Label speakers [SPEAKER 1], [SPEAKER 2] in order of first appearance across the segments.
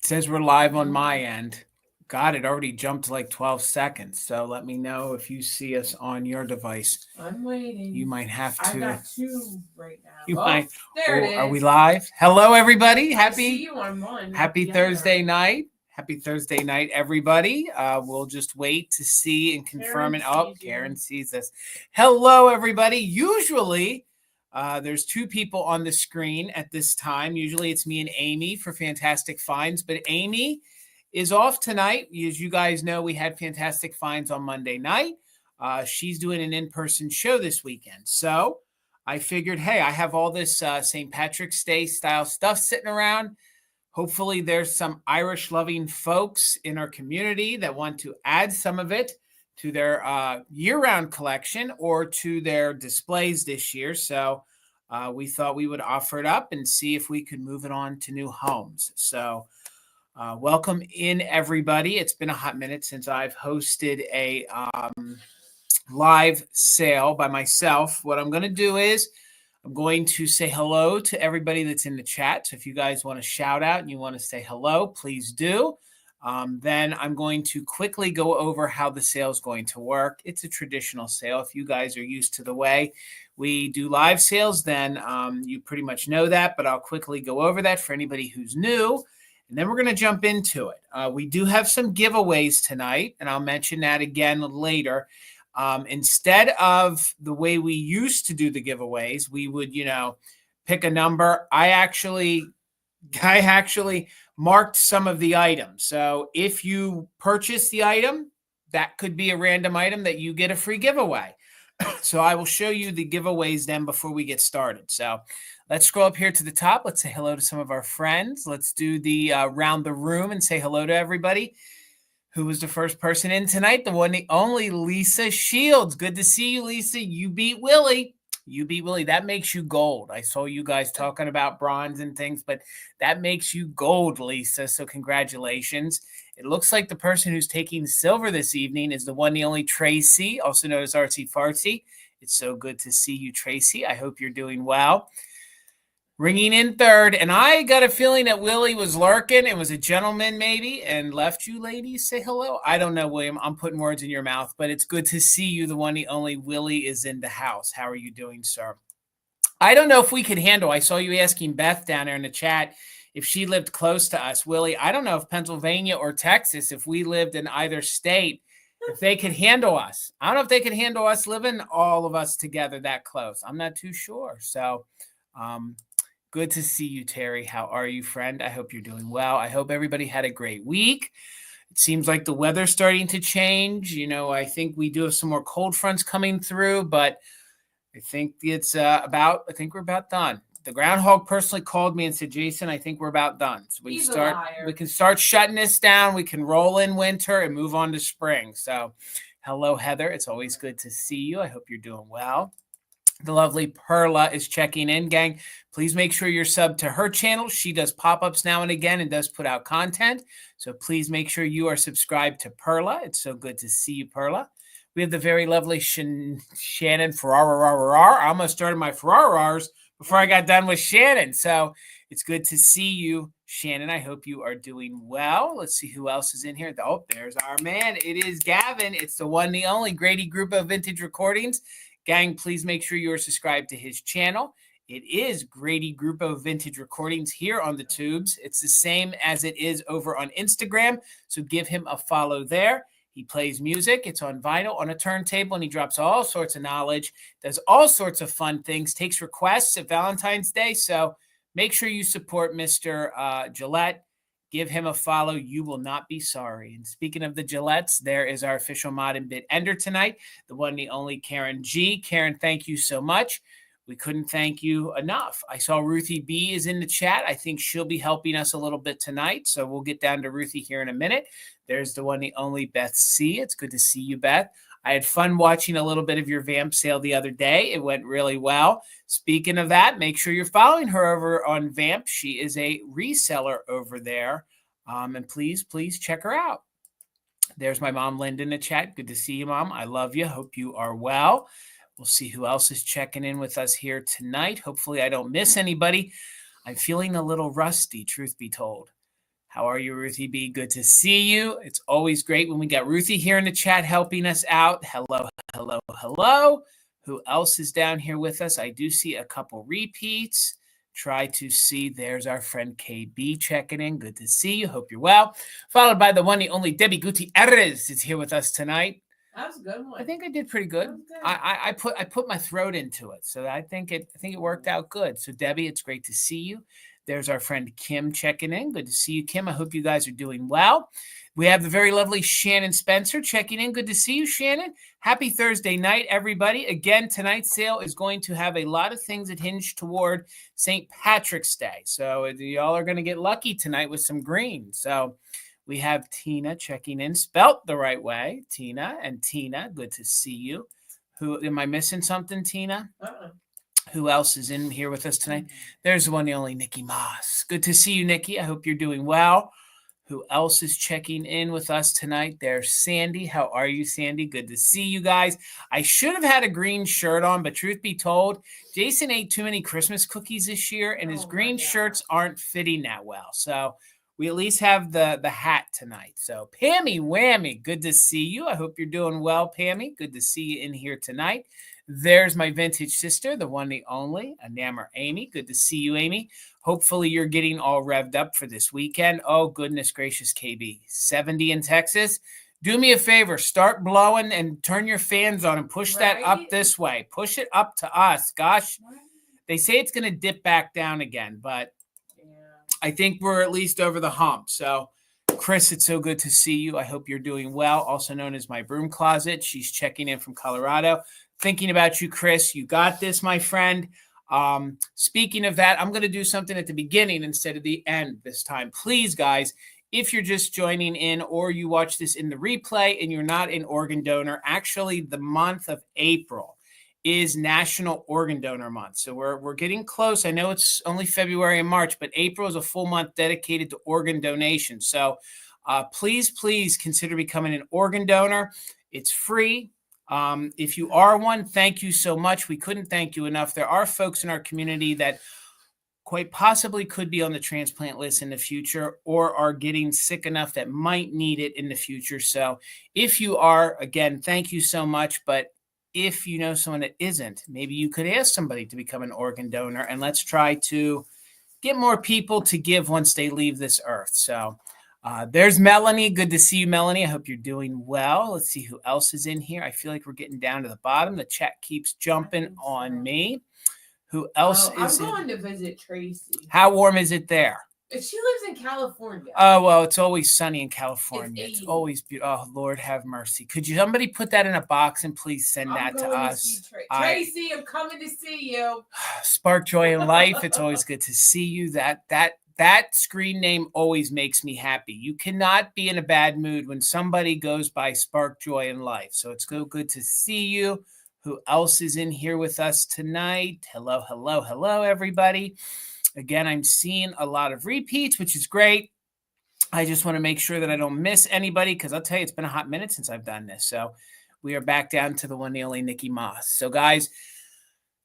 [SPEAKER 1] says we're live on my end. God, it already jumped like 12 seconds. So let me know if you see us on your device.
[SPEAKER 2] I'm waiting.
[SPEAKER 1] You might have to.
[SPEAKER 2] I got two right now.
[SPEAKER 1] You might.
[SPEAKER 2] There it is.
[SPEAKER 1] Are we live? Hello, everybody.
[SPEAKER 2] I see you on one.
[SPEAKER 1] Happy Thursday night. Happy Thursday night, everybody. We'll just wait to see and confirm it. Oh, Karen sees us. Hello, everybody. Usually, there's two people on the screen at this time. Usually it's me and Amy for Fantastic Finds, but Amy is off tonight. As you guys know, we had Fantastic Finds on Monday night. She's doing an in-person show this weekend. So I figured, hey, I have all this St. Patrick's Day style stuff sitting around. Hopefully there's some Irish loving folks in our community that want to add some of it to their year-round collection or to their displays this year. So we thought we would offer it up and see if we could move it on to new homes. So welcome in, everybody. It's been a hot minute since I've hosted a live sale by myself. What I'm going to do is I'm going to say hello to everybody that's in the chat. So if you guys want to shout out and you want to say hello, please do. Then I'm going to quickly go over how the sale is going to work. It's a traditional sale. If you guys are used to the way we do live sales, then you pretty much know that. But I'll quickly go over that for anybody who's new. And then we're going to jump into it. We do have some giveaways tonight, and I'll mention that again later. Instead of the way we used to do the giveaways, we would, pick a number. I actually marked some of the items. So if you purchase the item, that could be a random item that you get a free giveaway. So I will show you the giveaways then before we get started. So let's scroll up here to the top. Let's say hello to some of our friends. Let's do the round the room and say hello to everybody. Who was the first person in tonight? The one, the only Lisa Shields. Good to see you, Lisa. You beat Willie. You beat Willie. That makes you gold. I saw you guys talking about bronze and things, but that makes you gold, Lisa. So congratulations. It looks like the person who's taking silver this evening is the one, the only Tracy, also known as Artsy Fartsy. It's so good to see you, Tracy. I hope you're doing well. Ringing in third, and I got a feeling that Willie was lurking and was a gentleman maybe and left you ladies say hello. I don't know, William. I'm putting words in your mouth, but it's good to see you. The one, the only Willie is in the house. How are you doing, sir? I don't know if we could handle. I saw you asking Beth down there in the chat if she lived close to us. Willie, I don't know if Pennsylvania or Texas, if we lived in either state, if they could handle us. I don't know if they could handle us living all of us together that close. I'm not too sure. So, good to see you, Terry. How are you, friend? I hope you're doing well. I hope everybody had a great week. It seems like the weather's starting to change. I think we do have some more cold fronts coming through, but I think I think we're about done. The groundhog personally called me and said, Jason, I think we're about done. So we can start shutting this down. We can roll in winter and move on to spring. So hello, Heather. It's always good to see you. I hope you're doing well. The lovely Perla is checking in, gang. Please make sure you're subbed to her channel. She does pop-ups now and again and does put out content. So please make sure you are subscribed to Perla. It's so good to see you, Perla. We have the very lovely Shannon Ferrara. I almost started my Ferraras before I got done with Shannon. So it's good to see you, Shannon. I hope you are doing well. Let's see who else is in here. Oh, there's our man. It is Gavin. It's the one, the only Grady Group of Vintage Recordings. Gang, please make sure you are subscribed to his channel. It is Grady Group of Vintage Recordings here on the tubes. It's the same as it is over on Instagram, so give him a follow there. He plays music. It's on vinyl, on a turntable, and he drops all sorts of knowledge, does all sorts of fun things, takes requests at Valentine's Day. So make sure you support Mr. Gillette. Give him a follow. You will not be sorry. And speaking of the Gillettes, there is our official mod and bit ender tonight, the one, the only Karen G. Karen, thank you so much. We couldn't thank you enough. I saw Ruthie B is in the chat. I think she'll be helping us a little bit tonight. So we'll get down to Ruthie here in a minute. There's the one, the only Beth C. It's good to see you, Beth. I had fun watching a little bit of your vamp sale the other day. It went really well. Speaking of that, make sure you're following her over on Vamp. She is a reseller over there. And please check her out. There's my mom, Linda, in the chat. Good to see you, Mom. I love you. Hope you are well. We'll see who else is checking in with us here tonight. Hopefully I don't miss anybody. I'm feeling a little rusty, truth be told. How are you, Ruthie B? Good to see you. It's always great when we got Ruthie here in the chat helping us out. Hello, hello, hello. Who else is down here with us? I do see a couple repeats. Try to see. There's our friend KB checking in. Good to see you. Hope you're well. Followed by the one and only Debbie Gutierrez is here with us tonight.
[SPEAKER 2] That was a good one.
[SPEAKER 1] I think I did pretty good. I put my throat into it, so I think it worked out good. So Debbie, it's great to see you. There's our friend Kim checking in. Good to see you, Kim. I hope you guys are doing well. We have the very lovely Shannon Spencer checking in. Good to see you, Shannon. Happy Thursday night, everybody. Again, tonight's sale is going to have a lot of things that hinge toward St. Patrick's Day. So y'all are going to get lucky tonight with some green. So we have Tina checking in, spelt the right way. Tina and Tina, good to see you. Who am I missing something, Tina? Who else is in here with us tonight? There's the one and only Nikki Moss. Good to see you, Nikki. I hope you're doing well. Who else is checking in with us tonight? There's Sandy. How are you, Sandy? Good to see you guys. I should have had a green shirt on, but truth be told, Jason ate too many Christmas cookies this year, and his green shirts aren't fitting that well. So we at least have the hat tonight. So Pammy Whammy, good to see you. I hope you're doing well, Pammy. Good to see you in here tonight. There's my vintage sister, the one, the only, Enamor Amy. Good to see you, Amy. Hopefully you're getting all revved up for this weekend. Oh, goodness gracious, KB. 70 in Texas. Do me a favor. Start blowing and turn your fans on and push that up this way. Push it up to us. Gosh, they say it's going to dip back down again, but I think we're at least over the hump. So, Chris, it's so good to see you. I hope you're doing well, also known as my broom closet. She's checking in from Colorado. Thinking about you, Chris. You got this, my friend. Speaking of that, I'm going to do something at the beginning instead of the end this time. Please, guys, if you're just joining in or you watch this in the replay and you're not an organ donor, actually the month of April is National Organ Donor Month. So we're getting close. I know it's only February and March, but April is a full month dedicated to organ donation. So please consider becoming an organ donor. It's free. If you are one, thank you so much. We couldn't thank you enough. There are folks in our community that quite possibly could be on the transplant list in the future or are getting sick enough that might need it in the future. So if you are, again, thank you so much. But if you know someone that isn't, maybe you could ask somebody to become an organ donor, and let's try to get more people to give once they leave this earth. So there's Melanie. Good to see you, Melanie. I hope you're doing well. Let's see who else is in here. I feel like we're getting down to the bottom. The chat keeps jumping on me. Who else is
[SPEAKER 2] I'm going to visit Tracy.
[SPEAKER 1] How warm is it there?
[SPEAKER 2] She lives in California.
[SPEAKER 1] Oh, well, it's always sunny in California. It's
[SPEAKER 2] 80.
[SPEAKER 1] always beautiful. Oh, Lord have mercy. Could you somebody put that in a box and please send that to us?
[SPEAKER 2] Tracy, I'm coming to see you.
[SPEAKER 1] Spark joy in life. It's always good to see you. That screen name always makes me happy. You cannot be in a bad mood when somebody goes by Spark Joy in Life. So it's so good to see you. Who else is in here with us tonight? Hello, hello, hello, everybody. Again, I'm seeing a lot of repeats, which is great. I just want to make sure that I don't miss anybody because I'll tell you, it's been a hot minute since I've done this. So we are back down to the one and only Nikki Moss. So, guys,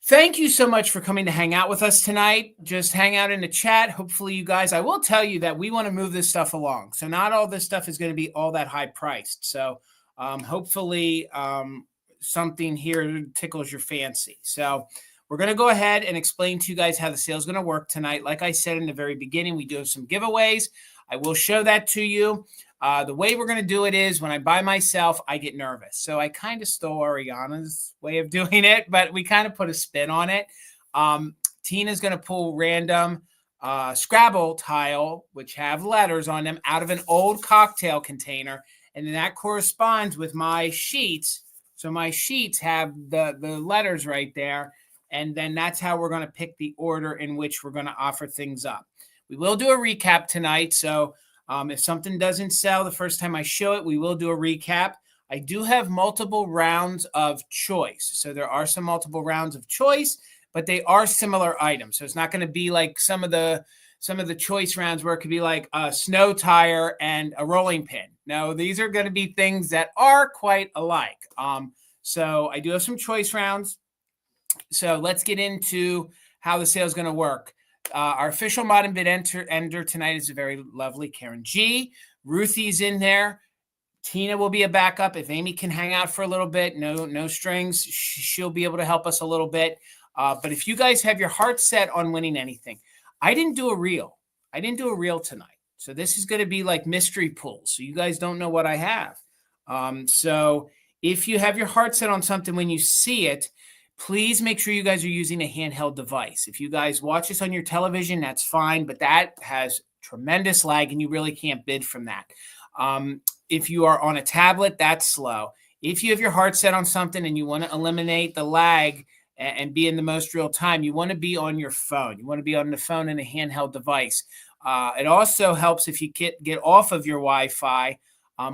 [SPEAKER 1] thank you so much for coming to hang out with us tonight. Just hang out in the chat. Hopefully, you guys, I will tell you that we want to move this stuff along. So not all this stuff is going to be all that high priced. So hopefully something here tickles your fancy. So we're going to go ahead and explain to you guys how the sale is going to work tonight. Like I said in the very beginning, we do have some giveaways. I will show that to you. The way we're going to do it is when I buy myself, I get nervous. So I kind of stole Ariana's way of doing it, but we kind of put a spin on it. Tina's going to pull random Scrabble tile, which have letters on them, out of an old cocktail container. And then that corresponds with my sheets. So my sheets have the letters right there. And then that's how we're going to pick the order in which we're going to offer things up. We will do a recap tonight. So if something doesn't sell the first time I show it, we will do a recap. I do have multiple rounds of choice. So there are some multiple rounds of choice, but they are similar items. So it's not going to be like some of the choice rounds where it could be like a snow tire and a rolling pin. No, these are going to be things that are quite alike. So I do have some choice rounds. So let's get into how the sale is going to work. Our official mod and bid ender tonight is a very lovely Karen G. Ruthie's in there. Tina will be a backup. If Amy can hang out for a little bit, no strings, she'll be able to help us a little bit. But if you guys have your heart set on winning anything, I didn't do a reel. I didn't do a reel tonight. So this is going to be like mystery pools. So you guys don't know what I have. So if you have your heart set on something when you see it, please make sure you guys are using a handheld device. If you guys watch this on your television, that's fine, but that has tremendous lag and you really can't bid from that. If you are on a tablet, that's slow. If you have your heart set on something and you want to eliminate the lag and be in the most real time, you want to be on your phone. You want to be on the phone in a handheld device. It also helps if you get off of your Wi-Fi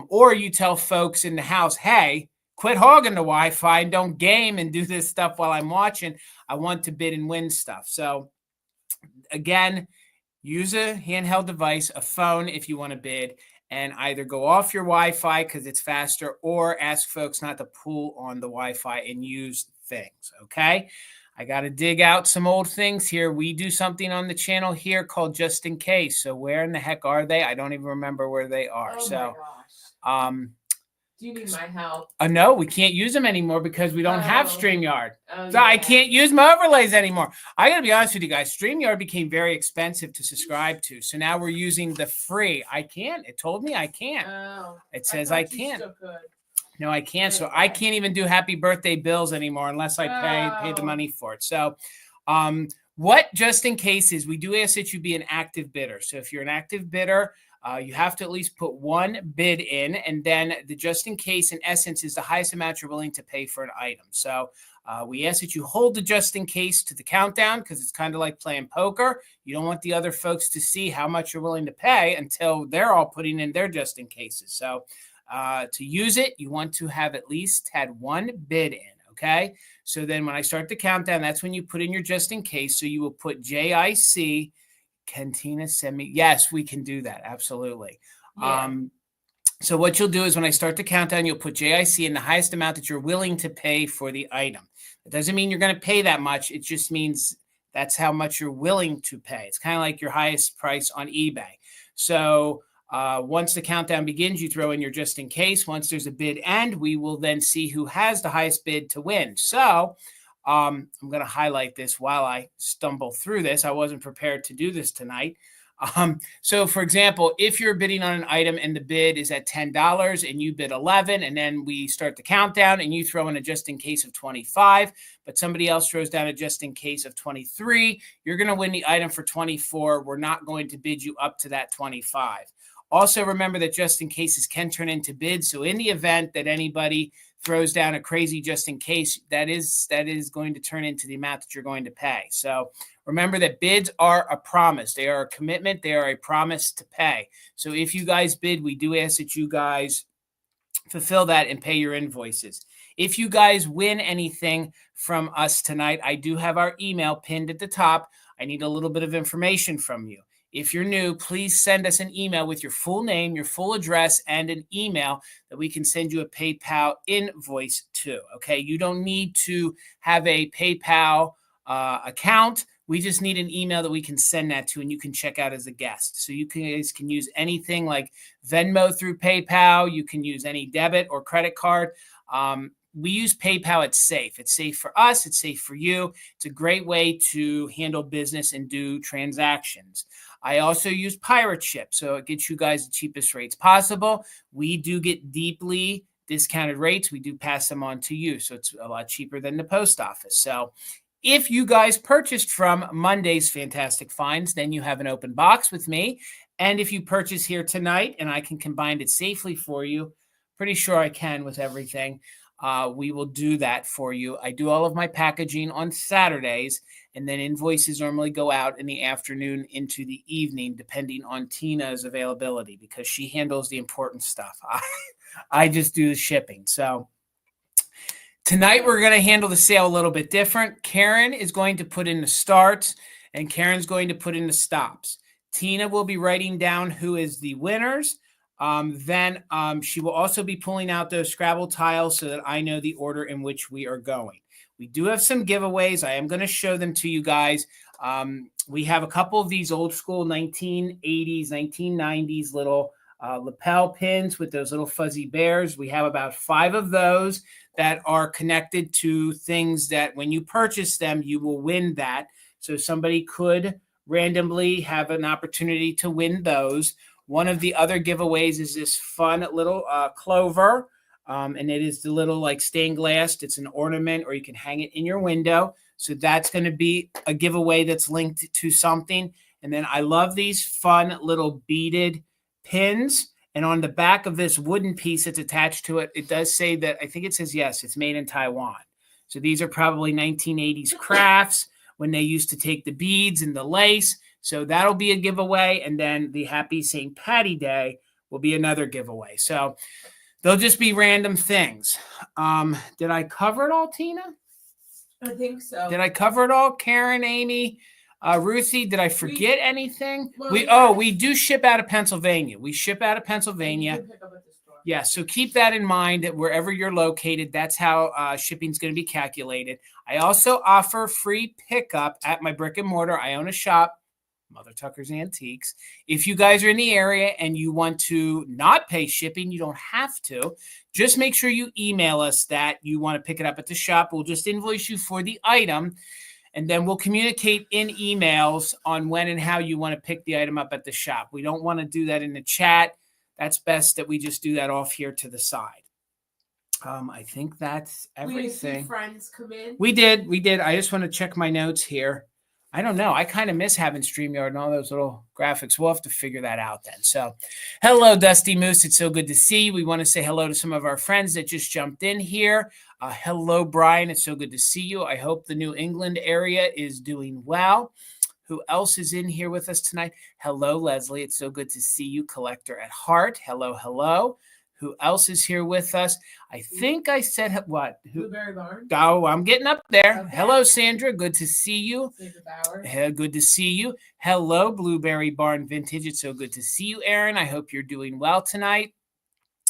[SPEAKER 1] or you tell folks in the house, hey, quit hogging the Wi-Fi and don't game and do this stuff while I'm watching. I want to bid and win stuff. So again, use a handheld device, a phone if you want to bid, and either go off your Wi-Fi because it's faster or ask folks not to pull on the Wi-Fi and use things, okay? I got to dig out some old things here. We do something on the channel here called Just In Case. So where in the heck are they? I don't even remember where they are.
[SPEAKER 2] Oh
[SPEAKER 1] so,
[SPEAKER 2] my gosh. Do you need my help?
[SPEAKER 1] No, we can't use them anymore because we don't have StreamYard.
[SPEAKER 2] Oh,
[SPEAKER 1] So
[SPEAKER 2] yeah.
[SPEAKER 1] I can't use my overlays anymore. I got to be honest with you guys. StreamYard became very expensive to subscribe to. So now we're using the free. I can't. It told me I can't.
[SPEAKER 2] Oh,
[SPEAKER 1] It says I
[SPEAKER 2] thought you
[SPEAKER 1] can't.
[SPEAKER 2] still could.
[SPEAKER 1] No, I can't. So
[SPEAKER 2] Okay.
[SPEAKER 1] I can't even do happy birthday bills anymore unless I pay the
[SPEAKER 2] Oh.
[SPEAKER 1] money for it. So what Just In Case is, we do ask that you be an active bidder. So if you're an active bidder, you have to at least put one bid in, and then the Just In Case, in essence, is the highest amount you're willing to pay for an item. So we ask that you hold the Just In Case to the countdown because it's kind of like playing poker. You don't want the other folks to see how much you're willing to pay until they're all putting in their Just In Cases. So to use it, you want to have at least had one bid in, okay? So then when I start the countdown, that's when you put in your Just In Case. So you will put JIC. Can Tina send me? Yes, we can do that. Absolutely.
[SPEAKER 2] Yeah.
[SPEAKER 1] So what you'll do is when I start the countdown, you'll put JIC in the highest amount that you're willing to pay for the item. It doesn't mean you're going to pay that much. It just means that's how much you're willing to pay. It's kind of like your highest price on eBay. So once the countdown begins, you throw in your Just In Case. Once there's a bid end, we will then see who has the highest bid to win. So I'm going to highlight this while I stumble through this. I wasn't prepared to do this tonight. So for example, if you're bidding on an item and the bid is at $10 and you bid 11, and then we start the countdown and you throw in a Just In Case of 25, but somebody else throws down a Just In Case of 23, you're going to win the item for 24. We're not going to bid you up to that 25. Also remember that Just In Cases can turn into bids. So in the event that anybody throws down a crazy Just In Case, that is going to turn into the amount that you're going to pay. So remember that bids are a promise. They are a commitment. They are a promise to pay. So if you guys bid, we do ask that you guys fulfill that and pay your invoices. If you guys win anything from us tonight, I do have our email pinned at the top. I need a little bit of information from you. If you're new, please send us an email with your full name, your full address, and an email that we can send you a PayPal invoice to. Okay, you don't need to have a PayPal account. We just need an email that we can send that to, and you can check out as a guest. So you guys can use anything like Venmo through PayPal. You can use any debit or credit card. We use PayPal. It's safe. It's safe for us. It's safe for you. It's a great way to handle business and do transactions. I also use Pirate Ship, so it gets you guys the cheapest rates possible. We do get deeply discounted rates. We do pass them on to you, so it's a lot cheaper than the post office. So if you guys purchased from Monday's Fantastic Finds, then you have an open box with me. And if you purchase here tonight, and I can combine it safely for you, pretty sure I can with everything, we will do that for you. I do all of my packaging on Saturdays, and then invoices normally go out in the afternoon into the evening, depending on Tina's availability, because she handles the important stuff. I just do the shipping. So tonight we're going to handle the sale a little bit different. Karen is going to put in the starts, and Karen's going to put in the stops. Tina will be writing down who is the winners. Then she will also be pulling out those Scrabble tiles so that I know the order in which we are going. We do have some giveaways. I am going to show them to you guys. We have a couple of these old school 1980s, 1990s little lapel pins with those little fuzzy bears. We have about 5 of those that are connected to things that when you purchase them, you will win that. So somebody could randomly have an opportunity to win those. One of the other giveaways is this fun little clover. And it is the little like stained glass. It's an ornament, or you can hang it in your window. So that's going to be a giveaway that's linked to something. And then I love these fun little beaded pins. And on the back of this wooden piece that's attached to it, it does say that, I think it says, yes, it's made in Taiwan. So these are probably 1980s crafts when they used to take the beads and the lace. So that'll be a giveaway. And then the Happy St. Patty Day will be another giveaway. So they'll just be random things. Did I cover it all, Tina?
[SPEAKER 2] I think so.
[SPEAKER 1] Did I cover it all? Karen, Amy, Ruthie, did I forget anything?
[SPEAKER 2] Well,
[SPEAKER 1] We do ship out of Pennsylvania. We ship out of Pennsylvania.
[SPEAKER 2] You can pick up at the store.
[SPEAKER 1] Yeah, so keep that in mind that wherever you're located, that's how shipping is going to be calculated. I also offer free pickup at my brick and mortar. I own a shop, Mother Tucker's Antiques. If you guys are in the area and you want to not pay shipping, you don't have to. Just make sure you email us that you want to pick it up at the shop. We'll just invoice you for the item, and then we'll communicate in emails on when and how you want to pick the item up at the shop. We don't want to do that in the chat. That's best that we just do that off here to the side. I think that's everything.
[SPEAKER 2] We see friends come in.
[SPEAKER 1] We did. I just want to check my notes here. I don't know. I kind of miss having StreamYard and all those little graphics. We'll have to figure that out then. So, hello, Dusty Moose. It's so good to see you. We want to say hello to some of our friends that just jumped in here. Hello, Brian. It's so good to see you. I hope the New England area is doing well. Who else is in here with us tonight? Hello, Leslie. It's so good to see you. Collector at heart. Hello, hello. Who else is here with us? I think I said what?
[SPEAKER 2] Blueberry Barn.
[SPEAKER 1] Oh, I'm getting up there.
[SPEAKER 2] Okay.
[SPEAKER 1] Hello, Sandra. Good to see you. Good to see you. Hello, Blueberry Barn Vintage. It's so good to see you, Aaron. I hope you're doing well tonight.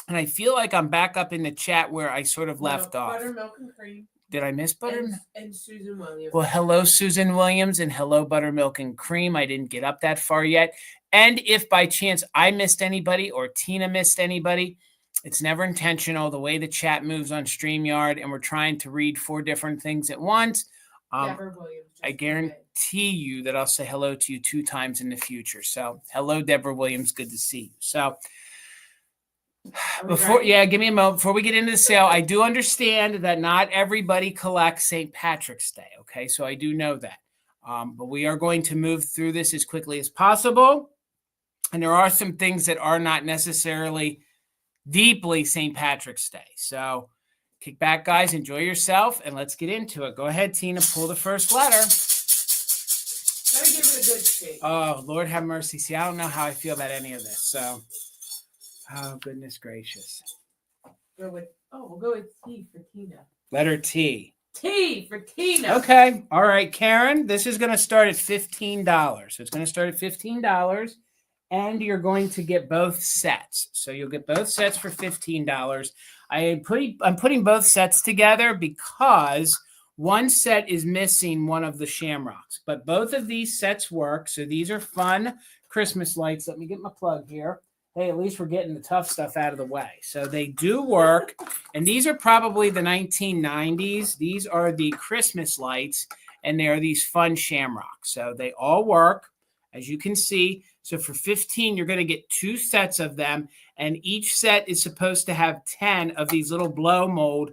[SPEAKER 1] And I feel like I'm back up in the chat where I sort of left off.
[SPEAKER 2] Buttermilk and cream.
[SPEAKER 1] Did I miss buttermilk?
[SPEAKER 2] And Susan Williams.
[SPEAKER 1] Well, hello, Susan Williams, and hello, Buttermilk and Cream. I didn't get up that far yet. And if by chance I missed anybody or Tina missed anybody, it's never intentional. The way the chat moves on StreamYard, and we're trying to read 4 different things at once. I guarantee you that I'll say hello to you 2 times in the future. So, hello, Deborah Williams. Good to see you. So, give me a moment. Before we get into the sale, I do understand that not everybody collects St. Patrick's Day. Okay, so I do know that. But we are going to move through this as quickly as possible. And there are some things that are not necessarily deeply St. Patrick's Day. So kick back, guys, enjoy yourself, and let's get into it. Go ahead, Tina, pull the first letter.
[SPEAKER 2] Gotta give it a good shake.
[SPEAKER 1] Oh, Lord have mercy. See, I don't know how I feel about any of this. So, oh, goodness gracious.
[SPEAKER 2] We'll go with T for Tina.
[SPEAKER 1] Letter T.
[SPEAKER 2] T for Tina.
[SPEAKER 1] Okay. All right, Karen, this is going to start at $15. So it's going to start at $15. And you're going to get both sets. So you'll get both sets for $15. I'm putting both sets together because one set is missing one of the shamrocks. But both of these sets work. So these are fun Christmas lights. Let me get my plug here. Hey, at least we're getting the tough stuff out of the way. So they do work. And these are probably the 1990s. These are the Christmas lights. And they are these fun shamrocks. So they all work, as you can see. So for $15, you're going to get 2 sets of them, and each set is supposed to have 10 of these little blow mold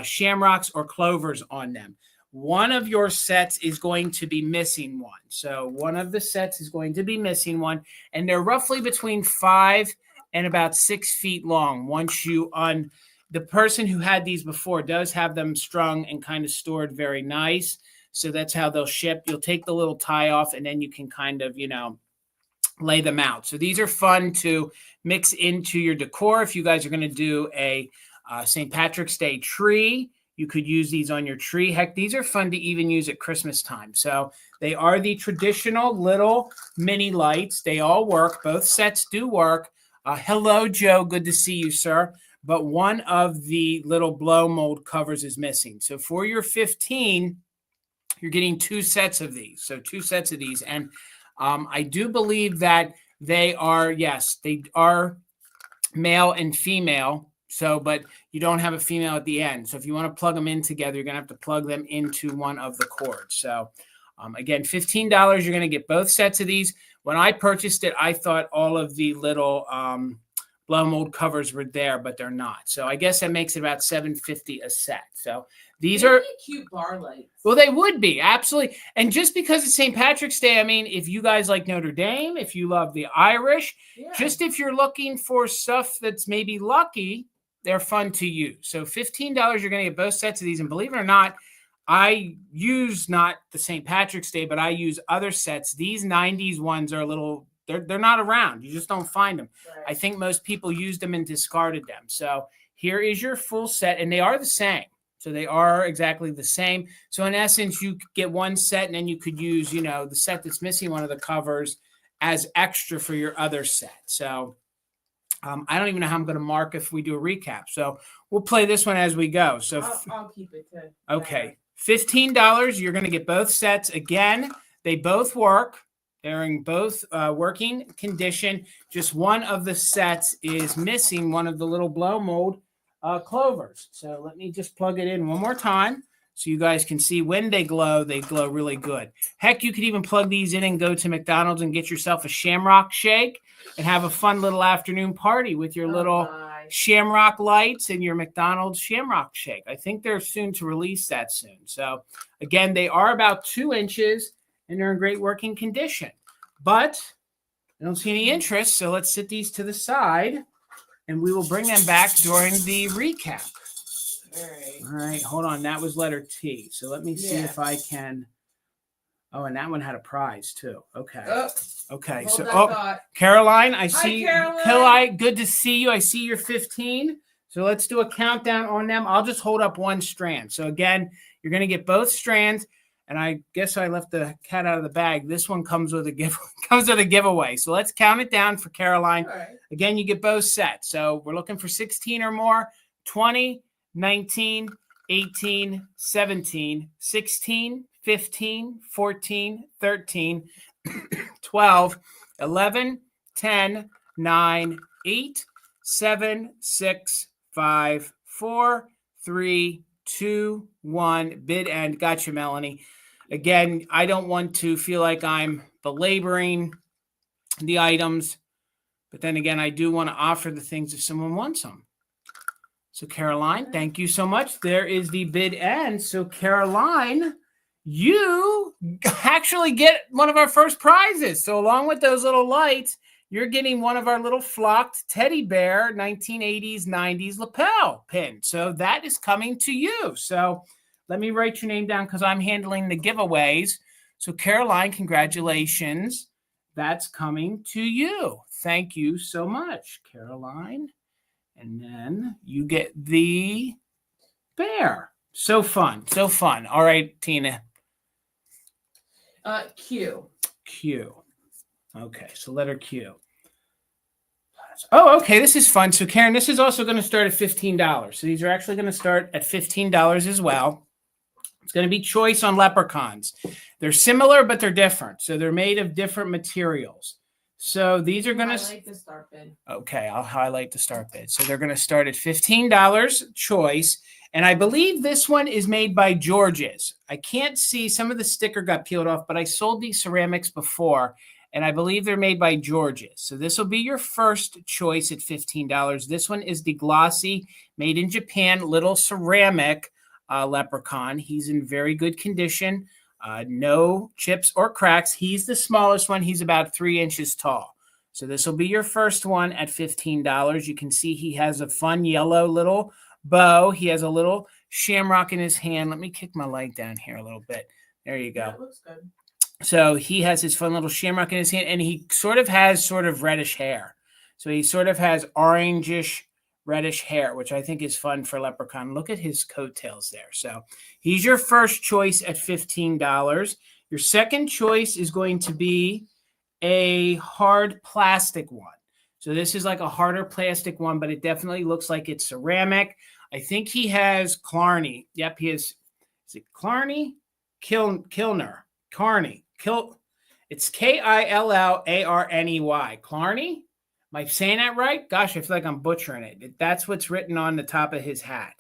[SPEAKER 1] shamrocks or clovers on them. One of your sets is going to be missing one. So one of the sets is going to be missing one, and they're roughly between 5 and about 6 feet long. The person who had these before does have them strung and kind of stored very nice. So that's how they'll ship. You'll take the little tie off, and then you can kind of, lay them out. So these are fun to mix into your decor. If you guys are going to do a St. Patrick's Day tree, you could use these on your tree. Heck, these are fun to even use at Christmas time. So they are the traditional little mini lights. They all work. Both sets do work. Hello, Joe. Good to see you, sir. but one of the little blow mold covers is missing. So for your 15, you're getting 2 sets of these. So 2 sets of these. And I do believe that they are, yes, they are male and female. So, but you don't have a female at the end. So if you want to plug them in together, you're going to have to plug them into one of the cords. So again, $15, you're going to get both sets of these. When I purchased it, I thought all of the little blow mold covers were there, but they're not. So I guess that makes it about $7.50 a set. So these are
[SPEAKER 2] cute bar lights.
[SPEAKER 1] Well, they would be, absolutely. And just because it's St. Patrick's Day, I mean, if you guys like Notre Dame, if you love the Irish, just if you're looking for stuff that's maybe lucky, they're fun to use. So $15, you're going to get both sets of these. And believe it or not, I use not the St. Patrick's Day, but I use other sets. These 90s ones are a little, they're not around. You just don't find them. Right. I think most people used them and discarded them. So here is your full set, and they are the same. So they are exactly the same. So in essence, you could get one set, and then you could use, you know, the set that's missing one of the covers as extra for your other set. So I don't even know how I'm going to mark if we do a recap. So we'll play this one as we go. So
[SPEAKER 2] I'll keep it too.
[SPEAKER 1] Okay. $15, you're going to get both sets. Again, they both work. They're in both working condition. Just one of the sets is missing one of the little blow mold clovers. So let me just plug it in one more time so you guys can see when they glow really good. Heck, you could even plug these in and go to McDonald's and get yourself a Shamrock shake and have a fun little afternoon party with your little Shamrock lights and your McDonald's Shamrock shake. I think they're soon to release that soon. So again, they are about 2 inches and they're in great working condition, but I don't see any interest. So let's set these to the side and we will bring them back during the recap. All right. Hold on. That was letter T. So let me see if I can. Oh, and that one had a prize too. Okay. Okay. So, Caroline, I see. Caroline, good to see you. I see you're 15. So let's do a countdown on them. I'll just hold up one strand. So again, you're going to get both strands. And I guess I left the cat out of the bag. This one comes with a giveaway. So let's count it down for Caroline. Right. Again, you get both sets. So we're looking for 16 or more, 20, 19, 18, 17, 16, 15, 14, 13, 12, 11, 10, 9, 8, 7, 6, 5, 4, 3, 2, 1. Bid end. Gotcha, Melanie. Again, I don't want to feel like I'm belaboring the items, but then again, I do want to offer the things if someone wants them. So Caroline, thank you so much. There is the bid end. So Caroline, you actually get one of our first prizes. So along with those little lights, you're getting one of our little flocked teddy bear 1980s, 90s lapel pin. So that is coming to you. So let me write your name down because I'm handling the giveaways. So Caroline, congratulations. That's coming to you. Thank you so much, Caroline. And then you get the bear. So fun. So fun. All right, Tina.
[SPEAKER 2] Q.
[SPEAKER 1] Q. Okay, so letter Q. Oh, okay, this is fun. So Karen, this is also going to start at $15. So these are actually going to start at $15 as well. It's going to be choice on leprechauns. They're similar, but they're different. So they're made of different materials. So these are going to
[SPEAKER 2] highlight the start bid.
[SPEAKER 1] Okay, I'll highlight the start bid. So they're going to start at $15 choice. And I believe this one is made by George's. I can't see, some of the sticker got peeled off, but I sold these ceramics before, and I believe they're made by George's. So this will be your first choice at $15. This one is the glossy, made in Japan, little ceramic leprechaun. He's in very good condition. No chips or cracks. He's the smallest one. He's about 3 inches tall. So this will be your first one at $15. You can see he has a fun yellow little bow. He has a little shamrock in his hand. Let me kick my light down here a little bit. There you go.
[SPEAKER 2] That looks good.
[SPEAKER 1] So he has his fun little shamrock in his hand, and he sort of has reddish hair. So he sort of has orangish reddish hair, which I think is fun for leprechaun. Look at his coattails there. So he's your first choice at $15. Your second choice is going to be a hard plastic one. So this is like a harder plastic one, but it definitely looks like it's ceramic. I think he has Clarny. Yep, he has. Is it Clarny? Kilner. Carney. It's Killarney. Clarny? Am I saying that right? Gosh, I feel like I'm butchering it. That's what's written on the top of his hat.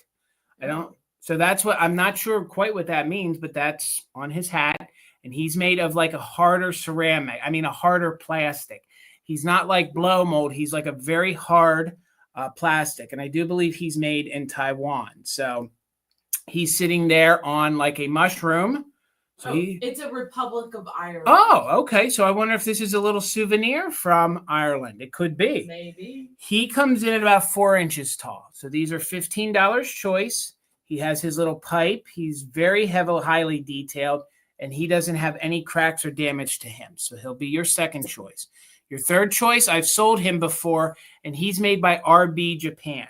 [SPEAKER 1] So that's what, I'm not sure quite what that means, but that's on his hat. And he's made of like a harder ceramic. I mean, a harder plastic. He's not like blow mold. He's like a very hard plastic. And I do believe he's made in Taiwan. So he's sitting there on like a mushroom. So
[SPEAKER 2] it's a Republic of Ireland.
[SPEAKER 1] Oh, okay. So I wonder if this is a little souvenir from Ireland. It could be.
[SPEAKER 2] Maybe.
[SPEAKER 1] He comes in at about 4 inches tall. So these are $15 choice. He has his little pipe. He's very highly detailed, and he doesn't have any cracks or damage to him. So he'll be your second choice. Your third choice, I've sold him before, and he's made by RB Japan.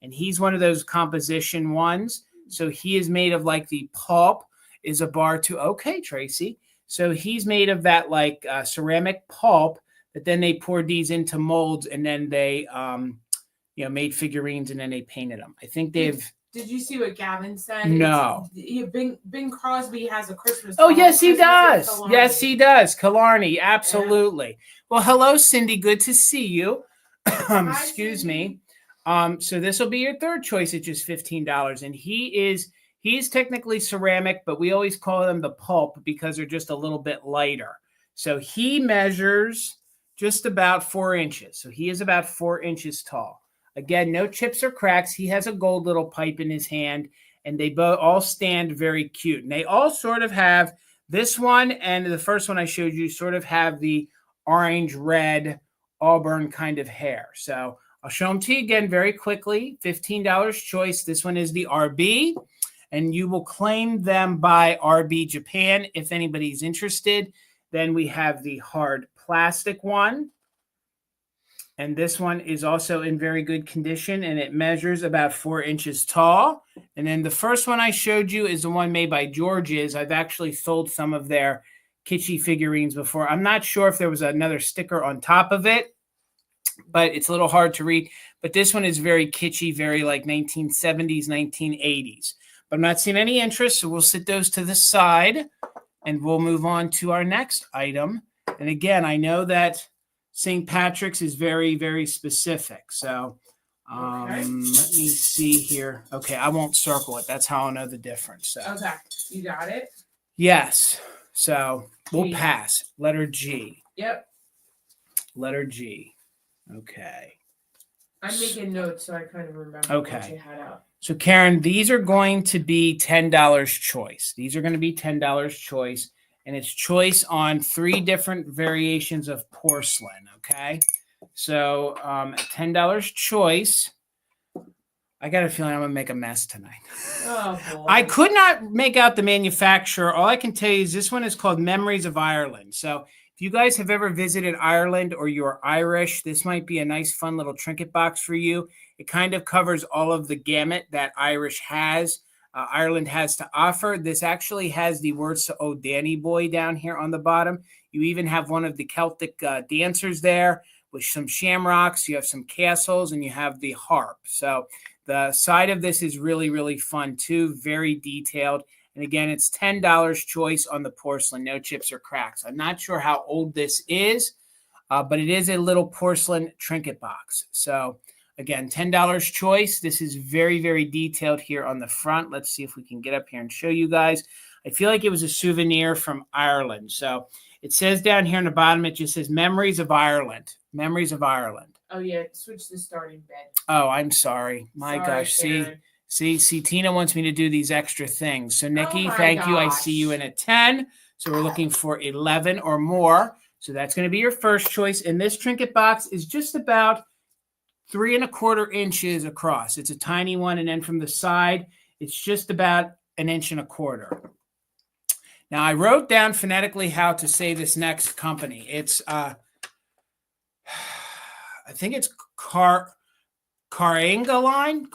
[SPEAKER 1] And he's one of those composition ones. So he is made of like the pulp is a bar to, okay, Tracy. So he's made of that like ceramic pulp, but then they poured these into molds, and then they, made figurines, and then they painted them. I think they've.
[SPEAKER 2] Did you see what Gavin said?
[SPEAKER 1] No.
[SPEAKER 2] Bing Crosby has a Christmas.
[SPEAKER 1] Oh, yes, he does. Yes, he does. Killarney, absolutely. Yeah. Well, hello, Cindy. Good to see you. Excuse me. So this will be your third choice at just $15, and he's technically ceramic, but we always call them the pulp because they're just a little bit lighter. So he measures just about 4 inches. So he is about 4 inches tall. Again, no chips or cracks. He has a gold little pipe in his hand, and they both all stand very cute. And they all sort of have, this one and the first one I showed you sort of have the orange, red, auburn kind of hair. So I'll show them to you again very quickly. $15 choice. This one is the RB, and you will claim them by RB Japan if anybody's interested. Then we have the hard plastic one. And this one is also in very good condition, and it measures about 4 inches tall. And then the first one I showed you is the one made by George's. I've actually sold some of their Kitschy figurines before. I'm not sure if there was another sticker on top of it, but it's a little hard to read. But this one is very kitschy, very like 1970s, 1980s. But I'm not seeing any interest, so we'll sit those to the side, and we'll move on to our next item. And again, I know that St. Patrick's is very, very specific. So let me see here. Okay, I won't circle it. That's how I'll know the difference. So.
[SPEAKER 2] Okay, you got it?
[SPEAKER 1] Yes. So we'll pass. Letter G.
[SPEAKER 2] Yep.
[SPEAKER 1] Letter G. Okay.
[SPEAKER 2] I'm making notes so I kind of remember what you had out.
[SPEAKER 1] So Karen, these are going to be $10 choice. These are going to be $10 choice. And it's choice on 3 different variations of porcelain, okay? So at $10 choice, I got a feeling I'm going to make a mess tonight.
[SPEAKER 2] Oh, boy.
[SPEAKER 1] I could not make out the manufacturer. All I can tell you is this one is called Memories of Ireland. So if you guys have ever visited Ireland or you're Irish, this might be a nice, fun little trinket box for you. It kind of covers all of the gamut that Ireland has to offer. This actually has the words to "Oh Danny Boy" down here on the bottom. You even have one of the Celtic dancers there with some shamrocks. You have some castles, and you have the harp. So the side of this is really, really fun too. Very detailed. And again, it's $10 choice on the porcelain. No chips or cracks. I'm not sure how old this is, but it is a little porcelain trinket box. So again, $10 choice. This is very, very detailed here on the front. Let's see if we can get up here and show you guys. I feel like it was a souvenir from Ireland. So it says down here on the bottom, it just says Memories of Ireland. Memories of Ireland.
[SPEAKER 2] Oh, yeah. Switch the starting bed.
[SPEAKER 1] Oh, I'm sorry. My gosh. See, Tina wants me to do these extra things. So, Nikki, thank you. I see you in at 10. So we're looking for 11 or more. So that's going to be your first choice. And this trinket box is just about 3 1/4 inches across. It's a tiny one. And then from the side, it's just about 1 1/4 inches. Now, I wrote down phonetically how to say this next company. It's, I think it's Carangaline.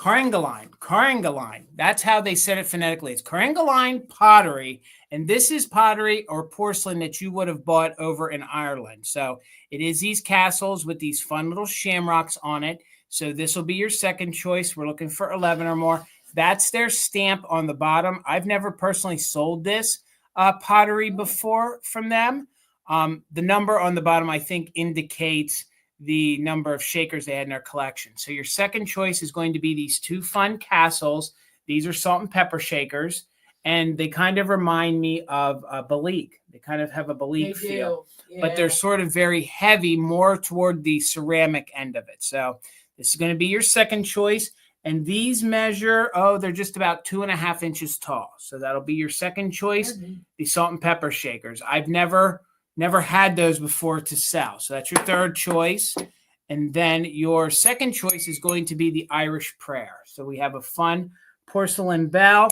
[SPEAKER 1] That's how they said it phonetically. It's Carangaline pottery. And this is pottery or porcelain that you would have bought over in Ireland. So it is these castles with these fun little shamrocks on it. So this will be your second choice. We're looking for 11 or more. That's their stamp on the bottom. I've never personally sold this pottery before from them. The number on the bottom, I think, indicates the number of shakers they had in their collection. So your second choice is going to be these two fun castles. These are salt and pepper shakers, and they kind of remind me of a Balik. They kind of have a Balik feel, but they're sort of very heavy, more toward the ceramic end of it. So this is going to be your second choice. And these measure, they're just about 2.5 inches tall. So that'll be your second choice, the salt and pepper shakers. I've never had those before to sell. So that's your third choice. And then your second choice is going to be the Irish prayer. So we have a fun porcelain bell,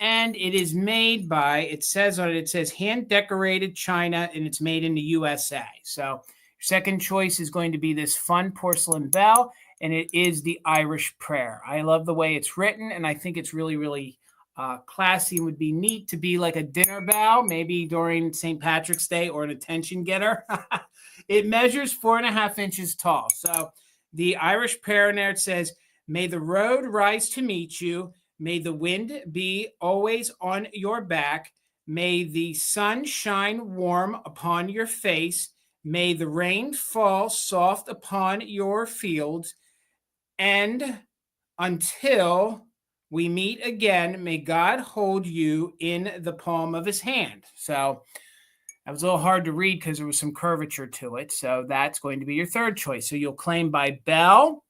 [SPEAKER 1] and it is made by, it says on it, it says hand decorated China, and it's made in the USA. So your second choice is going to be this fun porcelain bell, and it is the Irish prayer. I love the way it's written, and I think it's really, really classy. Would be neat to be like a dinner bell, maybe during St. Patrick's Day, or an attention getter. It measures 4.5 inches tall. So the Irish prayer in there, it says, may the road rise to meet you. May the wind be always on your back. May the sun shine warm upon your face. May the rain fall soft upon your fields. And until we meet again, may God hold you in the palm of his hand. So that was a little hard to read because there was some curvature to it. So that's going to be your third choice. So you'll claim by bell,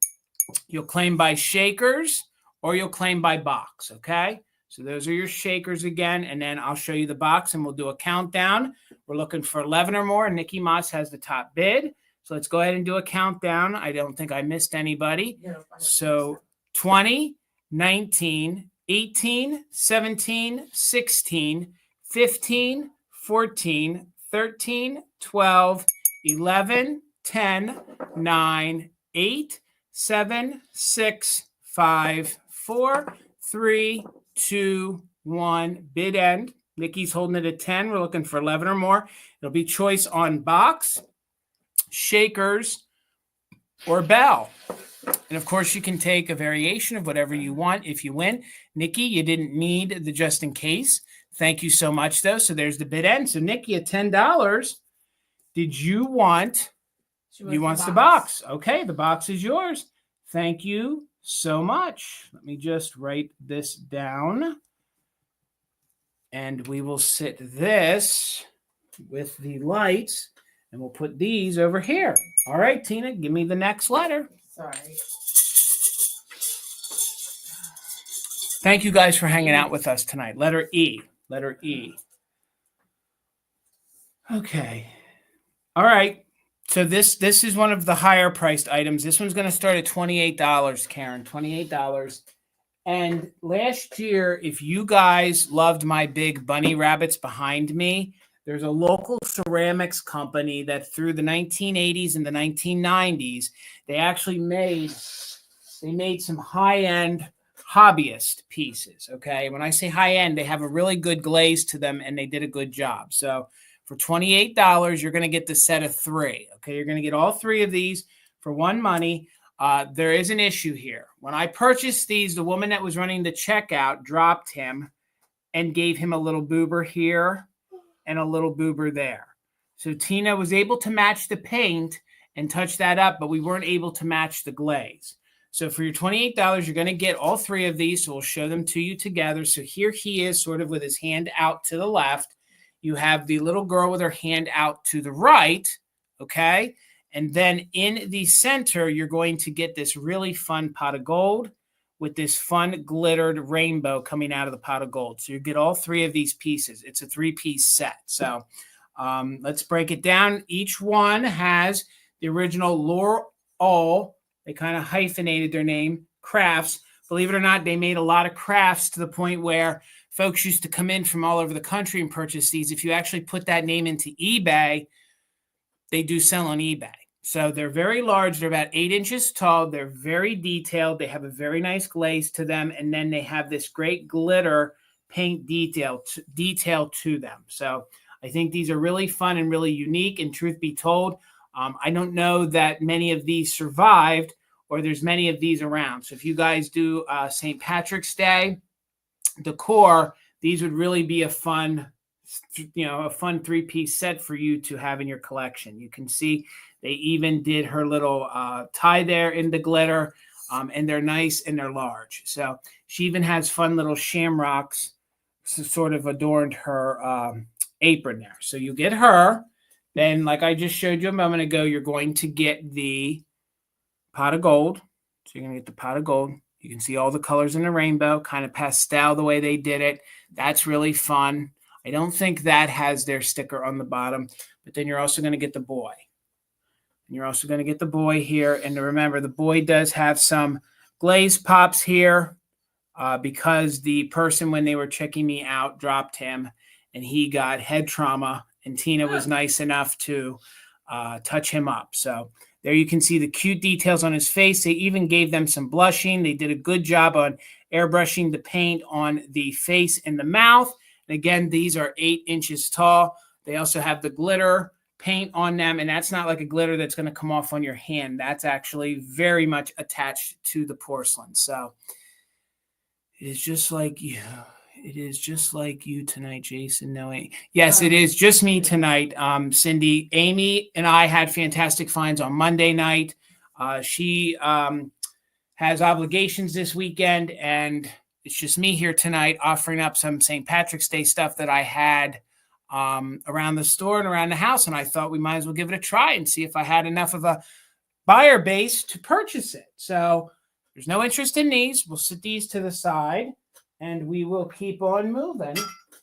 [SPEAKER 1] you'll claim by shakers, or you'll claim by box, okay? So those are your shakers again, and then I'll show you the box, and we'll do a countdown. We're looking for 11 or more. Nikki Moss has the top bid. So let's go ahead and do a countdown. I don't think I missed anybody. So 20, 19, 18, 17, 16, 15, 14, 13, 12, 11, 10, 9, 8, 7, 6, 5, 4, 3, 2, 1. Bid end. Nikki's holding it at 10. We're looking for 11 or more. It'll be choice on box, shakers, or bell. And of course, you can take a variation of whatever you want if you win. Nikki, you didn't need the just in case. Thank you so much, though. So there's the bid end. So Nikki, at $10, did you want? She wants the box. Okay, the box is yours. Thank you so much. Let me just write this down. And we will sit this with the lights, and we'll put these over here. All right, Tina, give me the next letter.
[SPEAKER 2] Sorry.
[SPEAKER 1] Thank you guys for hanging out with us tonight. Letter E. Letter E. Okay. All right. So this is one of the higher priced items. This one's going to start at $28, Karen. $28. And last year, if you guys loved my big bunny rabbits behind me, there's a local ceramics company that through the 1980s and the 1990s, they actually made some high-end hobbyist pieces, okay? When I say high-end, they have a really good glaze to them, and they did a good job. So for $28, you're going to get the set of 3, okay? You're going to get all 3 of these for one money. There is an issue here. When I purchased these, the woman that was running the checkout dropped him and gave him a little boober here and a little boober there. So Tina was able to match the paint and touch that up, but we weren't able to match the glaze. So for your $28, you're going to get all 3 of these. So we'll show them to you together. So here he is sort of with his hand out to the left. You have the little girl with her hand out to the right, okay? And then in the center, you're going to get this really fun pot of gold with this fun glittered rainbow coming out of the pot of gold. So you get all 3 of these pieces. It's a 3-piece set. So let's break it down. Each one has the original Laurel. They kind of hyphenated their name, crafts. Believe it or not, they made a lot of crafts to the point where folks used to come in from all over the country and purchase these. If you actually put that name into eBay, they do sell on eBay. So they're very large. They're about 8 inches tall. They're very detailed. They have a very nice glaze to them. And then they have this great glitter paint detail to them. So I think these are really fun and really unique. And truth be told, I don't know that many of these survived or there's many of these around. So if you guys do St. Patrick's Day decor, these would really be a fun 3-piece set for you to have in your collection. You can see they even did her little tie there in the glitter, and they're nice and they're large. So she even has fun little shamrocks sort of adorned her apron there. So you get her. Then, like I just showed you a moment ago, you're going to get the pot of gold. So you're going to get the pot of gold. You can see all the colors in the rainbow, kind of pastel the way they did it. That's really fun. I don't think that has their sticker on the bottom, but then you're also going to get the boy. And you're also going to get the boy here. And remember, the boy does have some glaze pops here because the person, when they were checking me out, dropped him and he got head trauma. And Tina was nice enough to touch him up. So there you can see the cute details on his face. They even gave them some blushing. They did a good job on airbrushing the paint on the face and the mouth. And again, these are 8 inches tall. They also have the glitter paint on them. And that's not like a glitter that's going to come off on your hand. That's actually very much attached to the porcelain. So it is just like you. It is just like you tonight, Jason. No, yes, it is just me tonight. Cindy, Amy, and I had fantastic finds on Monday night. She has obligations this weekend, and it's just me here tonight offering up some St. Patrick's Day stuff that I had around the store and around the house. And I thought we might as well give it a try and see if I had enough of a buyer base to purchase it. So there's no interest in these. We'll set these to the side. And we will keep on moving.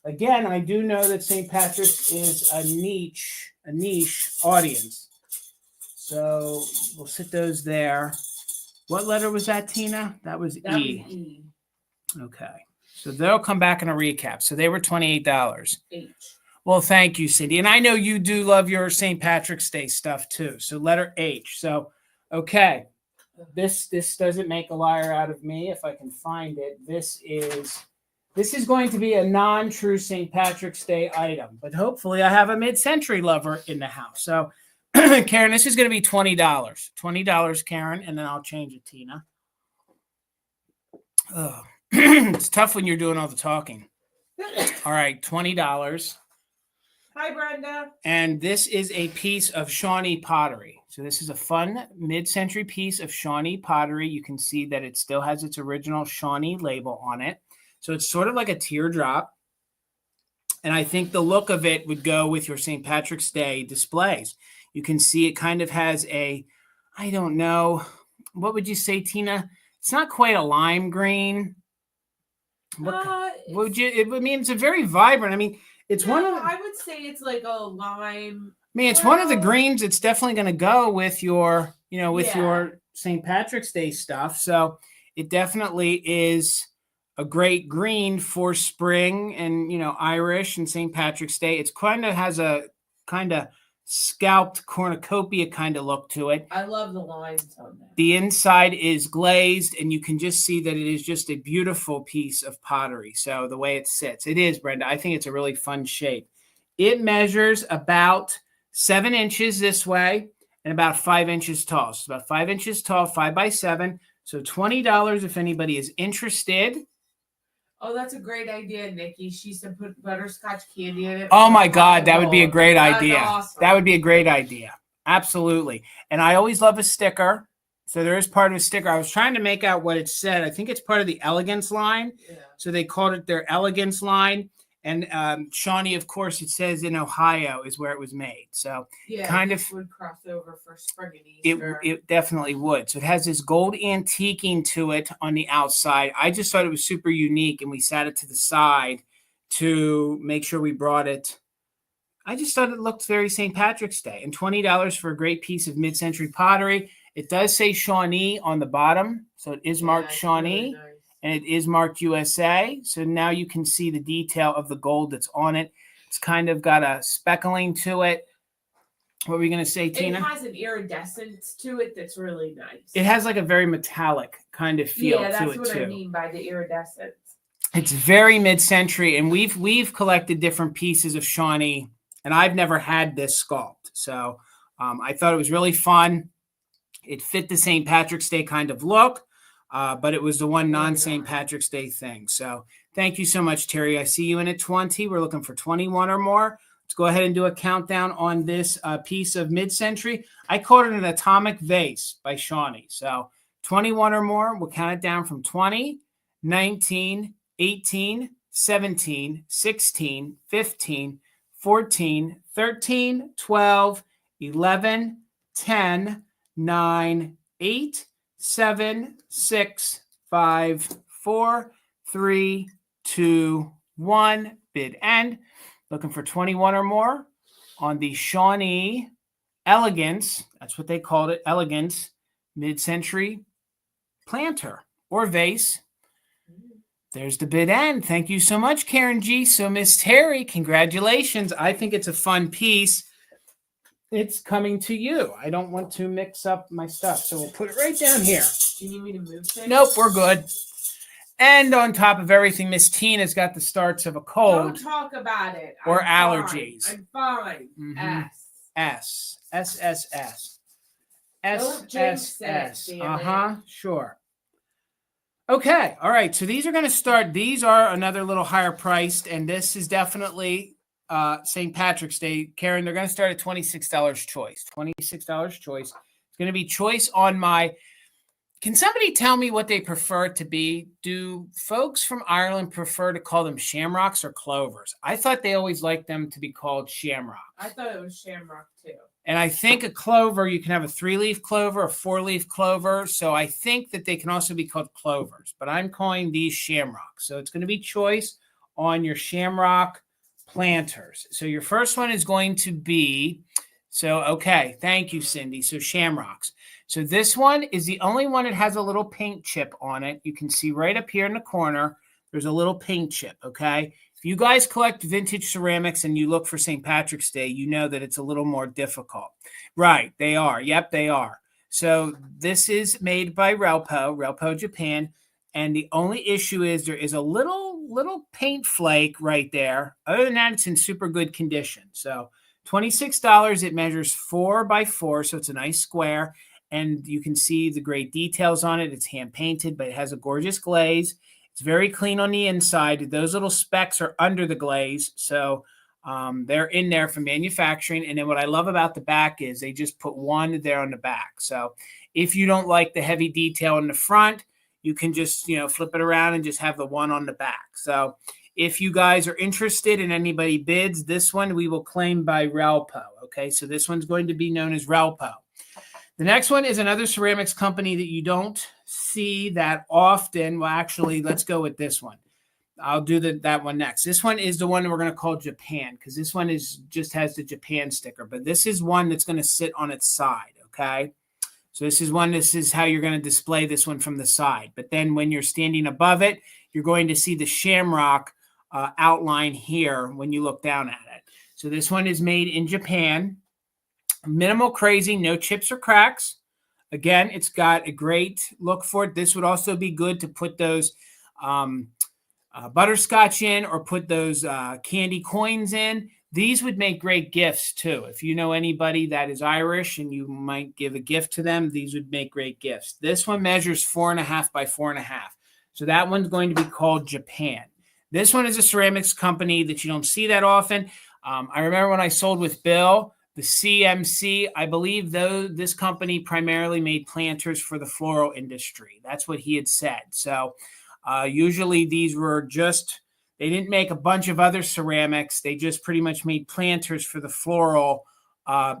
[SPEAKER 1] Again, I do know that St. Patrick's is a niche audience. So we'll sit those there. What letter was that, Tina? That was E. Okay. So they'll come back in a recap. So they were $28.
[SPEAKER 2] H.
[SPEAKER 1] Well, thank you, Cindy. And I know you do love your St. Patrick's Day stuff too. So letter H. So, okay. This doesn't make a liar out of me if I can find it. This is going to be a non-true St. Patrick's Day item, but hopefully I have a mid-century lover in the house. So, Karen, this is going to be $20. $20, Karen, and then I'll change it, Tina. Oh, it's tough when you're doing all the talking. All right, $20.
[SPEAKER 2] Hi, Brenda.
[SPEAKER 1] And this is a piece of Shawnee pottery. So this is a fun mid-century piece of Shawnee pottery. You can see that it still has its original Shawnee label on it. So it's sort of like a teardrop. And I think the look of it would go with your St. Patrick's Day displays. You can see it kind of has a, I don't know, what would you say, Tina? It's not quite a lime green. What would you, I mean, it's a very vibrant, I mean, it's one of the,
[SPEAKER 2] I would say it's like a lime.
[SPEAKER 1] I mean, it's one of the greens. It's definitely going to go with your, your St. Patrick's Day stuff. So it definitely is a great green for spring and, Irish and St. Patrick's Day. It's kind of has a kind of scalped cornucopia kind of look to it.
[SPEAKER 2] I love the lines on that.
[SPEAKER 1] The inside is glazed, and you can just see that it is just a beautiful piece of pottery. So the way it sits, it is, Brenda. I think it's a really fun shape. It measures about 7 inches this way and about 5 inches tall. So about 5 inches tall, 5 by 7. So $20 if anybody is interested.
[SPEAKER 2] Oh, that's a great idea, Nikki. She said put butterscotch candy in it.
[SPEAKER 1] Oh my God, that would be a great idea.
[SPEAKER 2] Awesome.
[SPEAKER 1] That would be a great idea. Absolutely. And I always love a sticker. So there is part of a sticker. I was trying to make out what it said. I think it's part of the elegance line.
[SPEAKER 2] Yeah.
[SPEAKER 1] So they called it their elegance line. And Shawnee, of course, it says in Ohio is where it was made. So kind of
[SPEAKER 2] would cross over for spring and Easter.
[SPEAKER 1] It definitely would. So it has this gold antiquing to it on the outside. I just thought it was super unique, and we sat it to the side to make sure we brought it. I just thought it looked very St. Patrick's Day. And $20 for a great piece of mid-century pottery. It does say Shawnee on the bottom, so it is marked Shawnee. Really nice. And it is marked USA. So now you can see the detail of the gold that's on it. It's kind of got a speckling to it. What were we going to say, Tina?
[SPEAKER 2] It has an iridescence to it that's really nice.
[SPEAKER 1] It has like a very metallic kind of feel to it, too.
[SPEAKER 2] Yeah, that's what I mean by the iridescence.
[SPEAKER 1] It's very mid-century, and we've collected different pieces of Shawnee, and I've never had this sculpt. So I thought it was really fun. It fit the St. Patrick's Day kind of look, but it was the one non-St. Patrick's Day thing. So thank you so much, Terry. I see you in at 20. We're looking for 21 or more. Let's go ahead and do a countdown on this piece of mid-century. I called it an atomic vase by Shawnee. So 21 or more, we'll count it down from 20, 19, 18, 17, 16, 15, 14, 13, 12, 11, 10, 9, 8, 7, 6, 5, 4, 3, 2, 1. Bid end. Looking for 21 or more on the Shawnee Elegance. That's what they called it. Elegance mid-century planter or vase. There's the bid end. Thank you so much, Karen G. So, Miss Terry, congratulations. I think it's a fun piece. It's coming to you. I don't want to mix up my stuff, so we'll put it right down here.
[SPEAKER 2] Do you need me to move things?
[SPEAKER 1] Nope, we're good. And on top of everything, Miss Tina's got the starts of a cold.
[SPEAKER 2] Don't talk about it.
[SPEAKER 1] Or
[SPEAKER 2] I'm
[SPEAKER 1] allergies.
[SPEAKER 2] Fine. I'm fine.
[SPEAKER 1] Mm-hmm. S. S. S. S.
[SPEAKER 2] Don't jinx it,
[SPEAKER 1] Sure. Okay. All right. So these are going to start. These are another little higher priced, and this is definitely St. Patrick's Day. Karen, they're going to start at $26 choice. $26 choice. It's going to be choice on my. Can somebody tell me what they prefer it to be? Do folks from Ireland prefer to call them shamrocks or clovers? I thought they always liked them to be called shamrock.
[SPEAKER 2] I thought it was shamrock too.
[SPEAKER 1] And I think a clover, you can have a 3-leaf clover, a 4-leaf clover. So I think that they can also be called clovers, but I'm calling these shamrocks. So it's going to be choice on your shamrock planters. So your first one is going to be, okay, thank you, Cindy. So shamrocks. So this one is the only one that has a little paint chip on it. You can see right up here in the corner, there's a little paint chip, okay? If you guys collect vintage ceramics and you look for St. Patrick's Day, you know that it's a little more difficult. Right, they are. Yep, they are. So this is made by Relpo Japan, and the only issue is there is a little paint flake right there. Other than that, it's in super good condition. So $26, it measures 4 by 4, so it's a nice square. And you can see the great details on it. It's hand painted, but it has a gorgeous glaze. It's very clean on the inside. Those little specks are under the glaze. So they're in there from manufacturing. And then what I love about the back is they just put one there on the back. So if you don't like the heavy detail in the front, you can just, flip it around and just have the one on the back. So if you guys are interested and anybody bids, this one we will claim by Relpo. Okay, so this one's going to be known as Relpo. The next one is another ceramics company that you don't see that often. Well, actually, let's go with this one. I'll do that one next. This one is the one we're going to call Japan, because this one just has the Japan sticker. But this is one that's going to sit on its side, okay? So this is how you're going to display this one from the side. But then when you're standing above it, you're going to see the shamrock outline here when you look down at it. So this one is made in Japan. Minimal crazy, no chips or cracks. Again, it's got a great look for it. This would also be good to put those butterscotch in or put those candy coins in. These would make great gifts too. If you know anybody that is Irish and you might give a gift to them, these would make great gifts. This one measures 4.5 by 4.5. So that one's going to be called Japan. This one is a ceramics company that you don't see that often. I remember when I sold with Bill, the CMC, I believe this company primarily made planters for the floral industry. That's what he had said. So usually these were they didn't make a bunch of other ceramics. They just pretty much made planters for the floral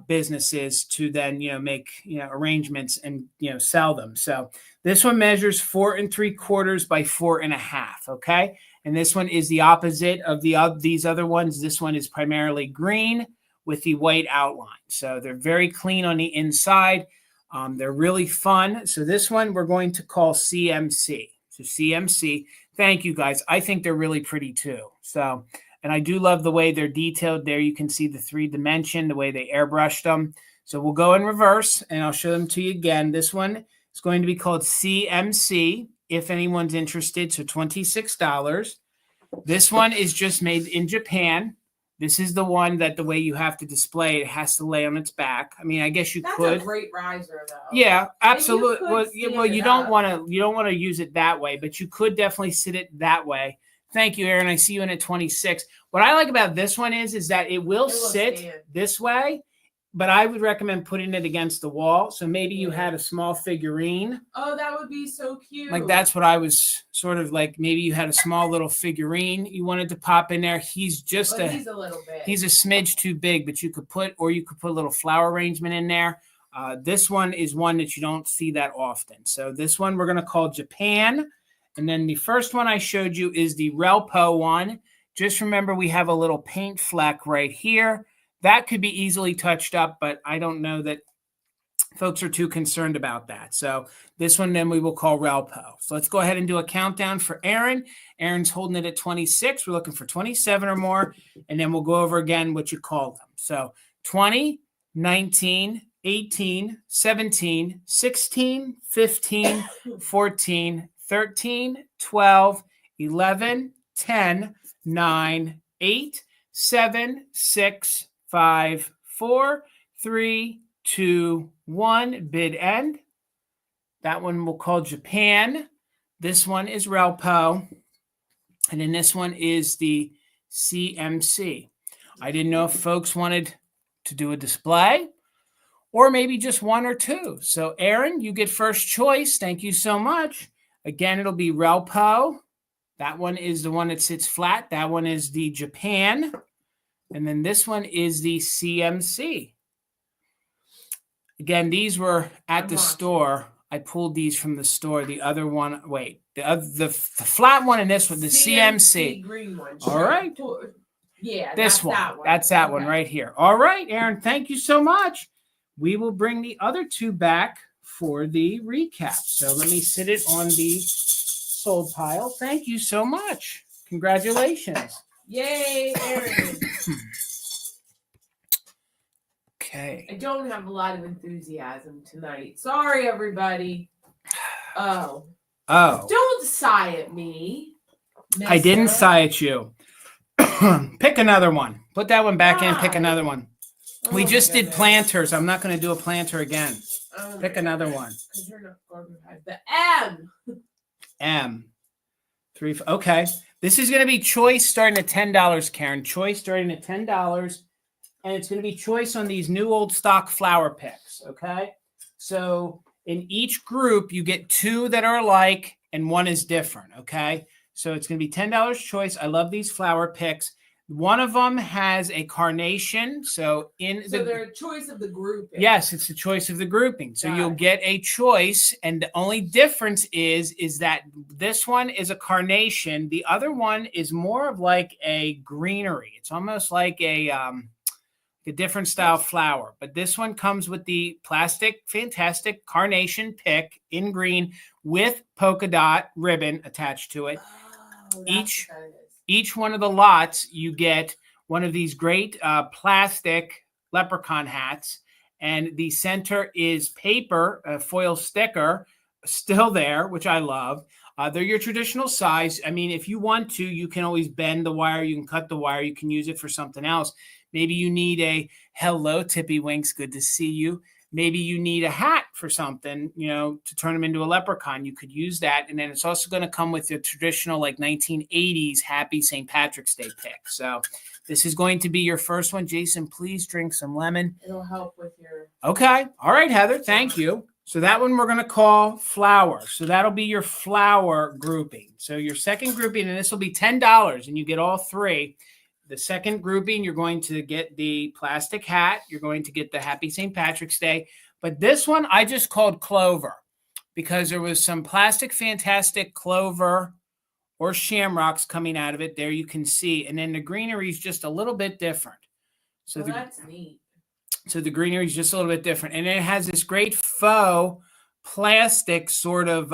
[SPEAKER 1] businesses to then, make, arrangements and, sell them. So this one measures 4 3/4 by 4.5. Okay. And this one is the opposite of these other ones. This one is primarily green with the white outline. So they're very clean on the inside. They're really fun. So this one we're going to call CMC. So CMC. Thank you, guys. I think they're really pretty too. So And I do love the way they're detailed. There you can see the 3-dimension, the way they airbrushed them. So we'll go in reverse, and I'll show them to you again. This one is going to be called CMC, if anyone's interested, so $26. This one is just made in Japan. This is the one that the way you have to display it has to lay on its back. I mean, I guess you could.
[SPEAKER 2] That's a great riser, though.
[SPEAKER 1] Yeah, absolutely. Well, you don't want to use it that way, but you could definitely sit it that way. Thank you, Aaron. I see you in at 26. What I like about this one is that it will sit this way, but I would recommend putting it against the wall. So maybe you had a small figurine.
[SPEAKER 2] Oh, that would be so cute.
[SPEAKER 1] Like that's what I was sort of like. Maybe you had a small little figurine you wanted to pop in there. He's just
[SPEAKER 2] he's a little bit.
[SPEAKER 1] He's a smidge too big, but you could put a little flower arrangement in there. This one is one that you don't see that often. So this one we're going to call Japan. And then the first one I showed you is the Relpo one. Just remember we have a little paint fleck right here. That could be easily touched up, but I don't know that folks are too concerned about that. So this one then we will call Relpo. So let's go ahead and do a countdown for Aaron. Aaron's holding it at 26. We're looking for 27 or more. And then we'll go over again what you called them. So 20, 19, 18, 17, 16, 15, 14, 13, 12, 11, 10, 9, 8, 7, 6, 5, 4, 3, 2, 1. Bid end. That one we'll call Japan. This one is Relpo. And then this one is the CMC. I didn't know if folks wanted to do a display or maybe just one or two. So Aaron, you get first choice. Thank you so much. Again, it'll be Relpo. That one is the one that sits flat. That one is the Japan. And then this one is the CMC. Again, these were at the store. I pulled these from the store. The other one, wait, the flat one and this one, the CMC.
[SPEAKER 2] Green one.
[SPEAKER 1] All right.
[SPEAKER 2] Yeah,
[SPEAKER 1] this one. That's that one right here. All right, Aaron, thank you so much. We will bring the other two back for the recap. So let me sit it on the sold pile. Thank you so much. Congratulations.
[SPEAKER 2] Yay, Aaron.
[SPEAKER 1] Okay.
[SPEAKER 2] I don't have a lot of enthusiasm tonight. Sorry, everybody. Oh. Don't sigh at me. Mister.
[SPEAKER 1] I didn't sigh at you. Pick another one. Put that one back in. Pick another one.
[SPEAKER 2] Oh,
[SPEAKER 1] we just did planters. I'm not going to do a planter again. Pick another one.
[SPEAKER 2] You're not going to have the M.
[SPEAKER 1] M. 3. Okay. This is going to be choice starting at $10, Karen. Choice starting at $10. And it's going to be choice on these new old stock flower picks. Okay. So in each group, you get two that are alike and one is different. Okay. So it's going to be $10 choice. I love these flower picks. One of them has a carnation. So
[SPEAKER 2] they're a choice of the grouping.
[SPEAKER 1] Yes, it's the choice of the grouping. So you'll get a choice. And the only difference is that this one is a carnation. The other one is more of like a greenery. It's almost like a different style flower. But this one comes with the plastic, fantastic carnation pick in green with polka dot ribbon attached to it.
[SPEAKER 2] Oh,
[SPEAKER 1] Each one of the lots, you get one of these great plastic leprechaun hats. And the center is paper, a foil sticker, still there, which I love. They're your traditional size. I mean, if you want to, you can always bend the wire. You can cut the wire. You can use it for something else. Maybe you need a hello, Tippy Winks. Good to see you. Maybe you need a hat for something, to turn them into a leprechaun. You could use that. And then it's also going to come with the traditional like 1980s happy St. Patrick's Day pick. So this is going to be your first one. Jason, please drink some lemon.
[SPEAKER 2] It'll help with your...
[SPEAKER 1] Okay. All right, Heather. Thank you. So that one we're going to call flower. So that'll be your flower grouping. So your second grouping, and this will be $10, and you get all three. The second grouping, you're going to get the plastic hat. You're going to get the Happy St. Patrick's Day. But this one I just called Clover because there was some plastic fantastic clover or shamrocks coming out of it. There you can see. And then the greenery is just a little bit different. So
[SPEAKER 2] that's neat.
[SPEAKER 1] So the greenery is just a little bit different. And it has this great faux plastic sort of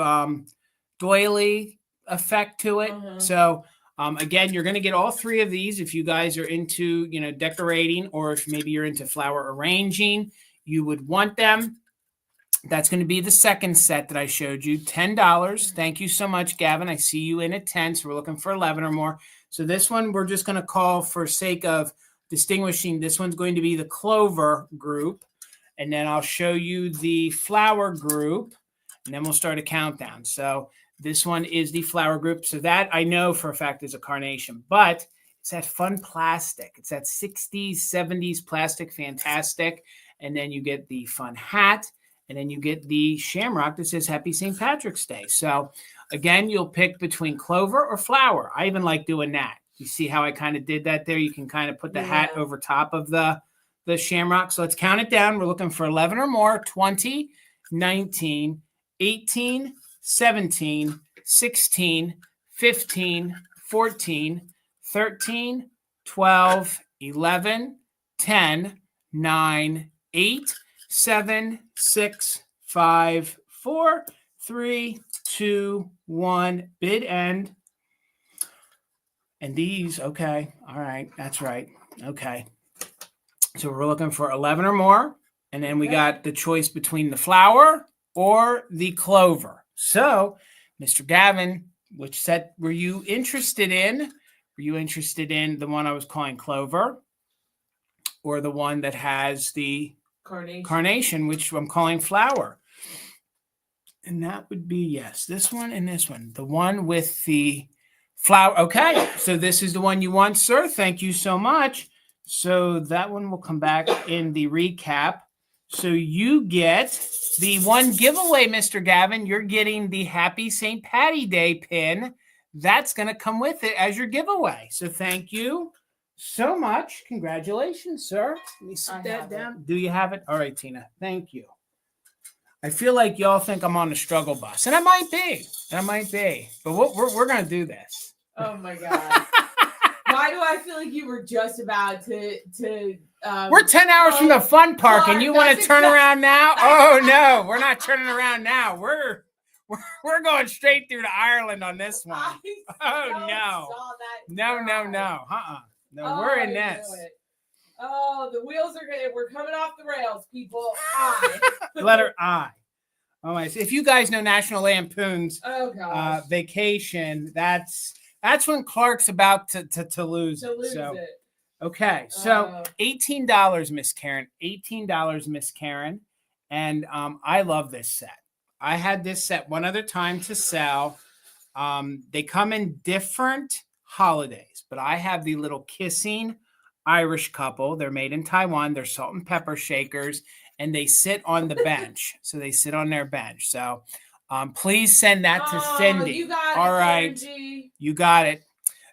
[SPEAKER 1] doily effect to it.
[SPEAKER 2] Mm-hmm.
[SPEAKER 1] So Again, you're going to get all 3 of these if you guys are into, decorating, or if maybe you're into flower arranging, you would want them. That's going to be the second set that I showed you, $10. Thank you so much, Gavin. I see you in at 10, so we're looking for 11 or more. So this one we're just going to call, for sake of distinguishing, this one's going to be the clover group. And then I'll show you the flower group, and then we'll start a countdown. So this one is the flower group. So that I know for a fact is a carnation, but it's that fun plastic. It's that 60s, 70s plastic, fantastic. And then you get the fun hat, and then you get the shamrock that says Happy St. Patrick's Day. So again, you'll pick between clover or flower. I even like doing that. You see how I kind of did that there? You can kind of put the hat over top of the shamrock. So let's count it down. We're looking for 11 or more, 20, 19, 18, 17, 16, 15, 14, 13, 12, 11, 10, 9, 8, 7, 6, 5, 4, 3, 2, 1. Bid end. And these, okay. All right. That's right. Okay. So we're looking for 11 or more. And then we got the choice between the flower or the clover. So, Mr. Gavin, which set were you interested in? Were you interested in the one I was calling clover, or the one that has the carnation, which I'm calling flower? And that would be, yes, this one and this one. The one with the flower. Okay, so this is the one you want, sir. Thank you so much. So that one will come back in the recap. So you get the one giveaway, Mr. Gavin. You're getting the Happy St. Patty Day pin. That's going to come with it as your giveaway. So thank you so much. Congratulations, sir. Let me sit that down. Do you have it? All right, Tina. Thank you. I feel like y'all think I'm on the struggle bus, and I might be. But we're going to do this.
[SPEAKER 2] Oh, my God. Why do I feel like you were just about to
[SPEAKER 1] we're 10 hours from the fun park, and you want to turn around now? Oh, no. We're not turning around now. We're going straight through to Ireland on this one. Oh, no. No. No, we're in this.
[SPEAKER 2] Oh, the wheels are good. We're coming off the rails, people.
[SPEAKER 1] Letter I. Oh, my. If you guys know National Lampoon's Vacation, that's when Clark's about to lose it. Okay, so $18, Miss Karen. $18, Miss Karen. And I love this set. I had this set one other time to sell. They come in different holidays, but I have the little kissing Irish couple. They're made in Taiwan. They're salt and pepper shakers, and they sit on the bench. So they sit on their bench. So please send that to Cindy.
[SPEAKER 2] You got
[SPEAKER 1] All
[SPEAKER 2] it,
[SPEAKER 1] right.
[SPEAKER 2] Cindy.
[SPEAKER 1] You got it.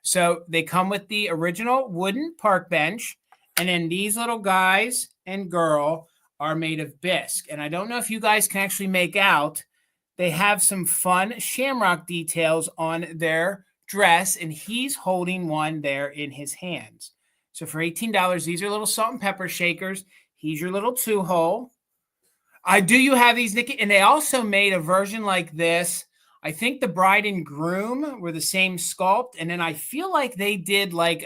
[SPEAKER 1] So they come with the original wooden park bench, and then these little guys and girl are made of bisque. And I don't know if you guys can actually make out, they have some fun shamrock details on their dress, and he's holding one there in his hands. So for $18, these are little salt and pepper shakers. He's your little 2-hole. Do you have these, Nikki? And they also made a version like this. I think the bride and groom were the same sculpt. And then I feel like they did like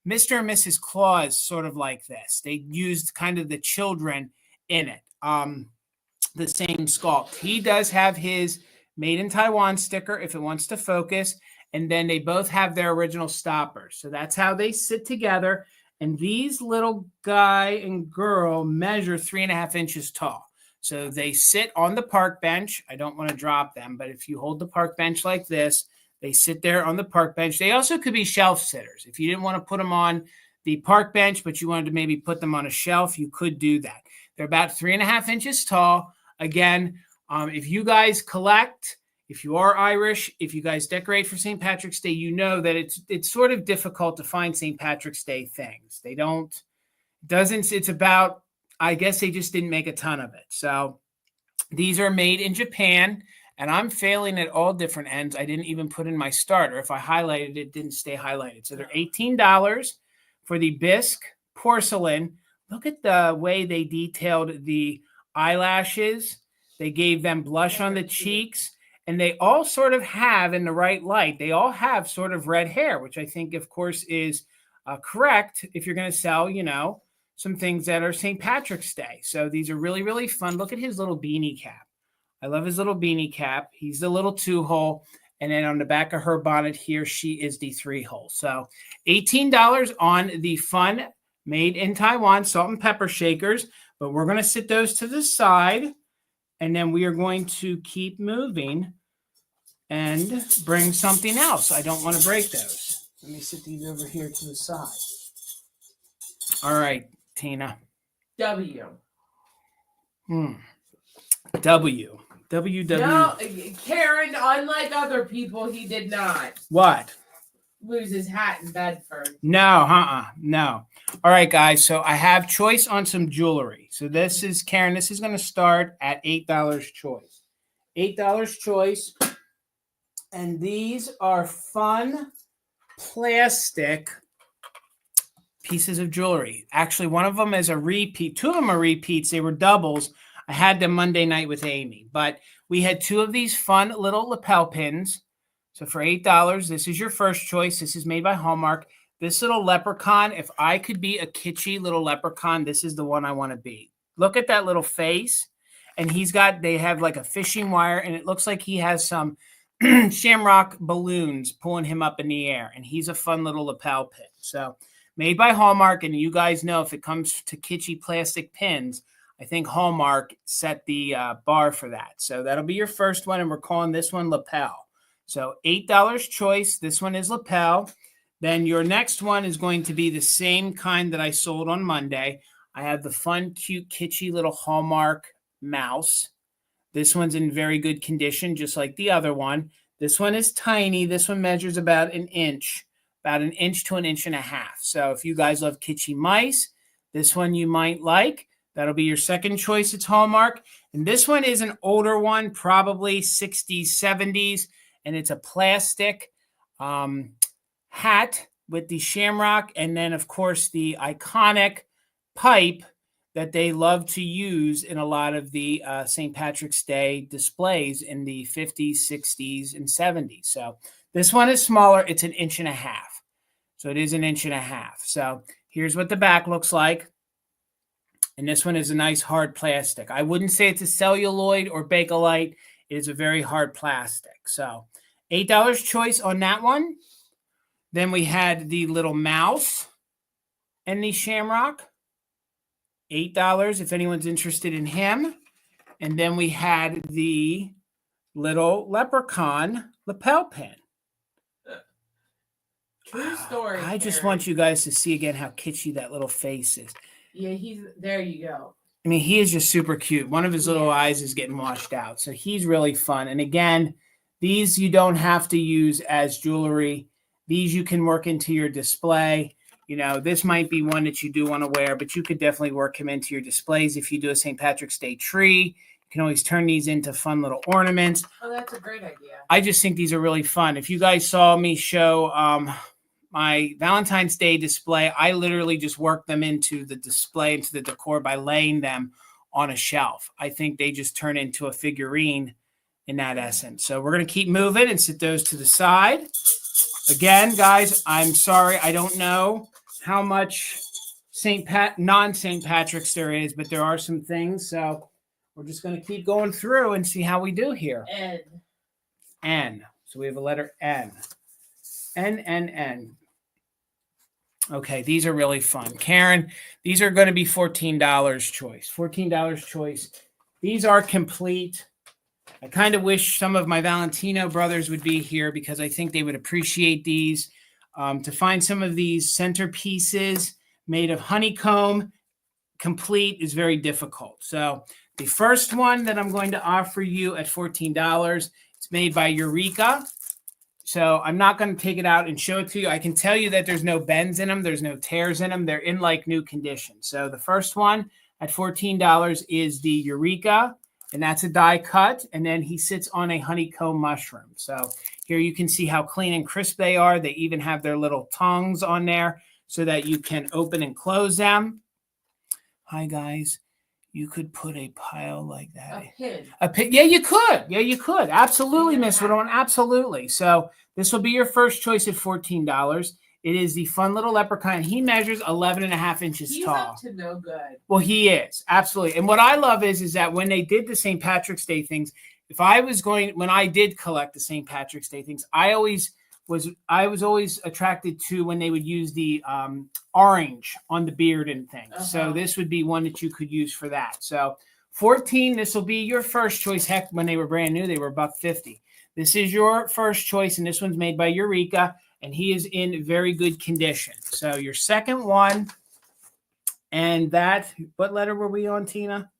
[SPEAKER 1] Mr. and Mrs. Claus, sort of like this. They used kind of the children in it. The same sculpt. He does have his Made in Taiwan sticker if it wants to focus. And then they both have their original stoppers. So that's how they sit together. And these little guy and girl measure 3.5 inches tall. So they sit on the park bench. I don't want to drop them, but if you hold the park bench like this, they sit there on the park bench. They also could be shelf sitters. If you didn't want to put them on the park bench, but you wanted to maybe put them on a shelf, you could do that. They're about 3.5 inches tall. Again, if you guys collect, if you are Irish, if you guys decorate for St. Patrick's Day, you know that it's sort of difficult to find St. Patrick's Day things. It's about, I guess they just didn't make a ton of it. So these are made in Japan, and I'm failing at all different ends. I didn't even put in my starter. If I highlighted it, it didn't stay highlighted. So they're $18 for the bisque porcelain. Look at the way they detailed the eyelashes. They gave them blush on the cheeks. And they all sort of have, in the right light, they all have sort of red hair, which I think, of course, is correct if you're going to sell, some things that are St. Patrick's Day. So these are really, really fun. Look at his little beanie cap. I love his little beanie cap. He's the little 2-hole. And then on the back of her bonnet here, she is the 3-hole. So $18 on the fun made in Taiwan salt and pepper shakers. But we're going to sit those to the side. And then we are going to keep moving and bring something else. I don't want to break those. Let me sit these over here to the side. All right, Tina.
[SPEAKER 2] W.
[SPEAKER 1] W.
[SPEAKER 2] No, Karen, unlike other people, he did not.
[SPEAKER 1] What?
[SPEAKER 2] Lose his hat in Bedford.
[SPEAKER 1] No, no. All right, guys. So I have choice on some jewelry. So this is, Karen, this is going to start at $8 choice. $8 choice. And these are fun plastic pieces of jewelry. Actually, one of them is a repeat. 2 of them are repeats. They were doubles. I had them Monday night with Amy. But we had 2 of these fun little lapel pins. So for $8, this is your first choice. This is made by Hallmark. This little leprechaun, if I could be a kitschy little leprechaun, this is the one I want to be. Look at that little face. And they have like a fishing wire, and it looks like he has some Shamrock balloons pulling him up in the air. And he's a fun little lapel pin. So made by Hallmark, and you guys know if it comes to kitschy plastic pins, I think Hallmark set the bar for that. So that'll be your first one, and we're calling this one lapel. So $8 choice. This one is lapel. Then your next one is going to be the same kind that I sold on Monday. I have the fun, cute, kitschy little Hallmark mouse. This one's in very good condition, just like the other one. This one is tiny. This one measures about an inch to an inch and a half. So if you guys love kitschy mice, this one you might like. That'll be your second choice. It's Hallmark. And this one is an older one, probably 60s, 70s. And it's a plastic hat with the Shamrock. And then, of course, the iconic pipe that they love to use in a lot of the St. Patrick's Day displays in the 50s, 60s, and 70s. So this one is smaller. It's an inch and a half. So it is an inch and a half. So here's what the back looks like. And this one is a nice hard plastic. I wouldn't say it's a celluloid or Bakelite. It is a very hard plastic. So $8 choice on that one. Then we had the little mouse and the Shamrock. $8 if anyone's interested in him. And then we had the little Leprechaun lapel pin.
[SPEAKER 2] True story.
[SPEAKER 1] I just want you guys to see again how kitschy that little face is.
[SPEAKER 2] Yeah, there you go.
[SPEAKER 1] I mean, he is just super cute. One of his little eyes is getting washed out. So he's really fun. And again, these you don't have to use as jewelry. These you can work into your display. This might be one that you do want to wear, but you could definitely work him into your displays. If you do a St. Patrick's Day tree, you can always turn these into fun little ornaments.
[SPEAKER 2] Oh, that's a great idea.
[SPEAKER 1] I just think these are really fun. If you guys saw me show my Valentine's Day display, I literally just worked them into the display, into the decor by laying them on a shelf. I think they just turn into a figurine in that essence. So we're going to keep moving and sit those to the side. Again, guys, I'm sorry. I don't know how much non-St. Patrick's there is, but there are some things. So we're just going to keep going through and see how we do here. N. So we have a letter N. N. Okay, these are really fun. Karen, these are going to be $14 choice. $14 choice. These are complete. I kind of wish some of my Valentino brothers would be here because I think they would appreciate these. To find some of these centerpieces made of honeycomb complete is very difficult. So the first one that I'm going to offer you at $14, it's made by Eureka. So I'm not going to take it out and show it to you. I can tell you that there's no bends in them. There's no tears in them. They're in like new condition. So the first one at $14 is the Eureka, and that's a die cut. And then he sits on a honeycomb mushroom. So here you can see how clean and crisp they are. They even have their little tongues on there so that you can open and close them. Hi, guys. you could put a pile like that.
[SPEAKER 2] A pin.
[SPEAKER 1] A pin. Yeah, you could. Yeah, you could. Absolutely, Miss Woodon. Absolutely. So this will be your first choice at $14. It is the fun little leprechaun. He measures 11.5 inches
[SPEAKER 2] He's
[SPEAKER 1] tall.
[SPEAKER 2] Up to no good.
[SPEAKER 1] Well, he is. Absolutely. And what I love is that when they did the St. Patrick's Day things, when I did collect the St. Patrick's Day things, I was always attracted to when they would use the orange on the beard and things. So this would be one that you could use for that. So 14, this will be your first choice. Heck, when they were brand new, they were $1.50. This is your first choice, and this one's made by Eureka, and he is in very good condition. So your second one, and that, what letter were we on, Tina?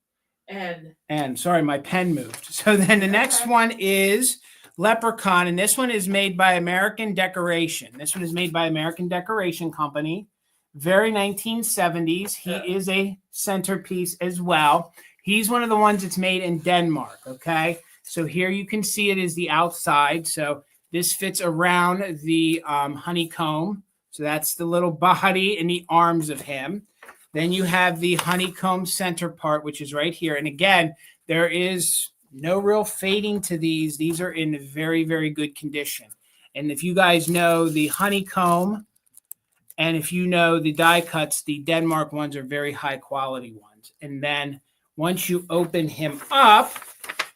[SPEAKER 1] N. Sorry, my pen moved. So then the next one is Leprechaun, and this one is made by American Decoration. This one is made by American Decoration Company. Very 1970s. He is a centerpiece as well. He's one of the ones that's made in Denmark, okay? So here you can see it is the outside. So this fits around the honeycomb. So that's the little body and the arms of him. Then you have the honeycomb center part, which is right here. And again, there is no real fading to these. These are in very, very good condition. And if you guys know the honeycomb, and if you know the die cuts, the Denmark ones are very high quality ones. And then once you open him up,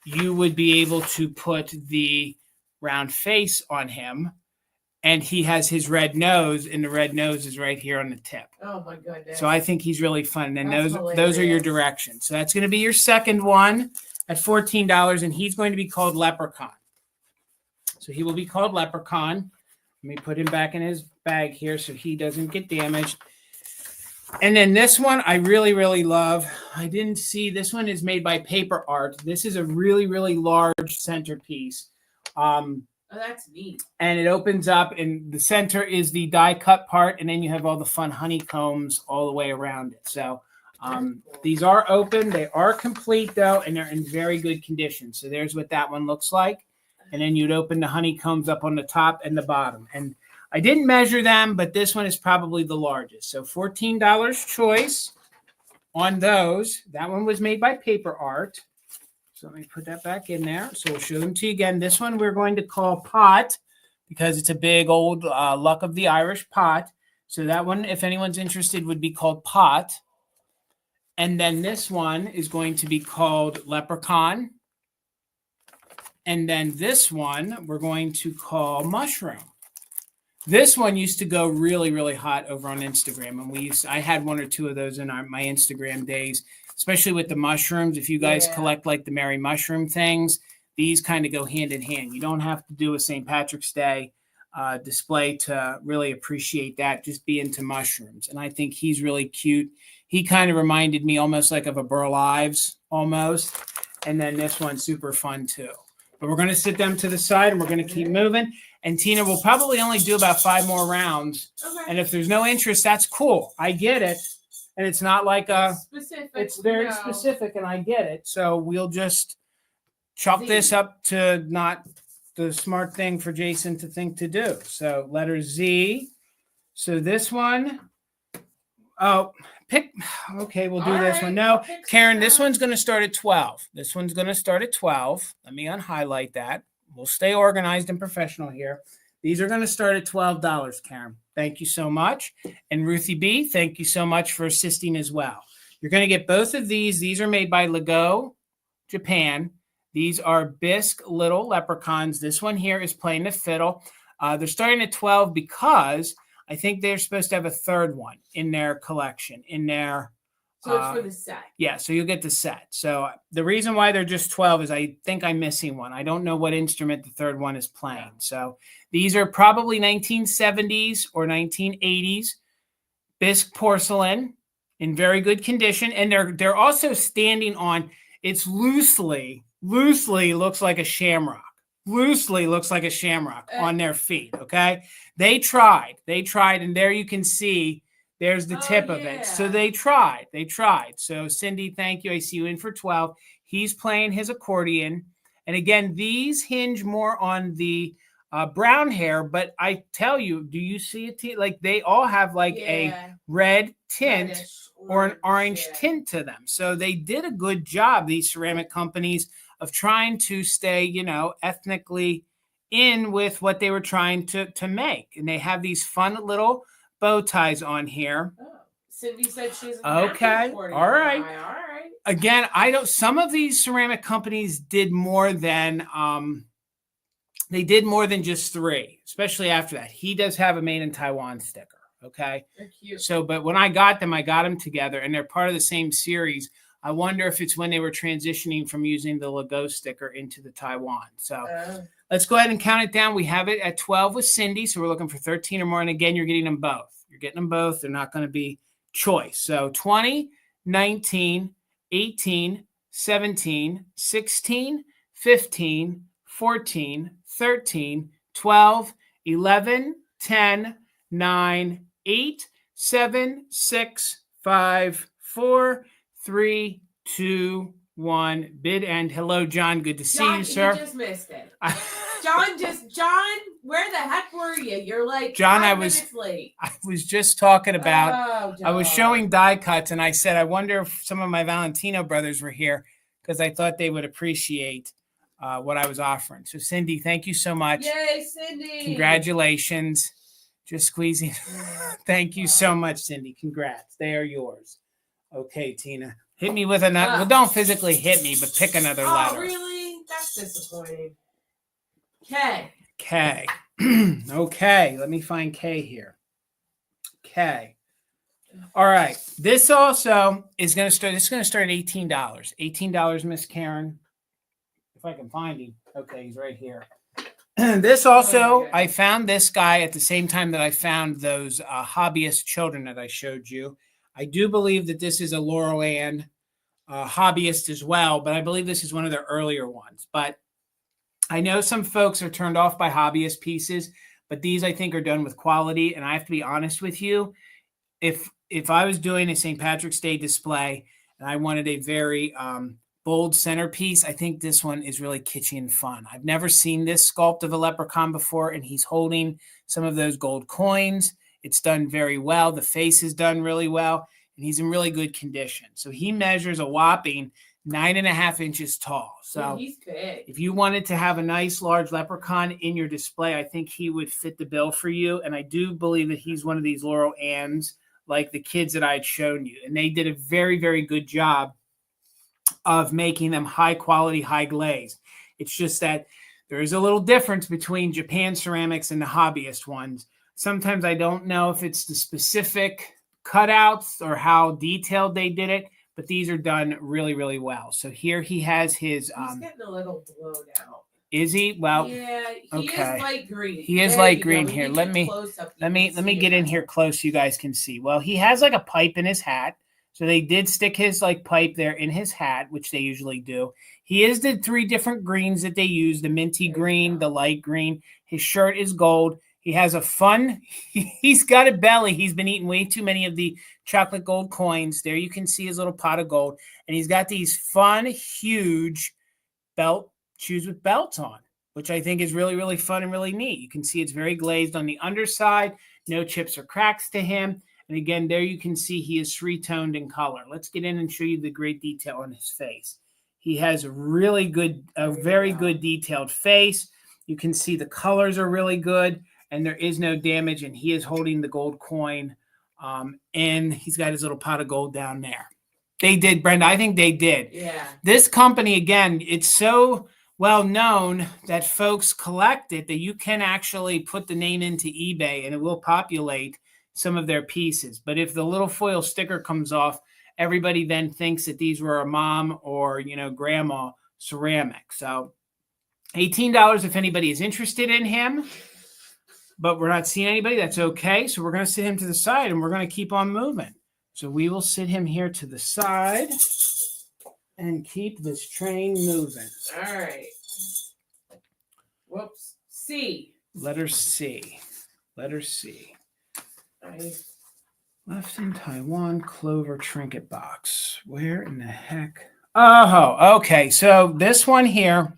[SPEAKER 1] you would be able to put the round face on him. And he has his red nose, and the red nose is right here on the tip.
[SPEAKER 2] Oh my goodness.
[SPEAKER 1] So I think he's really fun. And those are your directions. So that's going to be your second one at $14, and he's going to be called Leprechaun. So he will be called Leprechaun. Let me put him back in his bag here so he doesn't get damaged. And then this one I really, really love. I didn't see, this one is made by Paper Art. This is a really, really large centerpiece.
[SPEAKER 2] Oh, that's neat.
[SPEAKER 1] And it opens up, and the center is the die cut part, and then you have all the fun honeycombs all the way around it. So these are open. They are complete, though, and they're in very good condition. So there's what that one looks like. And then you'd open the honeycombs up on the top and the bottom. And I didn't measure them, but this one is probably the largest. So $14 choice on those. That one was made by Paper Art. So let me put that back in there. So we'll show them to you again. This one we're going to call Pot because it's a big old Luck of the Irish pot. So that one, if anyone's interested, would be called Pot. And then this one is going to be called Leprechaun. And then this one we're going to call Mushroom. This one used to go really, really hot over on Instagram. And I had one or two of those in my Instagram days, especially with the mushrooms. If you guys collect like the Merry Mushroom things, these kind of go hand in hand. You don't have to do a St. Patrick's Day display to really appreciate that. Just be into mushrooms. And I think he's really cute. He kind of reminded me almost like of a Burl Ives almost. And then this one's super fun too. But we're going to sit them to the side and we're going to keep moving. And Tina will probably only do about 5 more rounds. Okay. And if there's no interest, that's cool. I get it. And it's not like it's very specific, and I get it. So we'll just chalk this up to not the smart thing for Jason to think to do. So letter Z. So this one, okay, we'll do this one. No, Karen, this one's going to start at 12. This one's going to start at 12. Let me unhighlight that. We'll stay organized and professional here. These are going to start at $12, Karen. Thank you so much. And Ruthie B, thank you so much for assisting as well. You're going to get both of these. These are made by Lego, Japan. These are bisque little leprechauns. This one here is playing the fiddle. They're starting at 12 because I think they're supposed to have a third one in their collection,
[SPEAKER 2] So it's for the set.
[SPEAKER 1] Yeah, so you'll get the set. So the reason why they're just 12 is I think I'm missing one. I don't know what instrument the third one is playing. So these are probably 1970s or 1980s bisque porcelain in very good condition. And they're also standing on, it's loosely looks like a shamrock. Loosely looks like a shamrock on their feet, okay? They tried, and there you can see there's the tip of it. So they tried. So Cindy, thank you. I see you in for 12. He's playing his accordion. And again, these hinge more on the brown hair, but I tell you, do you see it? Like they all have like a red tint
[SPEAKER 2] Reddish,
[SPEAKER 1] or an orange tint to them. So they did a good job, these ceramic companies, of trying to stay, you know, ethnically in with what they were trying to make. And they have these fun little bow ties on here.
[SPEAKER 2] Oh. Cindy said she's
[SPEAKER 1] okay. All right.
[SPEAKER 2] All right.
[SPEAKER 1] Again, some of these ceramic companies did more than they did more than just 3, especially after that. He does have a made in Taiwan sticker. Okay.
[SPEAKER 2] They're cute.
[SPEAKER 1] So, but when I got them together and they're part of the same series. I wonder if it's when they were transitioning from using the Lego sticker into the Taiwan. So let's go ahead and count it down. We have it at 12 with Cindy. So we're looking for 13 or more. And again, you're getting them both. You're getting them both. They're not going to be choice. So 20, 19, 18, 17, 16, 15, 14, 13, 12, 11, 10, 9, 8, 7, 6, 5, 4, 3, 2, 1. Bid end. Hello, John. Good to see you, sir.
[SPEAKER 2] You just missed it. John, where the heck were you? You're like
[SPEAKER 1] John,
[SPEAKER 2] 5 minutes late.
[SPEAKER 1] I was just talking about, I was showing die cuts and I said, I wonder if some of my Valentino brothers were here because I thought they would appreciate what I was offering. So Cindy, thank you so much.
[SPEAKER 2] Yay, Cindy.
[SPEAKER 1] Congratulations. Just squeezing. Thank you so much, Cindy. Congrats. They are yours. Okay, Tina. Hit me with another. Well, don't physically hit me, but pick another letter.
[SPEAKER 2] Oh, really? That's disappointing. K.
[SPEAKER 1] K. Okay, let me find K here. K. All right. This also is going to start. This is going to start at $18. $18, Miss Karen. If I can find him. Okay, he's right here. This also, I found this guy at the same time that I found those hobbyist children that I showed you. I do believe that this is a Laurel Ann hobbyist as well, but I believe this is one of their earlier ones. But I know some folks are turned off by hobbyist pieces, but these I think are done with quality. And I have to be honest with you, if I was doing a St. Patrick's Day display and I wanted a very bold centerpiece, I think this one is really kitschy and fun. I've never seen this sculpt of a leprechaun before, and he's holding some of those gold coins. It's done very well. The face is done really well, and he's in really good condition. So he measures a whopping 9.5 inches tall. So
[SPEAKER 2] he's big.
[SPEAKER 1] If you wanted to have a nice large leprechaun in your display, I think he would fit the bill for you. And I do believe that he's one of these Laurel Anns, like the kids that I had shown you. And they did a very, very good job of making them high quality, high glaze. It's just that there is a little difference between Japan ceramics and the hobbyist ones. Sometimes I don't know if it's the specific cutouts or how detailed they did it, but these are done really, really well. So here he has his.
[SPEAKER 2] He's getting a little blown out.
[SPEAKER 1] Is he? Well,
[SPEAKER 2] yeah, he is light green.
[SPEAKER 1] He is light green here. Let me get in here close so you guys can see. Well, he has like a pipe in his hat. So they did stick his like pipe there in his hat, which they usually do. He is the 3 different greens that they use, the minty green, the light green. His shirt is gold. He has a fun, he's got a belly. He's been eating way too many of the chocolate gold coins. There you can see his little pot of gold. And he's got these fun, huge shoes with belts on, which I think is really, really fun and really neat. You can see it's very glazed on the underside. No chips or cracks to him. And again, there you can see he is 3-toned in color. Let's get in and show you the great detail on his face. He has a very good detailed face. You can see the colors are really good and there is no damage. And he is holding the gold coin. And he's got his little pot of gold down there. They did, Brenda. I think they did.
[SPEAKER 2] Yeah.
[SPEAKER 1] This company, again, it's so well known that folks collect it that you can actually put the name into eBay and it will populate some of their pieces. But if the little foil sticker comes off, everybody then thinks that these were a mom or, grandma ceramic. So $18 if anybody is interested in him, but we're not seeing anybody. That's okay. So we're going to sit him to the side and we're going to keep on moving. So we will sit him here to the side and keep this train moving.
[SPEAKER 2] All right. Whoops. C.
[SPEAKER 1] Letter C. Letter C.
[SPEAKER 2] Nice.
[SPEAKER 1] Lefton Taiwan Clover Trinket Box. Where in the heck? Oh, okay. So this one here,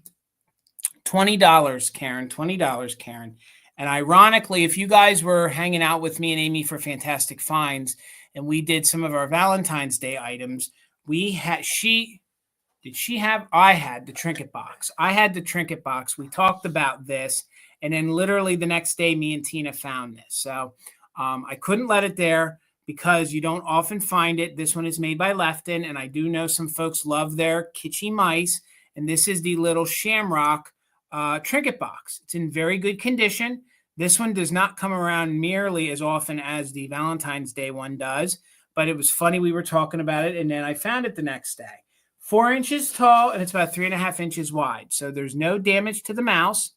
[SPEAKER 1] $20, Karen, $20, Karen. And ironically, if you guys were hanging out with me and Amy for Fantastic Finds, and we did some of our Valentine's Day items, I had the trinket box. I had the trinket box. We talked about this. And then literally the next day, me and Tina found this. So I couldn't let it there because you don't often find it. This one is made by Lefton. And I do know some folks love their kitschy mice. And this is the little Shamrock trinket box. It's in very good condition. This one does not come around nearly as often as the Valentine's Day one does. But it was funny. We were talking about it. And then I found it the next day. 4 inches tall, and it's about 3.5 inches wide. So there's no damage to the mouse.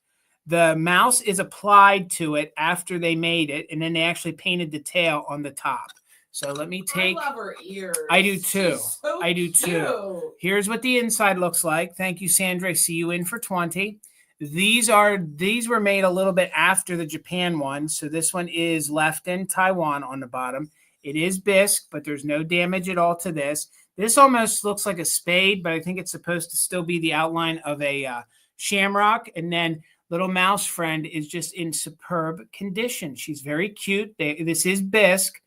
[SPEAKER 1] The mouse is applied to it after they made it, and then they actually painted the tail on the top. So let me take.
[SPEAKER 2] I love her ears.
[SPEAKER 1] I do too.
[SPEAKER 2] So
[SPEAKER 1] I do too.
[SPEAKER 2] cute.
[SPEAKER 1] Here's what the inside looks like. Thank you, Sandra. I see you in for 20. These were made a little bit after the Japan one. So this one is Lefton, Taiwan on the bottom. It is bisque, but there's no damage at all to this. This almost looks like a spade, but I think it's supposed to still be the outline of a shamrock. And then little mouse friend is just in superb condition. She's very cute. This is bisque.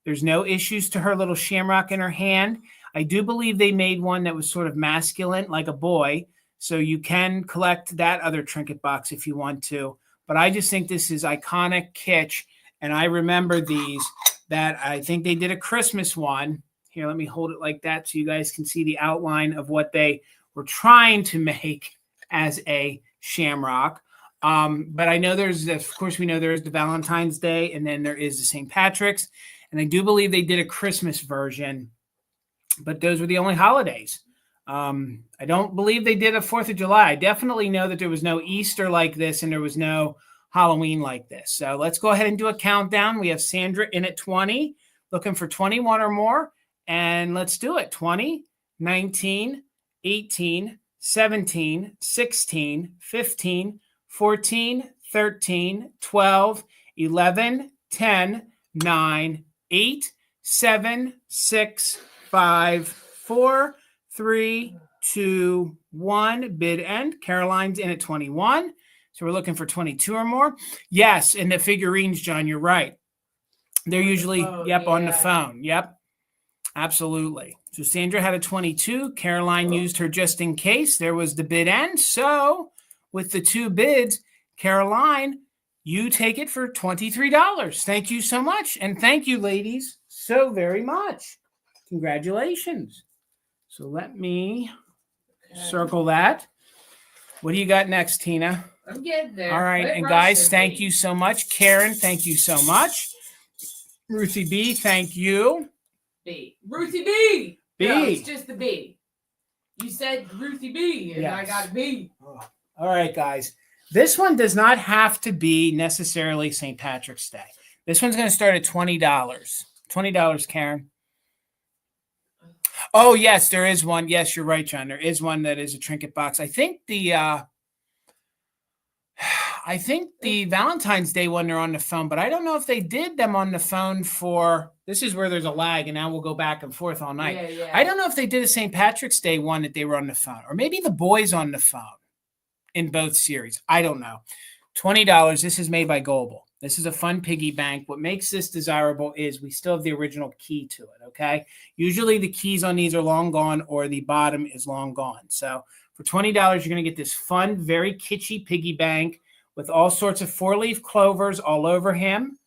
[SPEAKER 1] There's no issues to her little shamrock in her hand. I do believe they made one that was sort of masculine, like a boy. So you can collect that other trinket box if you want to. But I just think this is iconic kitsch. And I remember these that I think they did a Christmas one. Here, let me hold it like that so you guys can see the outline of what they were trying to make as a shamrock. But I know of course, we know there is the Valentine's Day, and then there is the St. Patrick's. And I do believe they did a Christmas version, but those were the only holidays. I don't believe they did a 4th of July. I definitely know that there was no Easter like this, and there was no Halloween like this. So let's go ahead and do a countdown. We have Sandra in at 20, looking for 21 or more. And let's do it. 20, 19, 18, 17, 16, 15, 14, 13, 12, 11, 10, 9, 8, 7, 6, 5, 4, 3, 2, 1. Bid end. Caroline's in at 21. So we're looking for 22 or more. Yes, and the figurines, John, you're right. They're usually, on the phone. Yep. Absolutely. So Sandra had a 22. Caroline used her just in case. There was the bid end. So with the 2 bids, Caroline, you take it for $23. Thank you so much. And thank you, ladies, so very much. Congratulations. So let me circle that. What do you got next, Tina?
[SPEAKER 2] I'm getting there.
[SPEAKER 1] All right. And guys, thank you so much. Karen, thank you so much. Ruthie B, thank you.
[SPEAKER 2] B. Ruthie B.
[SPEAKER 1] B.
[SPEAKER 2] No, it's just the B. You said Ruthie B, and
[SPEAKER 1] Yes.
[SPEAKER 2] I got B.
[SPEAKER 1] Oh. All right, guys. This one does not have to be necessarily St. Patrick's Day. This one's going to start at $20. $20, Karen. Oh, yes, there is one. Yes, you're right, John. There is one that is a trinket box. I think the Valentine's Day one, they're on the phone, but I don't know if they did them on the phone for, this is where there's a lag, and now we'll go back and forth all night.
[SPEAKER 2] Yeah.
[SPEAKER 1] I don't know if they did a St. Patrick's Day one that they were on the phone, or maybe the boys on the phone in both series. I don't know. $20. This is made by Global. This is a fun piggy bank. What makes this desirable is we still have the original key to it, okay? Usually the keys on these are long gone or the bottom is long gone. So for $20, you're going to get this fun, very kitschy piggy bank with all sorts of 4-leaf clovers all over him.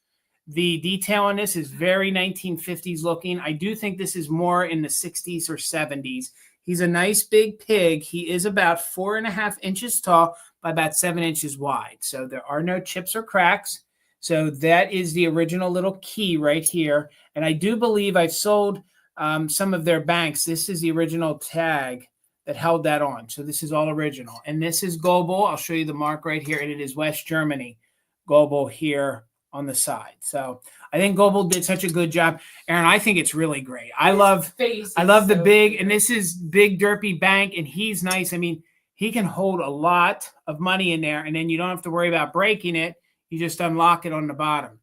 [SPEAKER 1] The detail on this is very 1950s looking. I do think this is more in the 60s or 70s. He's a nice big pig. He is about 4.5 inches tall by about 7 inches wide. So there are no chips or cracks. So that is the original little key right here. And I do believe I've sold some of their banks. This is the original tag that held that on. So this is all original. And this is Global. I'll show you the mark right here. And it is West Germany. Global here on the side. So I think Global did such a good job. Aaron, I think it's really great. I love the big, and this is big derpy bank, and he's nice. I mean, he can hold a lot of money in there, and then you don't have to worry about breaking it. You just unlock it on the bottom.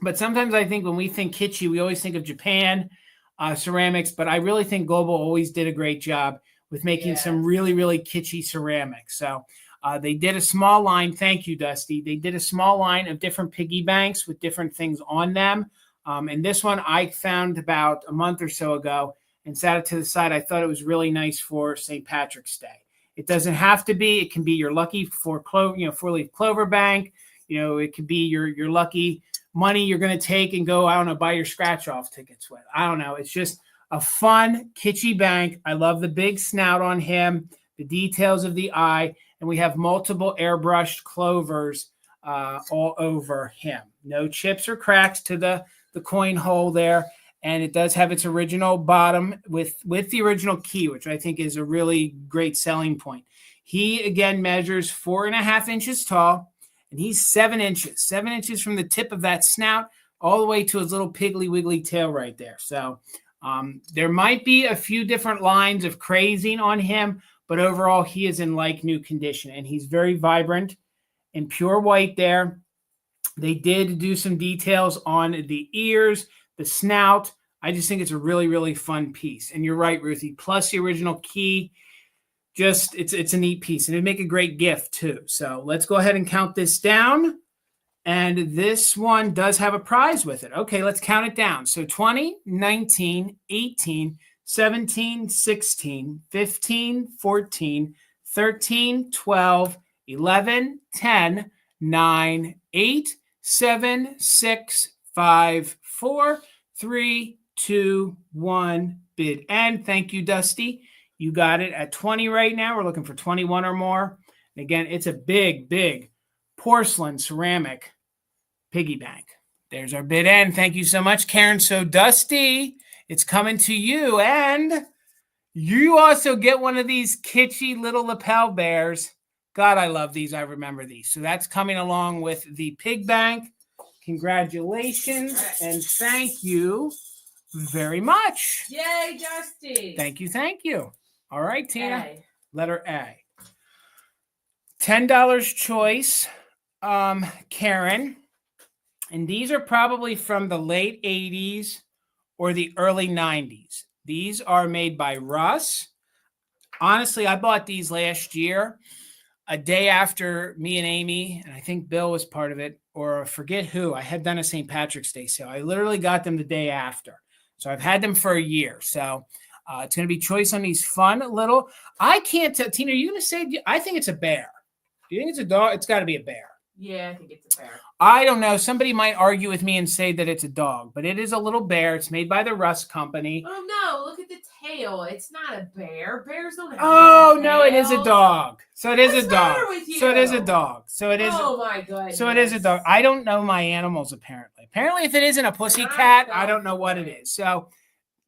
[SPEAKER 1] But sometimes I think when we think kitschy, we always think of Japan ceramics, but I really think Global always did a great job with making some really, really kitschy ceramics. So They did a small line. Thank you, Dusty. They did a small line of different piggy banks with different things on them. And this one I found about a month or so ago and sat it to the side. I thought it was really nice for St. Patrick's Day. It doesn't have to be. It can be your lucky four-leaf clover bank. It could be your lucky money you're going to take and go out and buy your scratch-off tickets with. I don't know. It's just a fun, kitschy bank. I love the big snout on him, the details of the eye, and we have multiple airbrushed clovers all over him. No chips or cracks to the coin hole there. And it does have its original bottom with the original key, which I think is a really great selling point. He, again, measures 4.5 inches tall. And he's 7 inches from the tip of that snout all the way to his little piggly wiggly tail right there. So there might be a few different lines of crazing on him, but overall he is in like new condition. And he's very vibrant and pure white there. They did do some details on the ears, the snout. I just think it's a really, really fun piece. And you're right, Ruthie, plus the original key. Just it's a neat piece, and it'd make a great gift too. So let's go ahead and count this down. And this one does have a prize with it. Okay, let's count it down. So 20, 19, 18, 17, 16, 15, 14, 13, 12, 11, 10, 9, 8, 7, 6, 5, 4, 3, 2, 1. Bid end. Thank you, Dusty. You got it at 20 right now. We're looking for 21 or more. And again, it's a big, big porcelain ceramic piggy bank. There's our bid end. Thank you so much, Karen. So, Dusty, it's coming to you. And you also get one of these kitschy little lapel bears. God, I love these. I remember these. So that's coming along with the pig bank. Congratulations. And thank you very much.
[SPEAKER 2] Yay, Dusty.
[SPEAKER 1] Thank you. Thank you. All right, Tina.
[SPEAKER 2] A.
[SPEAKER 1] Letter A. $10 choice, Karen. And these are probably from the late 80s or the early 90s. These are made by Russ. Honestly, I bought these last year, a day after me and Amy, and I think Bill was part of it, or I forget who. I had done a St. Patrick's Day sale. I literally got them the day after. So I've had them for a year. So it's going to be choice on these fun little. I can't tell. Tina, are you going to say? I think it's a bear. Do you think it's a dog? It's got to be a bear.
[SPEAKER 2] Yeah, I think it's a bear.
[SPEAKER 1] I don't know. Somebody might argue with me and say that it's a dog, but it is a little bear. It's made by the Russ Company.
[SPEAKER 2] Oh, no. Look at the tail. It's not a bear. Bears don't have
[SPEAKER 1] Oh,
[SPEAKER 2] a
[SPEAKER 1] no,
[SPEAKER 2] tail.
[SPEAKER 1] it is a dog. So it is
[SPEAKER 2] What's
[SPEAKER 1] a
[SPEAKER 2] the
[SPEAKER 1] dog.
[SPEAKER 2] matter with you?
[SPEAKER 1] So it is a dog. So it is.
[SPEAKER 2] Oh, my goodness.
[SPEAKER 1] So it is a dog. I don't know my animals, apparently. Apparently, if it isn't a pussy cat, I don't know what it is. So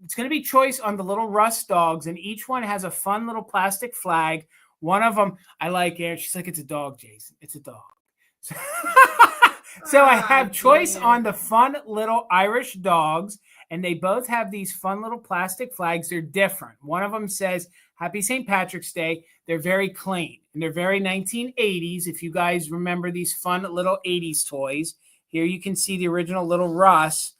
[SPEAKER 1] it's going to be choice on the little Russ dogs, and each one has a fun little plastic flag. One of them, I like Erin. She's like, it's a dog, Jason. It's a dog. So I have choice on the fun little Irish dogs, and they both have these fun little plastic flags. They're different. One of them says, Happy St. Patrick's Day. They're very clean, and they're very 1980s. If you guys remember these fun little 80s toys, here you can see the original little Russ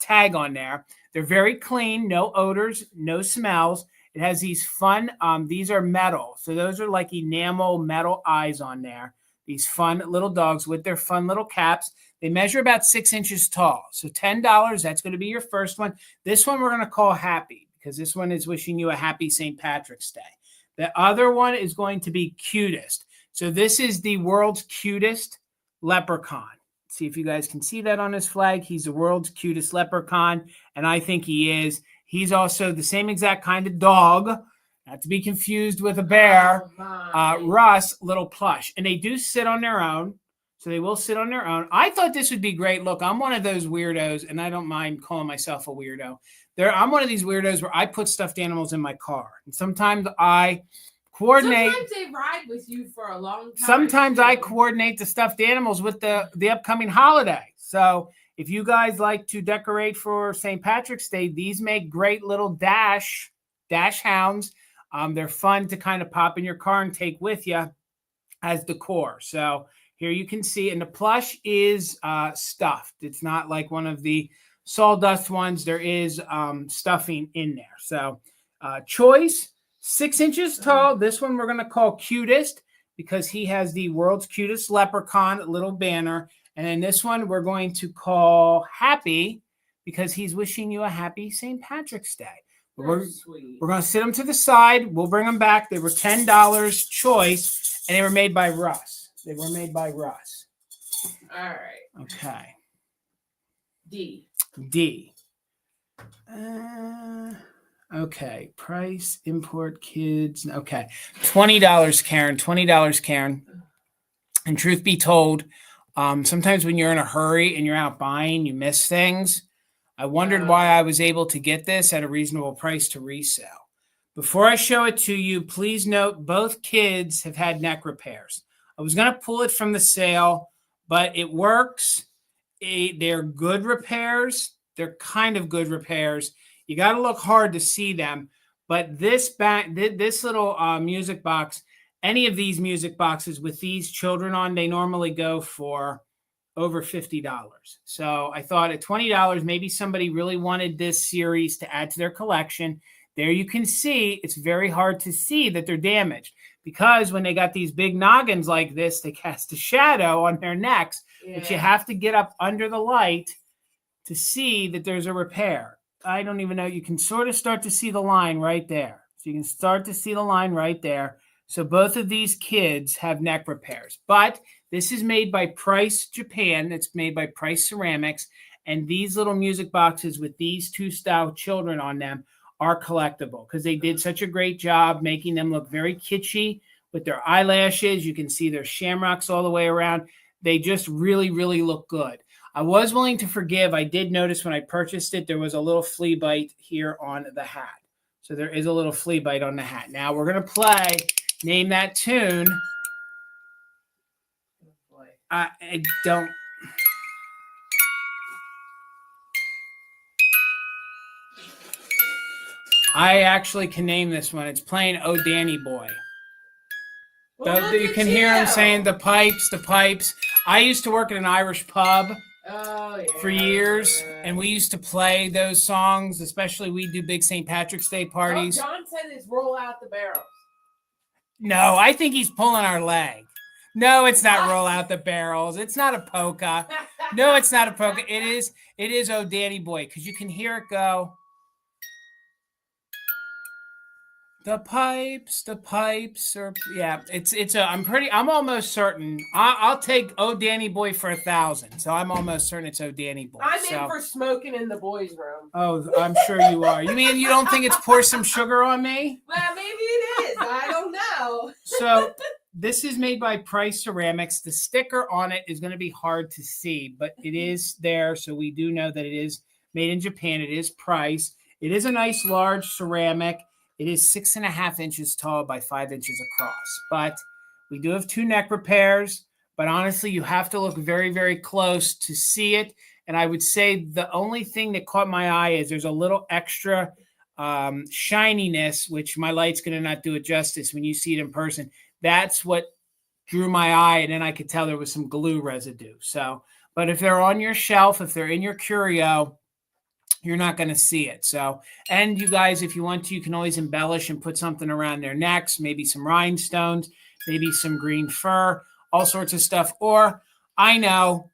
[SPEAKER 1] tag on there. They're very clean, no odors, no smells. It has these fun, these are metal. So those are like enamel metal eyes on there. These fun little dogs with their fun little caps. They measure about 6 inches tall. So $10, that's going to be your first one. This one we're going to call Happy because this one is wishing you a happy St. Patrick's Day. The other one is going to be Cutest. So this is the world's cutest leprechaun. See if you guys can see that on his flag. He's the world's cutest leprechaun, and I think he is. He's also the same exact kind of dog, not to be confused with a bear, Russ, little plush. And they do sit on their own, so they will sit on their own. I thought this would be great. Look, I'm one of those weirdos, and I don't mind calling myself a weirdo. I'm one of these weirdos where I put stuffed animals in my car, and sometimes I coordinate.
[SPEAKER 2] Sometimes they ride with you for a long time.
[SPEAKER 1] Sometimes I coordinate the stuffed animals with the upcoming holiday. So if you guys like to decorate for St. Patrick's Day, these make great little dash hounds. They're fun to kind of pop in your car and take with you as decor. So here you can see, and the plush is stuffed. It's not like one of the sawdust ones. There is stuffing in there. So choice. 6 inches tall. This one we're going to call Cutest. because he has the world's cutest leprechaun little banner. And then this one we're going to call Happy because he's wishing you a happy St. Patrick's Day. We're going to sit them to the side. We'll bring them back. They were $10 choice, and they were made by Russ.
[SPEAKER 2] All right.
[SPEAKER 1] Okay.
[SPEAKER 2] D.
[SPEAKER 1] Okay. Price, import, kids. Okay. $20, Karen. $20, Karen. And truth be told, sometimes when you're in a hurry and you're out buying, you miss things. I wondered why I was able to get this at a reasonable price to resell. Before I show it to you, please note both kids have had neck repairs. I was going to pull it from the sale, but it works. They're good repairs. They're kind of good repairs. You got to look hard to see them. But this little music box, any of these music boxes with these children on, they normally go for over $50. So I thought at $20, maybe somebody really wanted this series to add to their collection. There you can see it's very hard to see that they're damaged because when they got these big noggins like this, they cast a shadow on their necks, but you have to get up under the light to see that there's a repair. I don't even know. You can sort of start to see the line right there. So you can start to see the line right there. So both of these kids have neck repairs, but this is made by Price Japan. It's made by Price Ceramics. And these little music boxes with these two style children on them are collectible because they did such a great job making them look very kitschy with their eyelashes. You can see their shamrocks all the way around. They just really, really look good. I was willing to forgive. I did notice when I purchased it, there was a little flea bite here on the hat. So there is a little flea bite on the hat. Now we're going to play Name That Tune. I don't. I actually can name this one. It's playing Oh Danny Boy.
[SPEAKER 2] Well,
[SPEAKER 1] you can hear him saying the pipes, the pipes. I used to work at an Irish pub for years, and we used to play those songs, especially we do big St. Patrick's Day parties.
[SPEAKER 2] Oh, John said it's roll out the barrels.
[SPEAKER 1] No, I think he's pulling our leg. No, it's not roll out the barrels. It's not a polka. No, it's not a polka. It is Oh Danny Boy, because you can hear it go. The pipes, or I'm almost certain. I'll take Oh Danny Boy for 1,000. So I'm almost certain it's Oh Danny Boy.
[SPEAKER 2] I'm in for smoking in the boys' room.
[SPEAKER 1] Oh, I'm sure you are. You mean you don't think it's Pour Some Sugar on Me?
[SPEAKER 2] Well, maybe it is. I don't know.
[SPEAKER 1] So this is made by Price Ceramics. The sticker on it is going to be hard to see, but it is there. So we do know that it is made in Japan. It is Price. It is a nice large ceramic. It is 6.5 inches tall by 5 inches across. But we do have two neck repairs. But honestly, you have to look very, very close to see it. And I would say the only thing that caught my eye is there's a little extra shininess, which my light's going to not do it justice when you see it in person. That's what drew my eye. And then I could tell there was some glue residue. So, but if they're on your shelf, if they're in your curio, you're not going to see it. So, and you guys, if you want to, you can always embellish and put something around their necks, maybe some rhinestones, maybe some green fur, all sorts of stuff. Or I know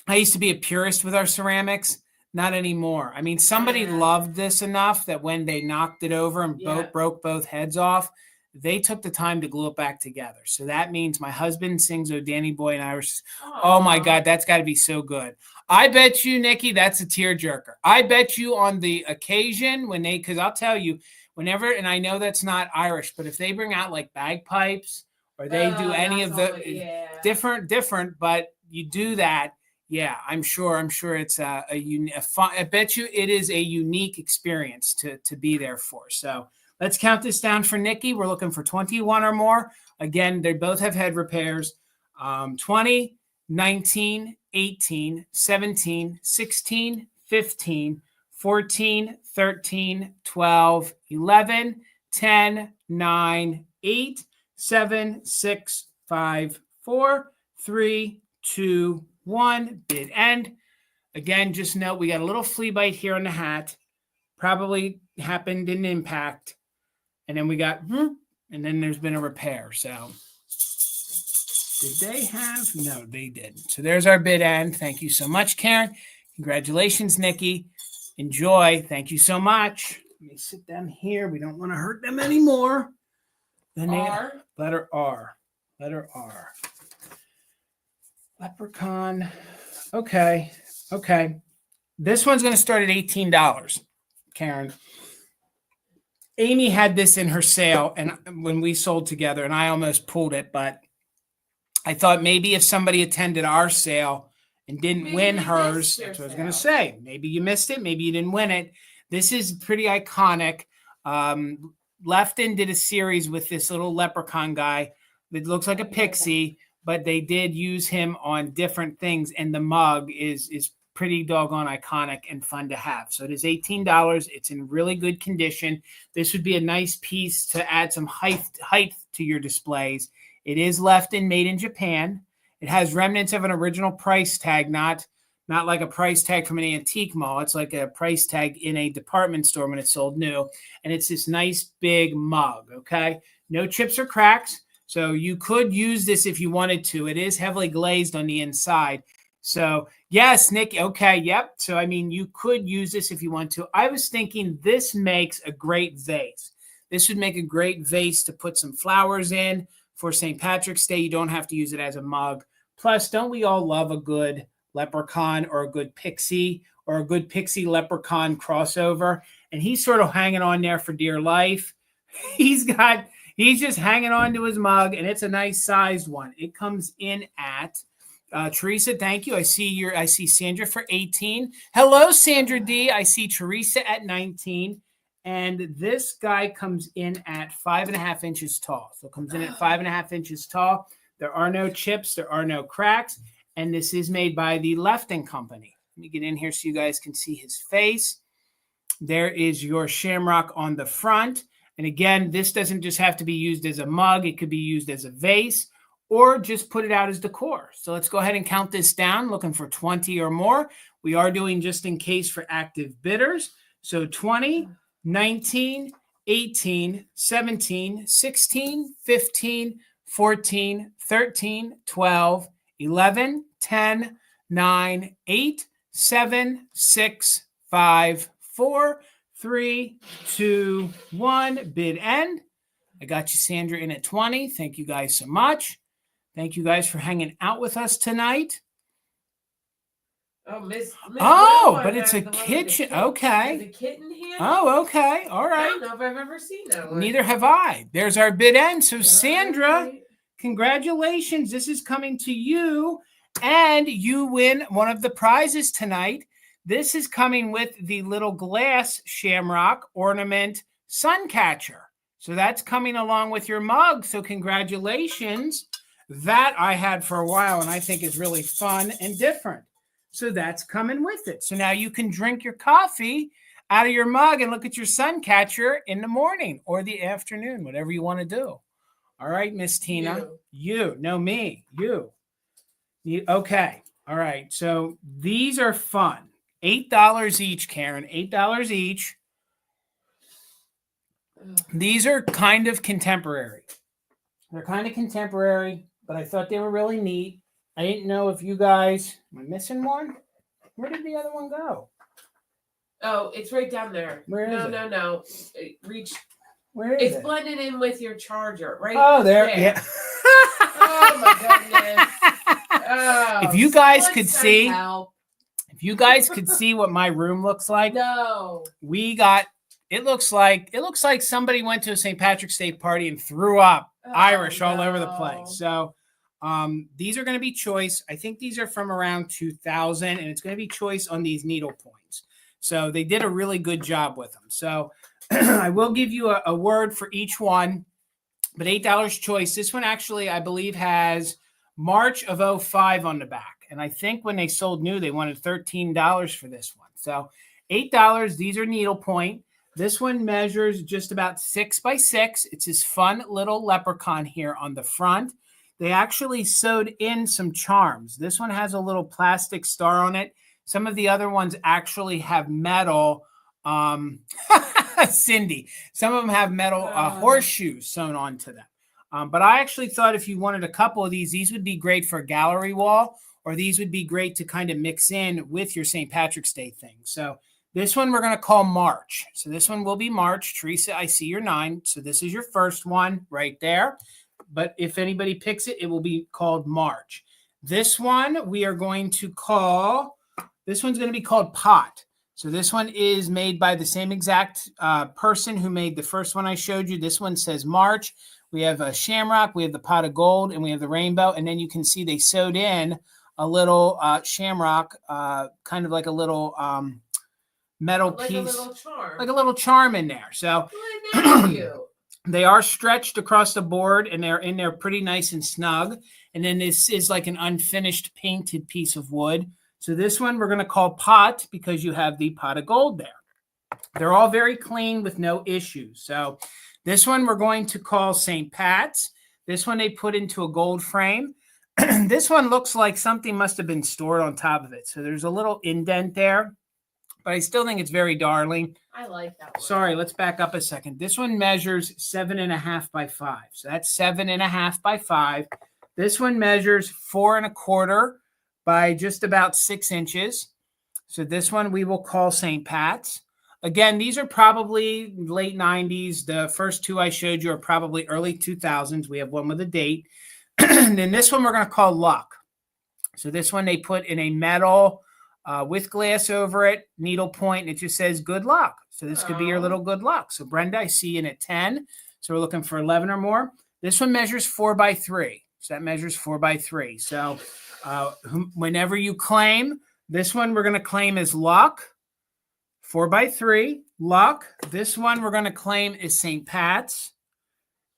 [SPEAKER 1] I used to be a purist with our ceramics. Not anymore. I mean, somebody loved this enough that when they knocked it over and broke both heads off, they took the time to glue it back together. So that means my husband sings Oh Danny Boy in Irish. Aww. Oh my God, that's got to be so good. I bet you, Nikki, that's a tearjerker. I bet you on the occasion when because I'll tell you, whenever, and I know that's not Irish, but if they bring out like bagpipes or they do any of the different, but you do that. Yeah, I'm sure it's a fun, I bet you it is a unique experience to be there for. So let's count this down for Nikki. We're looking for 21 or more. Again, they both have head repairs. 20, 19, 18, 17, 16, 15, 14, 13, 12, 11, 10, 9, 8, 7, 6, 5, 4, 3, 2, 1. Bid end. Again, just note we got a little flea bite here on the hat. Probably happened in impact. And then we got, and then there's been a repair. So Did they have? No, they didn't. So there's our bid end. Thank you so much, Karen. Congratulations, Nikki. Enjoy. Thank you so much. Let me sit them here. We don't want to hurt them anymore. Then
[SPEAKER 2] R.
[SPEAKER 1] Letter R. Letter R. Leprechaun. Okay. Okay. This one's going to start at $18, Karen. Amy had this in her sale and when we sold together, and I almost pulled it, but I thought maybe if somebody attended our sale and didn't win hers, that's what I was going to say. Maybe you missed it. Maybe you didn't win it. This is pretty iconic. Lefton did a series with this little leprechaun guy that looks like a pixie, but they did use him on different things. And the mug is pretty doggone iconic and fun to have. So it is $18. It's in really good condition. This would be a nice piece to add some height to your displays. It is Lefton, made in Japan. It has remnants of an original price tag, not like a price tag from an antique mall. It's like a price tag in a department store when it's sold new. And it's this nice big mug, okay? No chips or cracks. So you could use this if you wanted to. It is heavily glazed on the inside. So yes, Nick, okay, yep. So, I mean, you could use this if you want to. I was thinking this makes a great vase. This would make a great vase to put some flowers in for St. Patrick's Day. You don't have to use it as a mug. Plus, don't we all love a good leprechaun or a good pixie or a good pixie leprechaun crossover? And he's sort of hanging on there for dear life. He's just hanging on to his mug, and it's a nice sized one. It comes in at Teresa, thank you. I see Sandra for 18. Hello, Sandra D. I see Teresa at 19. And this guy comes in at 5.5 inches tall. So it comes in at 5.5 inches tall. There are no chips. There are no cracks. And this is made by the Lefton company. Let me get in here so you guys can see his face. There is your Shamrock on the front. And again, this doesn't just have to be used as a mug. It could be used as a vase or just put it out as decor. So let's go ahead and count this down, looking for 20 or more. We are doing just in case for active bidders. So 20, 19, 18, 17, 16, 15, 14, 13, 12, 11, 10, 9, 8, 7, 6, 5, 4, 3, 2, 1. Bid end. I got you, Sandra, in at 20. Thank you guys so much. Thank you guys for hanging out with us tonight.
[SPEAKER 2] Oh, Miss
[SPEAKER 1] but it's a kitchen. Okay.
[SPEAKER 2] The kitten here.
[SPEAKER 1] Oh, okay. All right.
[SPEAKER 2] I don't know if I've ever seen that one.
[SPEAKER 1] Neither have I. There's our bid end. So, Sandra, congratulations. This is coming to you, and you win one of the prizes tonight. This is coming with the little glass Shamrock ornament sun catcher. So that's coming along with your mug. So congratulations. That I had for a while, and I think is really fun and different. So that's coming with it. So now you can drink your coffee out of your mug and look at your sun catcher in the morning or the afternoon, whatever you want to do. All right, Miss Tina. You. No, me. You. Okay. All right. So these are fun. $8 each, Karen. $8 each. These are kind of contemporary. They're kind of contemporary, but I thought they were really neat. I didn't know if you guys... Am I missing one? Where did the other one go?
[SPEAKER 2] Oh, it's right down there.
[SPEAKER 1] Where is it?
[SPEAKER 2] No. Reach.
[SPEAKER 1] Where is it?
[SPEAKER 2] It's blended in with your charger, right?
[SPEAKER 1] Oh, there. Yeah.
[SPEAKER 2] Oh, my goodness. Oh,
[SPEAKER 1] if you guys could see... If you guys could see what my room looks like, it looks like somebody went to a St. Patrick's Day party and threw up Irish all over the place. So these are going to be choice. I think these are from around 2000, and it's going to be choice on these needle points. So they did a really good job with them. So I will give you a word for each one, but $8 choice. This one actually, I believe, has March of 2005 on the back. And I think when they sold new, they wanted $13 for this one. So $8. These are needlepoint. This one measures just about 6 by 6. It's this fun little leprechaun here on the front. They actually sewed in some charms. This one has a little plastic star on it. Some of the other ones actually have metal. Cindy, some of them have metal horseshoes sewn onto them. But I actually thought if you wanted a couple of these would be great for a gallery wall, or these would be great to kind of mix in with your St. Patrick's Day thing. So this one we're going to call March. So this one will be March. Teresa, I see your 9. So this is your first one right there. But if anybody picks it, it will be called March. This one we are going to call, this one's going to be called Pot. So this one is made by the same exact person who made the first one I showed you. This one says March. We have a shamrock, we have the pot of gold, and we have the rainbow. And then you can see they sewed in a little shamrock, kind of like a little metal piece.
[SPEAKER 2] Like a little charm.
[SPEAKER 1] Like a little charm in there. So they are stretched across the board, and they're in there pretty nice and snug. And then this is like an unfinished painted piece of wood. So this one we're going to call Pot because you have the pot of gold there. They're all very clean with no issues. So this one we're going to call St. Pat's. This one they put into a gold frame. This one looks like something must have been stored on top of it. So there's a little indent there, but I still think it's very darling.
[SPEAKER 2] I like that one.
[SPEAKER 1] Sorry, let's back up a second. This one measures 7.5 by 5. So that's 7.5 by 5. This one measures 4 1/4 by just about 6 inches. So this one we will call St. Pat's. Again, these are probably late 90s. The first two I showed you are probably early 2000s. We have one with a date. And then this one we're going to call Luck. So this one they put in a metal with glass over it, needle point, and it just says good luck. So this could be your little good luck. So Brenda, I see in at 10. So we're looking for 11 or more. This one measures 4 by 3. So that measures 4 by 3. So whenever you claim, this one we're going to claim as Luck. 4 by 3, Luck. This one we're going to claim is St. Pat's.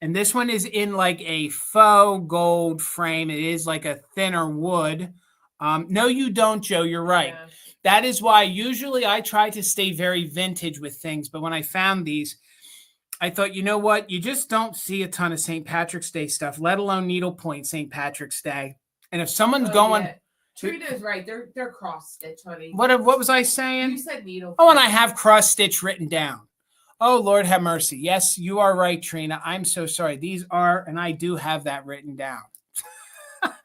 [SPEAKER 1] And this one is in like a faux gold frame. It is like a thinner wood. No, you don't, Joe. You're right. Yeah. That is why usually I try to stay very vintage with things. But when I found these, I thought, you know what? You just don't see a ton of St. Patrick's Day stuff, let alone needlepoint St. Patrick's Day. And if someone's going... Yeah.
[SPEAKER 2] Trina's right. They're cross stitch, honey.
[SPEAKER 1] What was I saying?
[SPEAKER 2] You said needle.
[SPEAKER 1] Oh, and I have cross stitch written down. Oh, Lord have mercy. Yes, you are right, Trina. I'm so sorry. These are, and I do have that written down.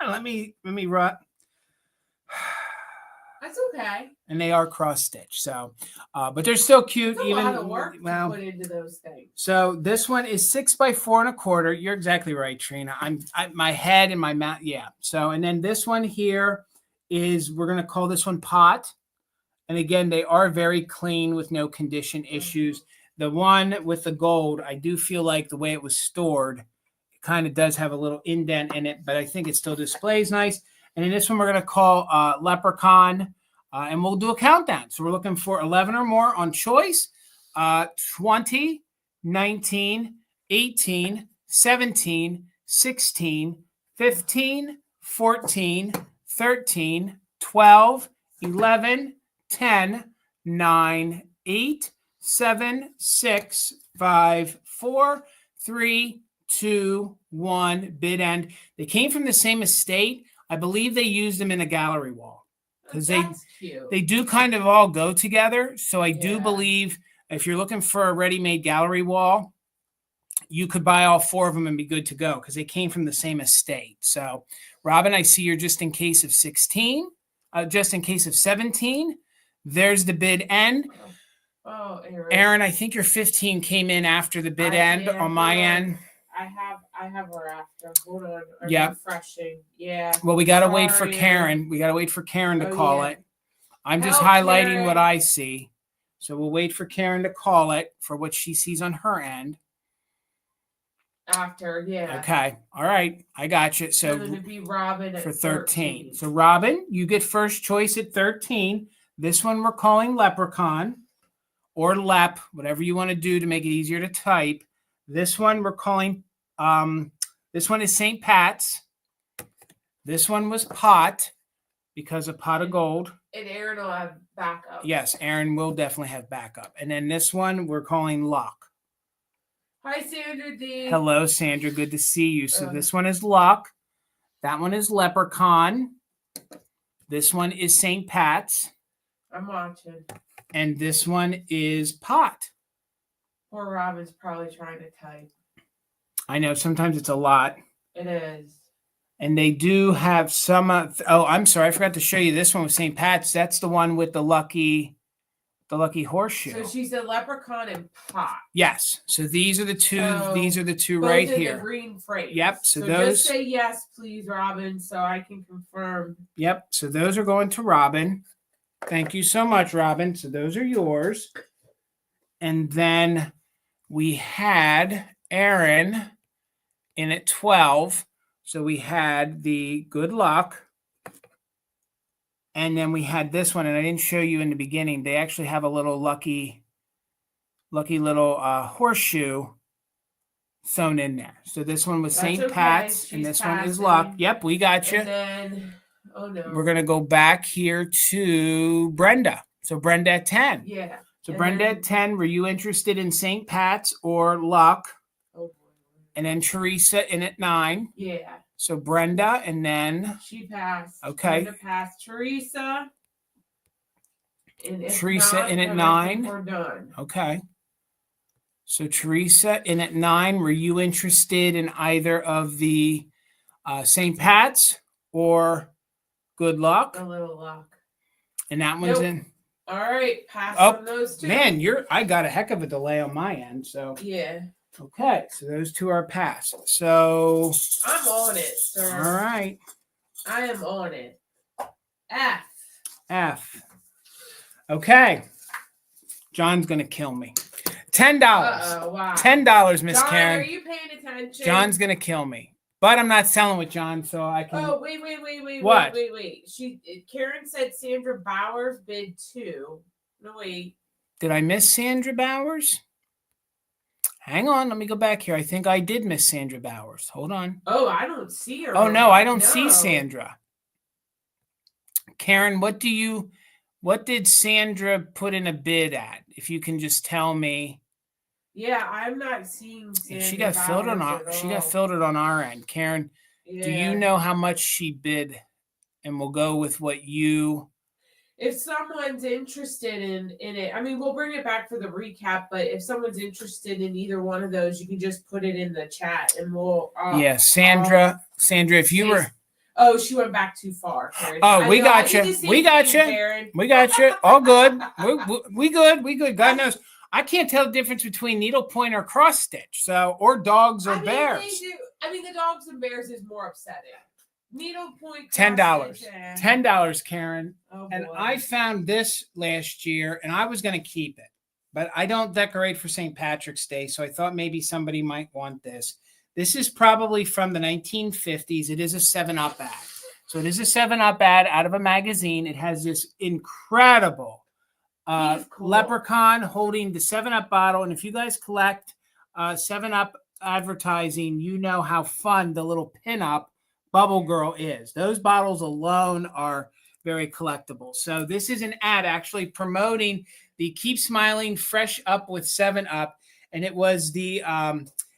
[SPEAKER 1] let me run.
[SPEAKER 2] That's okay.
[SPEAKER 1] And they are cross stitch. So, but they're still cute.
[SPEAKER 2] It's a lot of work to put into those things.
[SPEAKER 1] So this one is 6 by 4 1/4. You're exactly right, Trina. My head and my mouth. Yeah. So, and then this one here is, we're going to call this one Pot. And again, they are very clean with no condition issues. The one with the gold, I do feel like the way it was stored, it kind of does have a little indent in it, but I think it still displays nice. And in this one, we're going to call Leprechaun, and we'll do a countdown. So we're looking for 11 or more on choice, 20, 19, 18, 17, 16, 15, 14, 13, 12, 11, 10, 9, 8, 7, 6, 5, 4, 3, 2, 1, bid end. They came from the same estate. I believe they used them in a gallery wall because they do kind of all go together. So I do believe if you're looking for a ready-made gallery wall, you could buy all 4 of them and be good to go because they came from the same estate. So Robin, I see you're just in case of 16, just in case of 17. There's the bid end.
[SPEAKER 2] Oh,
[SPEAKER 1] Aaron, I think your 15 came in after the bid end on my end.
[SPEAKER 2] I have her after. Hold on.
[SPEAKER 1] Yeah.
[SPEAKER 2] Refreshing. Yeah.
[SPEAKER 1] Well, we got to wait for Karen. We got to wait for Karen to call it. I'm just highlighting Karen. What I see. So we'll wait for Karen to call it for what she sees on her end.
[SPEAKER 2] After, yeah.
[SPEAKER 1] Okay. All right. I got you. So
[SPEAKER 2] it'd be Robin
[SPEAKER 1] for 13. So Robin, you get first choice at 13. This one we're calling Leprechaun. Or Lep, whatever you want to do to make it easier to type. This one we're calling, this one is St. Pat's. This one was Pot because of Pot of Gold.
[SPEAKER 2] And Aaron will have backup.
[SPEAKER 1] Yes, Aaron will definitely have backup. And then this one we're calling Luck.
[SPEAKER 2] Hi, Sandra D.
[SPEAKER 1] Hello, Sandra. Good to see you. So this one is Luck. That one is Leprechaun. This one is St. Pat's.
[SPEAKER 2] I'm watching.
[SPEAKER 1] And this one is Pot.
[SPEAKER 2] Poor Robin's probably trying to type.
[SPEAKER 1] I know sometimes it's a lot.
[SPEAKER 2] It is.
[SPEAKER 1] And they do have some. Oh, I'm sorry. I forgot to show you this one with St. Pat's. That's the one with the lucky horseshoe.
[SPEAKER 2] So she's a leprechaun and pot.
[SPEAKER 1] Yes. So these are the two.
[SPEAKER 2] So
[SPEAKER 1] these are the two
[SPEAKER 2] both
[SPEAKER 1] right
[SPEAKER 2] in
[SPEAKER 1] here.
[SPEAKER 2] The green frames.
[SPEAKER 1] Yep. So those.
[SPEAKER 2] Just say yes, please, Robin, so I can confirm.
[SPEAKER 1] Yep. So those are going to Robin. Thank you so much, Robin. So those are yours. And then we had Aaron in at 12. So we had the good luck. And then we had this one, and I didn't show you in the beginning. They actually have a little lucky little horseshoe sewn in there. So this one was St. Pat's, and this one is luck. Yep, we got you.
[SPEAKER 2] And then, oh no.
[SPEAKER 1] We're going to go back here to Brenda. So Brenda at 10.
[SPEAKER 2] Yeah.
[SPEAKER 1] So Brenda at 10, were you interested in St. Pat's or luck?
[SPEAKER 2] Oh boy.
[SPEAKER 1] And then Teresa in at 9.
[SPEAKER 2] Yeah.
[SPEAKER 1] So Brenda, and then
[SPEAKER 2] she passed.
[SPEAKER 1] Okay.
[SPEAKER 2] Brenda passed. Teresa.
[SPEAKER 1] Teresa in at 9.
[SPEAKER 2] We're done.
[SPEAKER 1] Okay. So Teresa in at 9. Were you interested in either of the St. Pat's or Good Luck?
[SPEAKER 2] A little luck.
[SPEAKER 1] And that one's in.
[SPEAKER 2] All right, pass on those two.
[SPEAKER 1] Man, I got a heck of a delay on my end. So
[SPEAKER 2] yeah.
[SPEAKER 1] Okay, so those two are passed. So
[SPEAKER 2] I'm on it, sir.
[SPEAKER 1] All right.
[SPEAKER 2] I am on it.
[SPEAKER 1] F. Okay. John's gonna kill me. $10.
[SPEAKER 2] Wow.
[SPEAKER 1] $10, Miss
[SPEAKER 2] John,
[SPEAKER 1] Karen.
[SPEAKER 2] Are you paying attention?
[SPEAKER 1] John's gonna kill me. But I'm not selling with John, so I can.
[SPEAKER 2] Oh, wait.
[SPEAKER 1] What?
[SPEAKER 2] Wait. Karen said Sandra Bowers bid 2. No, wait.
[SPEAKER 1] Did I miss Sandra Bowers? Hang on, let me go back here. I think I did miss Sandra Bowers. Hold on.
[SPEAKER 2] Oh, I don't see her.
[SPEAKER 1] Oh no, I don't see Sandra. Karen, what did Sandra put in a bid at? If you can just tell me.
[SPEAKER 2] Yeah, I'm not seeing Sandra.
[SPEAKER 1] She got filtered on our end. Karen, do you know how much she bid? And we'll go with what you.
[SPEAKER 2] If someone's interested in it, I mean, we'll bring it back for the recap, but if someone's interested in either one of those, you can just put it in the chat and we'll.
[SPEAKER 1] Yeah, Sandra, if you were.
[SPEAKER 2] Oh, she went back too far. Karen.
[SPEAKER 1] Oh, we got you. We got you. All good. We good. God knows. I can't tell the difference between needlepoint or cross stitch. So, or dogs or bears.
[SPEAKER 2] The dogs and bears is more upsetting. Needlepoint.
[SPEAKER 1] $10, Karen.
[SPEAKER 2] Oh,
[SPEAKER 1] and I found this last year, and I was going to keep it, but I don't decorate for St. Patrick's Day, so I thought maybe somebody might want this. This is probably from the 1950s. It is a 7-Up ad. So it is a 7-Up ad out of a magazine. It has this incredible
[SPEAKER 2] cool.
[SPEAKER 1] leprechaun holding the 7-Up bottle. And if you guys collect 7-Up advertising, you know how fun the little pin-up Bubble Girl is. Those bottles alone are very collectible. So this is an ad actually promoting the Keep Smiling Fresh Up with 7-Up. And it was it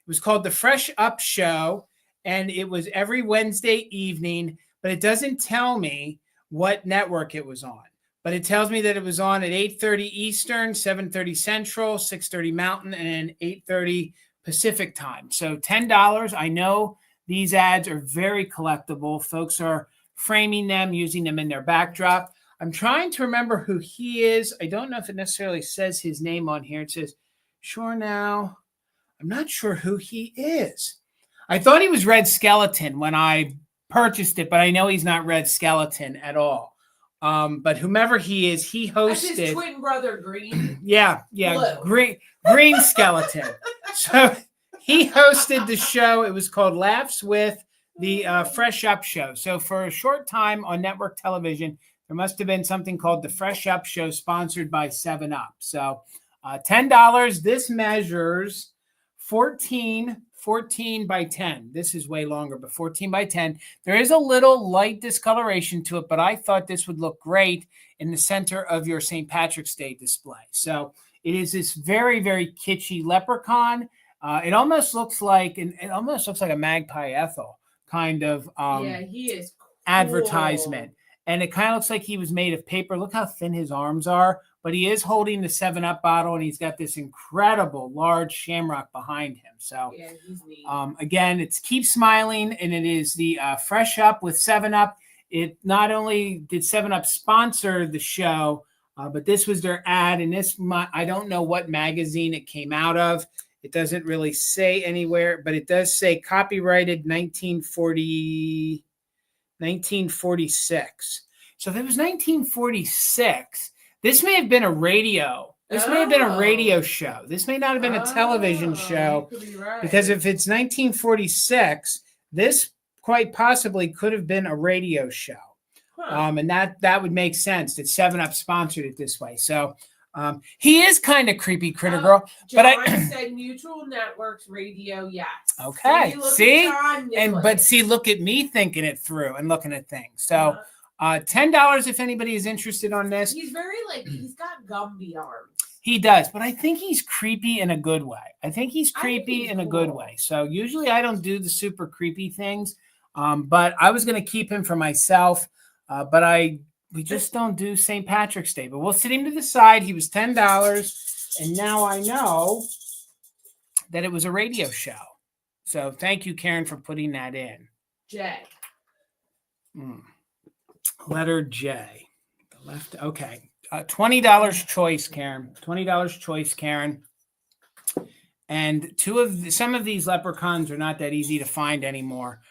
[SPEAKER 1] was called the Fresh Up Show. And it was every Wednesday evening, but it doesn't tell me what network it was on. But it tells me that it was on at 8:30 Eastern, 7:30 Central, 6:30 Mountain, and 8:30 Pacific time. So $10. I know these ads are very collectible. Folks are framing them, using them in their backdrop. I'm trying to remember who he is. I don't know if it necessarily says his name on here. It says, sure now. I'm not sure who he is. I thought he was Red Skeleton when I purchased it, but I know he's not Red Skeleton at all. But whomever he is, he hosted.
[SPEAKER 2] That's his twin brother, Green.
[SPEAKER 1] Yeah, Green Skeleton. So he hosted the show. It was called Laughs with the Fresh Up Show. So for a short time on network television, there must have been something called the Fresh Up Show, sponsored by 7-Up. So $10. This measures 14 by 10. This is way longer, but 14 by 10. There is a little light discoloration to it, but I thought this would look great in the center of your St. Patrick's Day display. So it is this very, very kitschy leprechaun. It almost looks like a Magpie Ethel kind of
[SPEAKER 2] he is cool.
[SPEAKER 1] advertisement. And it kind of looks like he was made of paper. Look how thin his arms are but he is holding the 7-Up bottle, and he's got this incredible large Shamrock behind him. So,
[SPEAKER 2] Yeah, he's neat.
[SPEAKER 1] Again, it's Keep Smiling, and it is the Fresh Up with 7-Up. It not only did 7-Up sponsor the show, but this was their ad, and I don't know what magazine it came out of. It doesn't really say anywhere, but it does say copyrighted 1946. So if it was 1946, this may have been a radio. This may have been a radio show. This may not have been a television show.
[SPEAKER 2] You could be right.
[SPEAKER 1] Because if it's 1946, this quite possibly could have been a radio show.
[SPEAKER 2] Huh.
[SPEAKER 1] And that would make sense that 7-Up sponsored it this way. So he is kind of creepy, Critter Girl.
[SPEAKER 2] John
[SPEAKER 1] But
[SPEAKER 2] said Neutral Networks Radio, yes.
[SPEAKER 1] Okay. See?
[SPEAKER 2] But
[SPEAKER 1] see, look at me thinking it through and looking at things. So $10 if anybody is interested on this.
[SPEAKER 2] he's very he's got Gumby arms.
[SPEAKER 1] He does, but I think he's creepy in a good way. I think he's creepy in a good way. So usually I don't do the super creepy things, but I was going to keep him for myself, but we just don't do St. Patrick's Day. But we'll sit him to the side. He was $10, and now I know that it was a radio show. So thank you, Karen, for putting that in.
[SPEAKER 2] J.
[SPEAKER 1] Letter J. The left. Okay. $20 choice, Karen. $20 choice, Karen. And some of these leprechauns are not that easy to find anymore,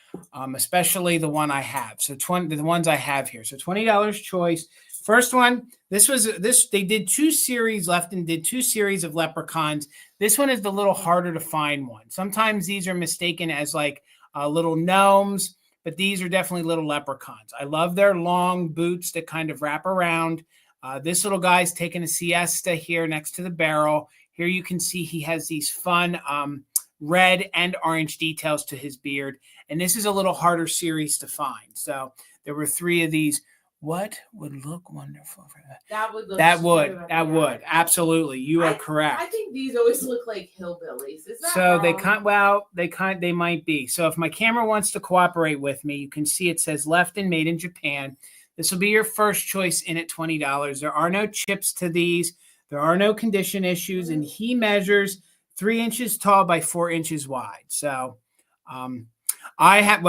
[SPEAKER 1] especially the one I have. So the ones I have here. So $20 choice. First one. They did 2 series. Lefton did 2 series of leprechauns. This one is the little harder to find one. Sometimes these are mistaken as little gnomes, but these are definitely little leprechauns. I love their long boots that kind of wrap around. This little guy's taking a siesta here next to the barrel. Here you can see he has these fun red and orange details to his beard. And this is a little harder series to find. So there were 3 of these. What would look wonderful for that? That would. Absolutely. You are correct.
[SPEAKER 2] I think these always look like hillbillies. Is that
[SPEAKER 1] so
[SPEAKER 2] wrong?
[SPEAKER 1] they might be. So if my camera wants to cooperate with me, you can see it says Lefton made in Japan. This will be your first choice in at $20. There are no chips to these. There are no condition issues. And he measures 3 inches tall by 4 inches wide. So I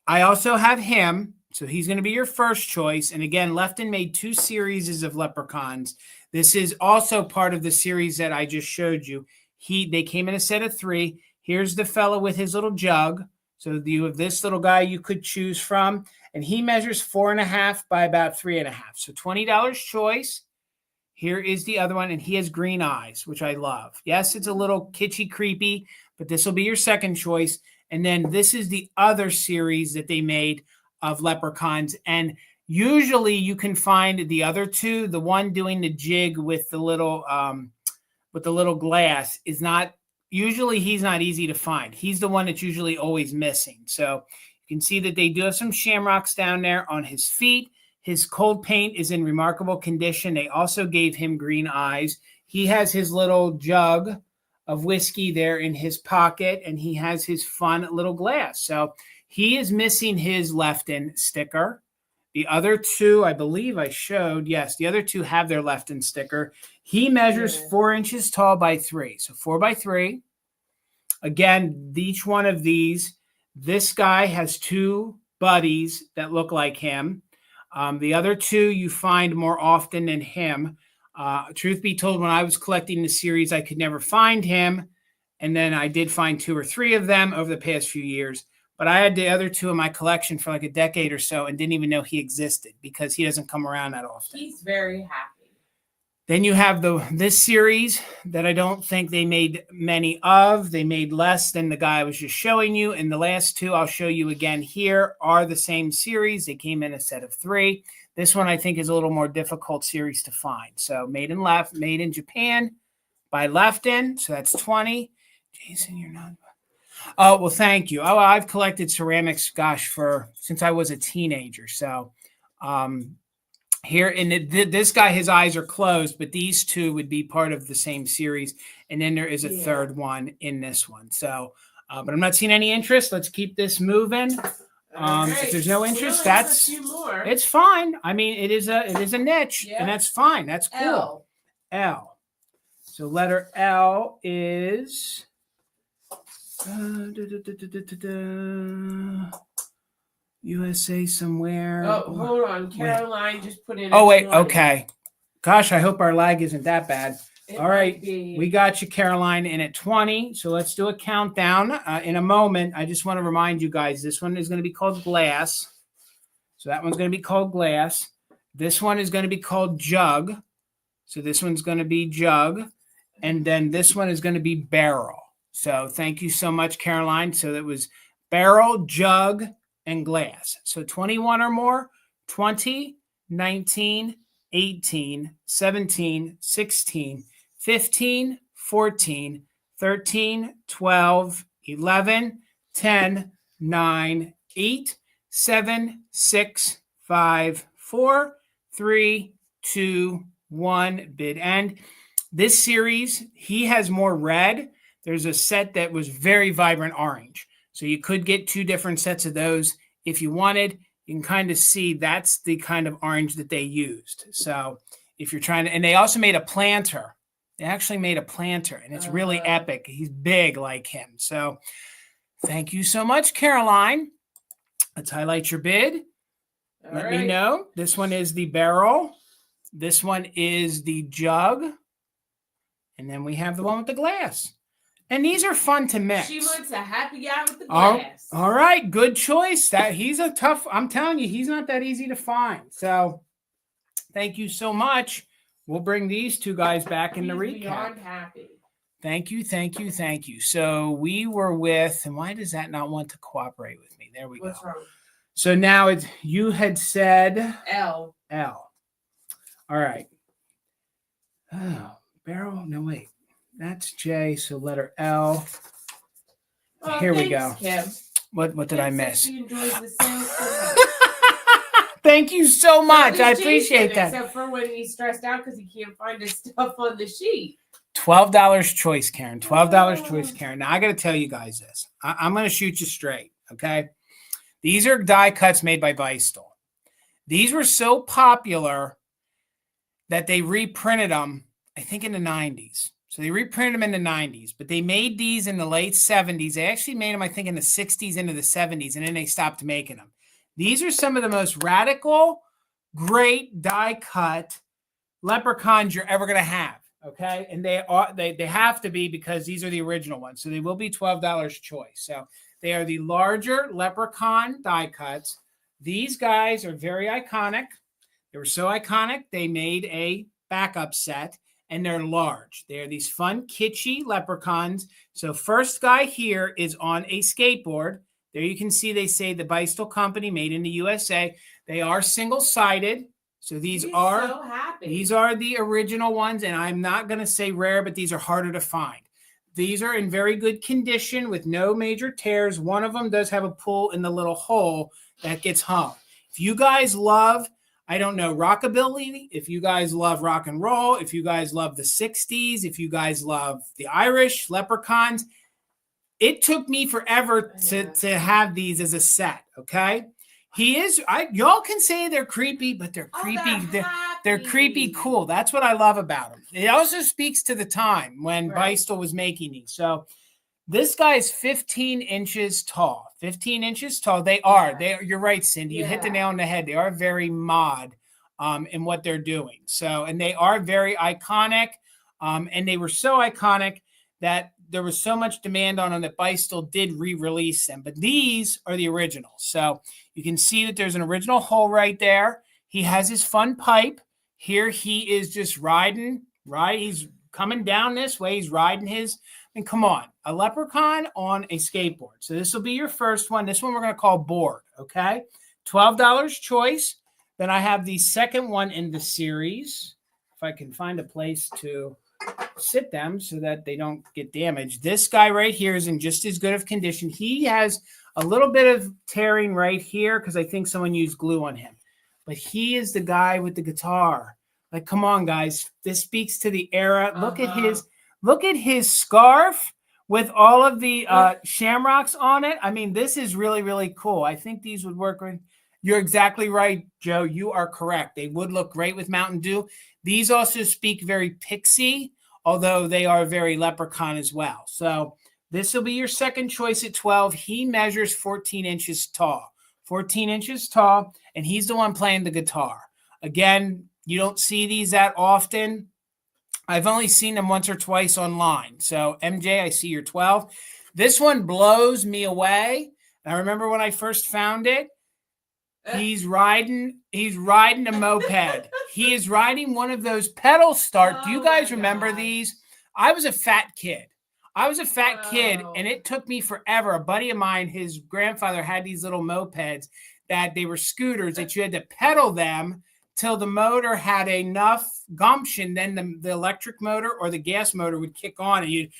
[SPEAKER 1] also have him. So he's going to be your first choice. And again, Lefton made 2 series of leprechauns. This is also part of the series that I just showed you. They came in a set of 3. Here's the fellow with his little jug. So you have this little guy you could choose from. And he measures 4.5 by about 3.5. So $20 choice. Here is the other one. And he has green eyes, which I love. Yes, it's a little kitschy, creepy, but this will be your second choice. And then this is the other series that they made of leprechauns. And usually you can find the other 2. The one doing the jig with the little glass is not, usually he's not easy to find. He's the one that's usually always missing. So you can see that they do have some shamrocks down there on his feet. His cold paint is in remarkable condition. They also gave him green eyes. He has his little jug of whiskey there in his pocket, and he has his fun little glass. So he is missing his Lefton sticker. The other 2, I believe I showed. Yes, the other 2 have their Lefton sticker. He measures 4 inches tall by 3. So 4 by 3. Again, each one of these, this guy has 2 buddies that look like him. The other 2 you find more often than him. Truth be told, when I was collecting the series, I could never find him. And then I did find 2 or 3 of them over the past few years. But I had the other 2 in my collection for like a decade or so and didn't even know he existed because he doesn't come around that often.
[SPEAKER 2] He's very happy.
[SPEAKER 1] Then you have this series that I don't think they made many of. They made less than the guy I was just showing you. And the last 2 I'll show you again here are the same series. They came in a set of 3. This one I think is a little more difficult series to find. So made in Japan by Lefton. So that's 20. Jason, you're not. Oh, well, thank you. Oh, I've collected ceramics, gosh, since I was a teenager. So here in this guy, his eyes are closed, but these 2 would be part of the same series. And then there is a third one in this one. So, but I'm not seeing any interest. Let's keep this moving.
[SPEAKER 2] Right.
[SPEAKER 1] If there's no interest,
[SPEAKER 2] a few more.
[SPEAKER 1] it's fine. I mean, it is a niche, and that's fine. That's cool. L. So letter L is USA somewhere.
[SPEAKER 2] Oh, hold on. Caroline just put in.
[SPEAKER 1] Oh, wait.
[SPEAKER 2] 20.
[SPEAKER 1] Okay. Gosh, I hope our lag isn't that bad. All right.
[SPEAKER 2] Be.
[SPEAKER 1] We got you, Caroline, in at 20. So let's do a countdown in a moment. I just want to remind you guys, this one is going to be called glass. So that one's going to be called glass. This one is going to be called jug. So this one's going to be jug. And then this one is going to be barrel. So thank you so much, Caroline. So that was barrel, jug, and glass. So 21 or more, 20, 19, 18, 17, 16, 15, 14, 13, 12, 11, 10, 9, 8, 7, 6, 5, 4, 3, 2, 1. Bid end. This series, he has more red. There's a set that was very vibrant orange. So you could get 2 different sets of those if you wanted. You can kind of see that's the kind of orange that they used. So if you're trying to, and they also made a planter. They actually made a planter, and it's really epic. He's big like him. So thank you so much, Caroline. Let's highlight your bid. Let me know. This one is the barrel. This one is the jug. And then we have the one with the glass. And these are fun to mix.
[SPEAKER 2] She wants a happy guy with the glass.
[SPEAKER 1] All right. Good choice. He's a tough, I'm telling you, he's not that easy to find. So thank you so much. We'll bring these 2 guys back in the recap.
[SPEAKER 2] Beyond happy.
[SPEAKER 1] Thank you, thank you, thank you. So we were with, and why does that not want to cooperate with me? There we go.
[SPEAKER 2] What's wrong?
[SPEAKER 1] So now you had said
[SPEAKER 2] L.
[SPEAKER 1] All right. Oh, barrel. No, wait. That's J. So letter L.
[SPEAKER 2] Oh,
[SPEAKER 1] here we go.
[SPEAKER 2] Kim.
[SPEAKER 1] What did
[SPEAKER 2] Kim
[SPEAKER 1] I miss?
[SPEAKER 2] She enjoys the same so
[SPEAKER 1] Thank you so much.
[SPEAKER 2] much.
[SPEAKER 1] I appreciate that.
[SPEAKER 2] Except for when he's stressed out because he can't find his stuff on the sheet.
[SPEAKER 1] $12 choice, Karen. $12 choice, Karen. Now I got to tell you guys this. I'm going to shoot you straight. Okay. These are die cuts made by Beistel. These were so popular that they reprinted them, I think, in the 90s. So they reprinted them in the 90s, but they made these in the late 70s. They actually made them, I think, in the 60s into the 70s, and then they stopped making them. These are some of the most radical, great die cut leprechauns you're ever going to have. Okay. And they have to be, because these are the original ones. So they will be $12 choice. So they are the larger leprechaun die cuts. These guys are very iconic. They were so iconic, they made a backup set, and they're large. They are these fun, kitschy leprechauns. So first guy here is on a skateboard. There you can see they say the Beistel Company, made in the USA. They are single-sided. So these are the original ones, and I'm not going to say rare, but these are harder to find. These are in very good condition with no major tears. One of them does have a pull in the little hole that gets hung. If you guys love, I don't know, rockabilly, if you guys love rock and roll, if you guys love the 60s, if you guys love the Irish, leprechauns, it took me forever to have these as a set, okay? Y'all can say they're creepy, but they're creepy. They're creepy cool. That's what I love about them. It also speaks to the time when Beistel was making these. So this guy is 15 inches tall. 15 inches tall. They are. You're right, Cindy. You hit the nail on the head. They are very mod in what they're doing. So, and they are very iconic. And they were so iconic that there was so much demand on them that Beistel did re-release them. But these are the originals. So you can see that there's an original hole right there. He has his fun pipe. Here he is just riding, right? He's coming down this way. He's riding his, and come on, a leprechaun on a skateboard. So this will be your first one. This one we're going to call board, okay? $12 choice. Then I have the second one in the series. If I can find a place to sit them so that they don't get damaged. This guy right here is in just as good of condition. He has a little bit of tearing right here because I think someone used glue on him. But he is the guy with the guitar. Like, come on, guys. This speaks to the era. Look at his scarf with all of the shamrocks on it. I mean, this is really, really cool. I think these would work. You're exactly right, Joe. You are correct. They would look great with Mountain Dew. These also speak very pixie, although they are very leprechaun as well. So this will be your second choice at 12. He measures 14 inches tall. 14 inches tall, and he's the one playing the guitar. Again, you don't see these that often. I've only seen them once or twice online. So, MJ, I see you're 12. This one blows me away. I remember when I first found it, he's riding a moped. He is riding one of those pedal start. Do you guys remember these? I was a fat kid. And it took me forever. A buddy of mine, his grandfather had these little mopeds that they were scooters that you had to pedal them till the motor had enough gumption. Then the electric motor or the gas motor would kick on and you'd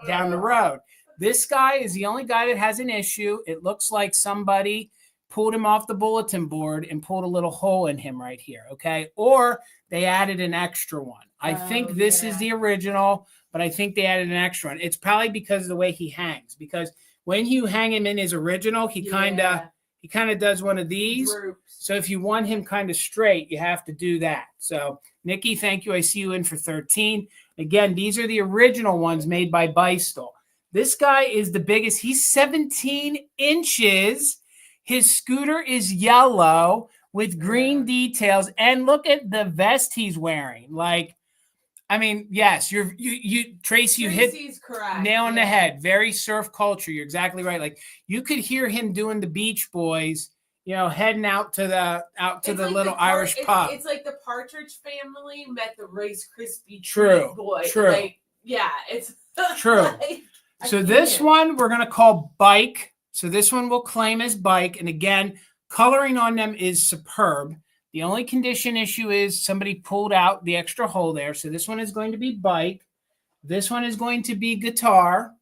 [SPEAKER 1] down the road. This guy is the only guy that has an issue. It looks like somebody pulled him off the bulletin board and pulled a little hole in him right here, okay? Or they added an extra one. I think this is the original, but I think they added an extra one. It's probably because of the way he hangs, because when you hang him in his original, he kind of does one of these. So if you want him kind of straight, you have to do that. So, Nikki, thank you. I see you in for 13. Again, these are the original ones made by Beistel. This guy is the biggest. He's 17 inches. His scooter is yellow with green details. And look at the vest he's wearing. Like, I mean, yes, Tracy, you hit nail on the head. Very surf culture. You're exactly right. Like, you could hear him doing the Beach Boys, heading out to the little Irish pub.
[SPEAKER 2] It's like the Partridge Family met the Rice Krispie
[SPEAKER 1] True.
[SPEAKER 2] boy.
[SPEAKER 1] True.
[SPEAKER 2] Like, yeah, it's
[SPEAKER 1] true. So this one we're gonna call Bike. So this one we'll claim as Bike. And again, coloring on them is superb. The only condition issue is somebody pulled out the extra hole there. So this one is going to be Bike. This one is going to be Guitar.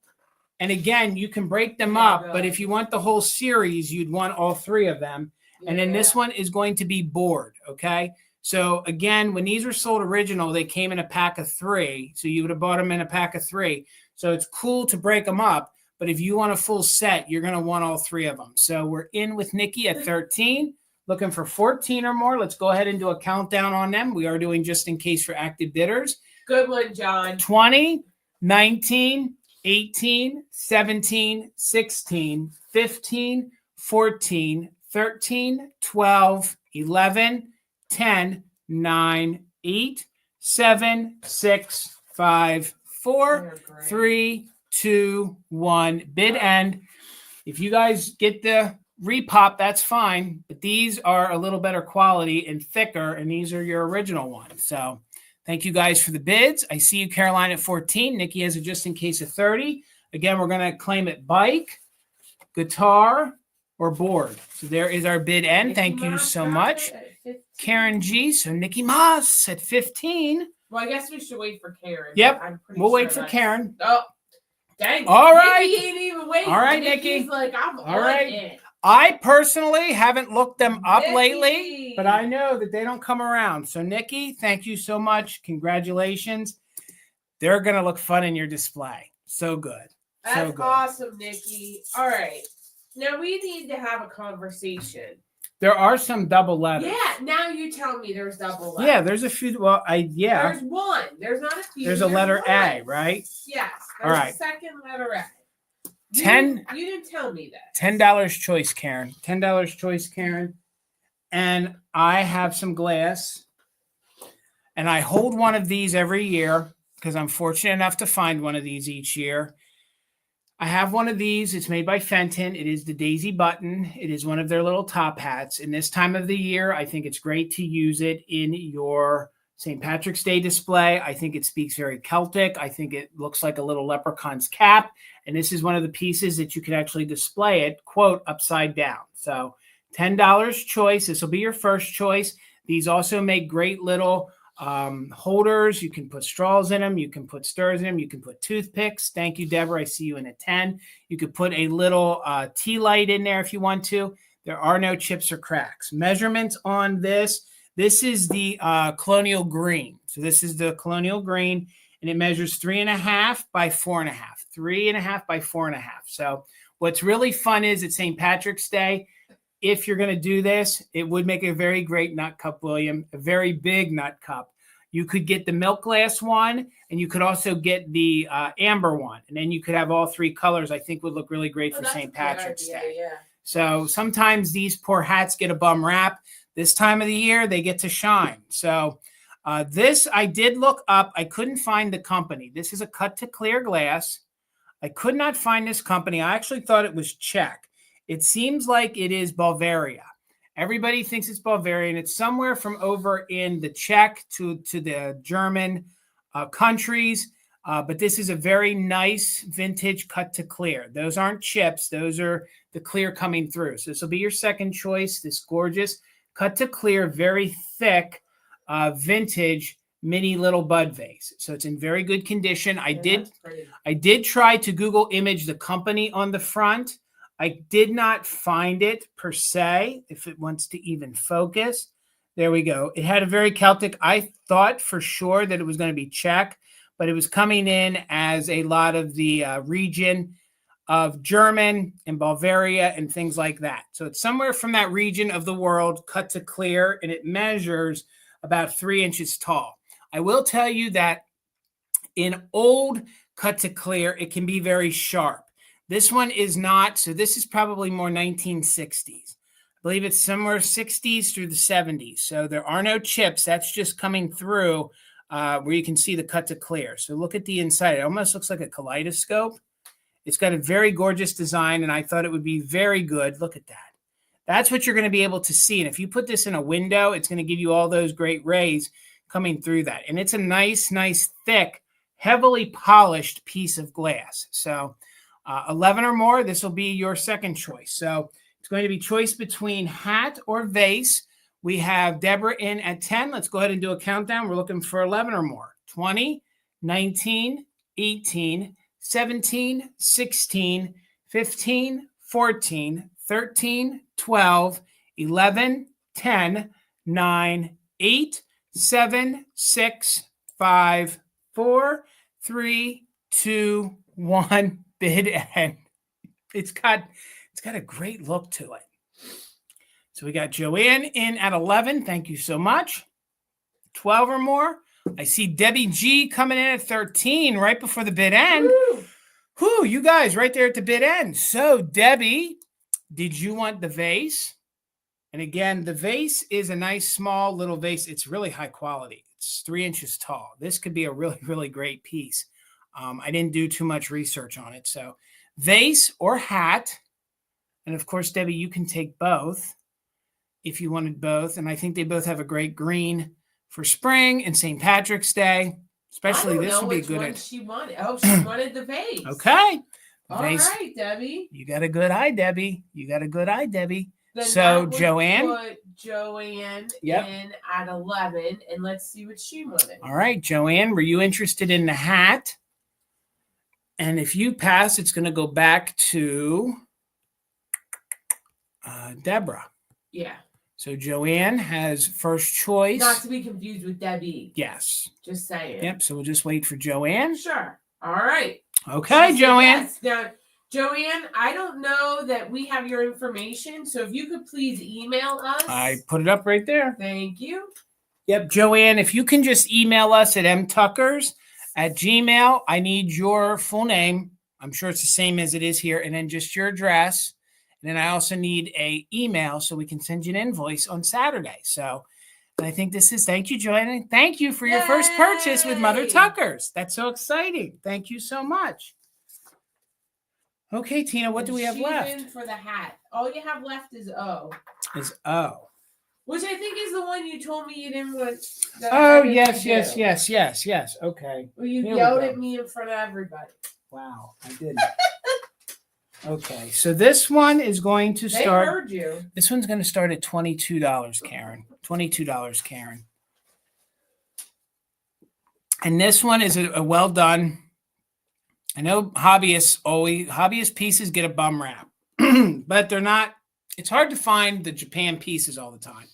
[SPEAKER 1] And again, you can break them up, but if you want the whole series, you'd want all three of them. And then this one is going to be Board, okay? So again, when these were sold original, they came in a pack of 3. So you would have bought them in a pack of 3. So it's cool to break them up. But if you want a full set, you're going to want all 3 of them. So we're in with Nikki at 13. Looking for 14 or more. Let's go ahead and do a countdown on them. We are doing just in case for active bidders.
[SPEAKER 2] Good one, John.
[SPEAKER 1] 20, 19, 18, 17, 16, 15, 14, 13, 12, 11, 10, 9, 8, 7, 6, 5, 4, 3, 2, 1. Bid end. If you guys get the repop, that's fine. But these are a little better quality and thicker, and these are your original ones. So thank you guys for the bids. I see you, Caroline, at 14. Nikki has a just in case of 30. Again, we're going to claim it Bike, Guitar, or Board. So there is our bid end. Thank you so much. Karen G. So Nikki Moss at 15.
[SPEAKER 2] Well, I guess we should wait for Karen.
[SPEAKER 1] Yep. We'll wait for Karen.
[SPEAKER 2] Oh, dang.
[SPEAKER 1] All right.
[SPEAKER 2] Nikki ain't even waiting.
[SPEAKER 1] All right,
[SPEAKER 2] Nikki's
[SPEAKER 1] Nikki.
[SPEAKER 2] like, I'm
[SPEAKER 1] all right.
[SPEAKER 2] it.
[SPEAKER 1] I personally haven't looked them up
[SPEAKER 2] Nikki.
[SPEAKER 1] lately, but I know that they don't come around. So, Nikki, thank you so much. Congratulations. They're going to look fun in your display. So good.
[SPEAKER 2] That's awesome, Nikki. All right. Now we need to have a conversation.
[SPEAKER 1] There are some double letters.
[SPEAKER 2] Yeah, now you tell me there's double letters.
[SPEAKER 1] Yeah, there's a few. Well,
[SPEAKER 2] There's one. There's not a few.
[SPEAKER 1] There's a letter A, right?
[SPEAKER 2] Yes.
[SPEAKER 1] All right.
[SPEAKER 2] A second letter A. You didn't tell me that.
[SPEAKER 1] $10 choice, Karen. $10 choice, Karen. And I have some glass. And I hold one of these every year because I'm fortunate enough to find one of these each year. I have one of these. It's made by Fenton. It is the Daisy Button. It is one of their little top hats. In this time of the year, I think it's great to use it in your St. Patrick's Day display. I think it speaks very Celtic. I think it looks like a little leprechaun's cap. And this is one of the pieces that you can actually display it, quote, upside down. So $10 choice. This will be your first choice. These also make great little holders. You can put straws in them. You can put stirs in them. You can put toothpicks. Thank you, Deborah. I see you in a 10. You could put a little tea light in there if you want to. There are no chips or cracks. Measurements on this. This is the colonial green. So this is the colonial green, and it measures 3.5 by 4.5. 3.5 by 4.5. So what's really fun is at St. Patrick's Day, if you're going to do this, it would make a very great nut cup, William, a very big nut cup. You could get the milk glass one, and you could also get the amber one. And then you could have all three colors. I think would look really great for St. Patrick's Day.
[SPEAKER 2] Yeah.
[SPEAKER 1] So sometimes these poor hats get a bum rap. This time of the year, they get to shine. So this I did look up. I couldn't find the company. This is a cut to clear glass. I could not find this company. I actually thought it was Czech. It seems like it is Bavaria. Everybody thinks it's Bavarian. It's somewhere from over in the Czech to the German countries. But this is a very nice vintage cut to clear. Those aren't chips. Those are the clear coming through. So this will be your second choice. This gorgeous cut to clear, very thick vintage mini little bud vase. So it's in very good condition. I did try to Google image the company on the front. I did not find it per se, if it wants to even focus. There we go. It had a very Celtic. I thought for sure that it was going to be Czech, but it was coming in as a lot of the region of German and Bavaria and things like that. So it's somewhere from that region of the world, cut to clear, and it measures about 3 inches tall. I will tell you that in old cut to clear, it can be very sharp. This one is not, so this is probably more 1960s. I believe it's somewhere 60s through the 70s. So there are no chips. That's just coming through where you can see the cut to clear. So look at the inside. It almost looks like a kaleidoscope. It's got a very gorgeous design, and I thought it would be very good. Look at that. That's what you're going to be able to see. And if you put this in a window, it's going to give you all those great rays coming through that. And it's a nice, thick, heavily polished piece of glass. So 11 or more, this will be your second choice. So it's going to be choice between hat or vase. We have Deborah in at 10. Let's go ahead and do a countdown. We're looking for 11 or more. 20, 19, 18, 17, 16, 15, 14, 13, 12, 11, 10, 9, 8, 7, 6, 5, 4, 3, 2, 1. Bid end. It's got a great look to it. So we got Joanne in at 11. Thank you so much. 12 or more. I see Debbie G coming in at 13 right before the bid end.
[SPEAKER 2] Woo!
[SPEAKER 1] Whew, you guys right there at the bid end. So Debbie, did you want the vase? And again, the vase is a nice small little vase. It's really high quality. It's 3 inches tall. This could be a really great piece. I didn't do too much research on it. So vase or hat. And of course, Debbie, you can take both if you wanted both. And I think they both have a great green for spring and St. Patrick's Day. Especially this would be good at.
[SPEAKER 2] She wanted. Oh, she wanted the vase.
[SPEAKER 1] Okay.
[SPEAKER 2] All right, Debbie.
[SPEAKER 1] You got a good eye, Debbie.
[SPEAKER 2] Then
[SPEAKER 1] so Joanne.
[SPEAKER 2] Put Joanne in at 11, and let's see what she wanted.
[SPEAKER 1] All right, Joanne, were you interested in the hat? And if you pass, it's going to go back to Deborah.
[SPEAKER 2] Yeah.
[SPEAKER 1] So Joanne has first choice.
[SPEAKER 2] Not to be confused with Debbie.
[SPEAKER 1] Yes.
[SPEAKER 2] Just saying.
[SPEAKER 1] Yep. So we'll just wait for Joanne.
[SPEAKER 2] Sure. All right.
[SPEAKER 1] Okay, Joanne.
[SPEAKER 2] Yes. Now, Joanne, I don't know that we have your information, so if you could please email us.
[SPEAKER 1] I put it up right there.
[SPEAKER 2] Thank you.
[SPEAKER 1] Yep, Joanne, if you can just email us at mtuckers@gmail. I need your full name. I'm sure it's the same as it is here, and then just your address. And then I also need a email so we can send you an invoice on Saturday. So I think this is, thank you, Joanne. Thank you for your first purchase with Mother Tuckers. That's so exciting. Thank you so much. Okay, Tina, what do we have left?
[SPEAKER 2] In for the hat. All you have left is O.
[SPEAKER 1] Is O.
[SPEAKER 2] Which I think is the one you told me you didn't want.
[SPEAKER 1] Oh, yes. Okay.
[SPEAKER 2] Well, you yelled at me in front of everybody.
[SPEAKER 1] Wow, I didn't. Okay, so this one is going to start.
[SPEAKER 2] They heard you.
[SPEAKER 1] This one's going to start at $22, Karen. $22, Karen. And this one is a well done. I know hobbyist pieces get a bum rap, but they're not. It's hard to find the Japan pieces all the time.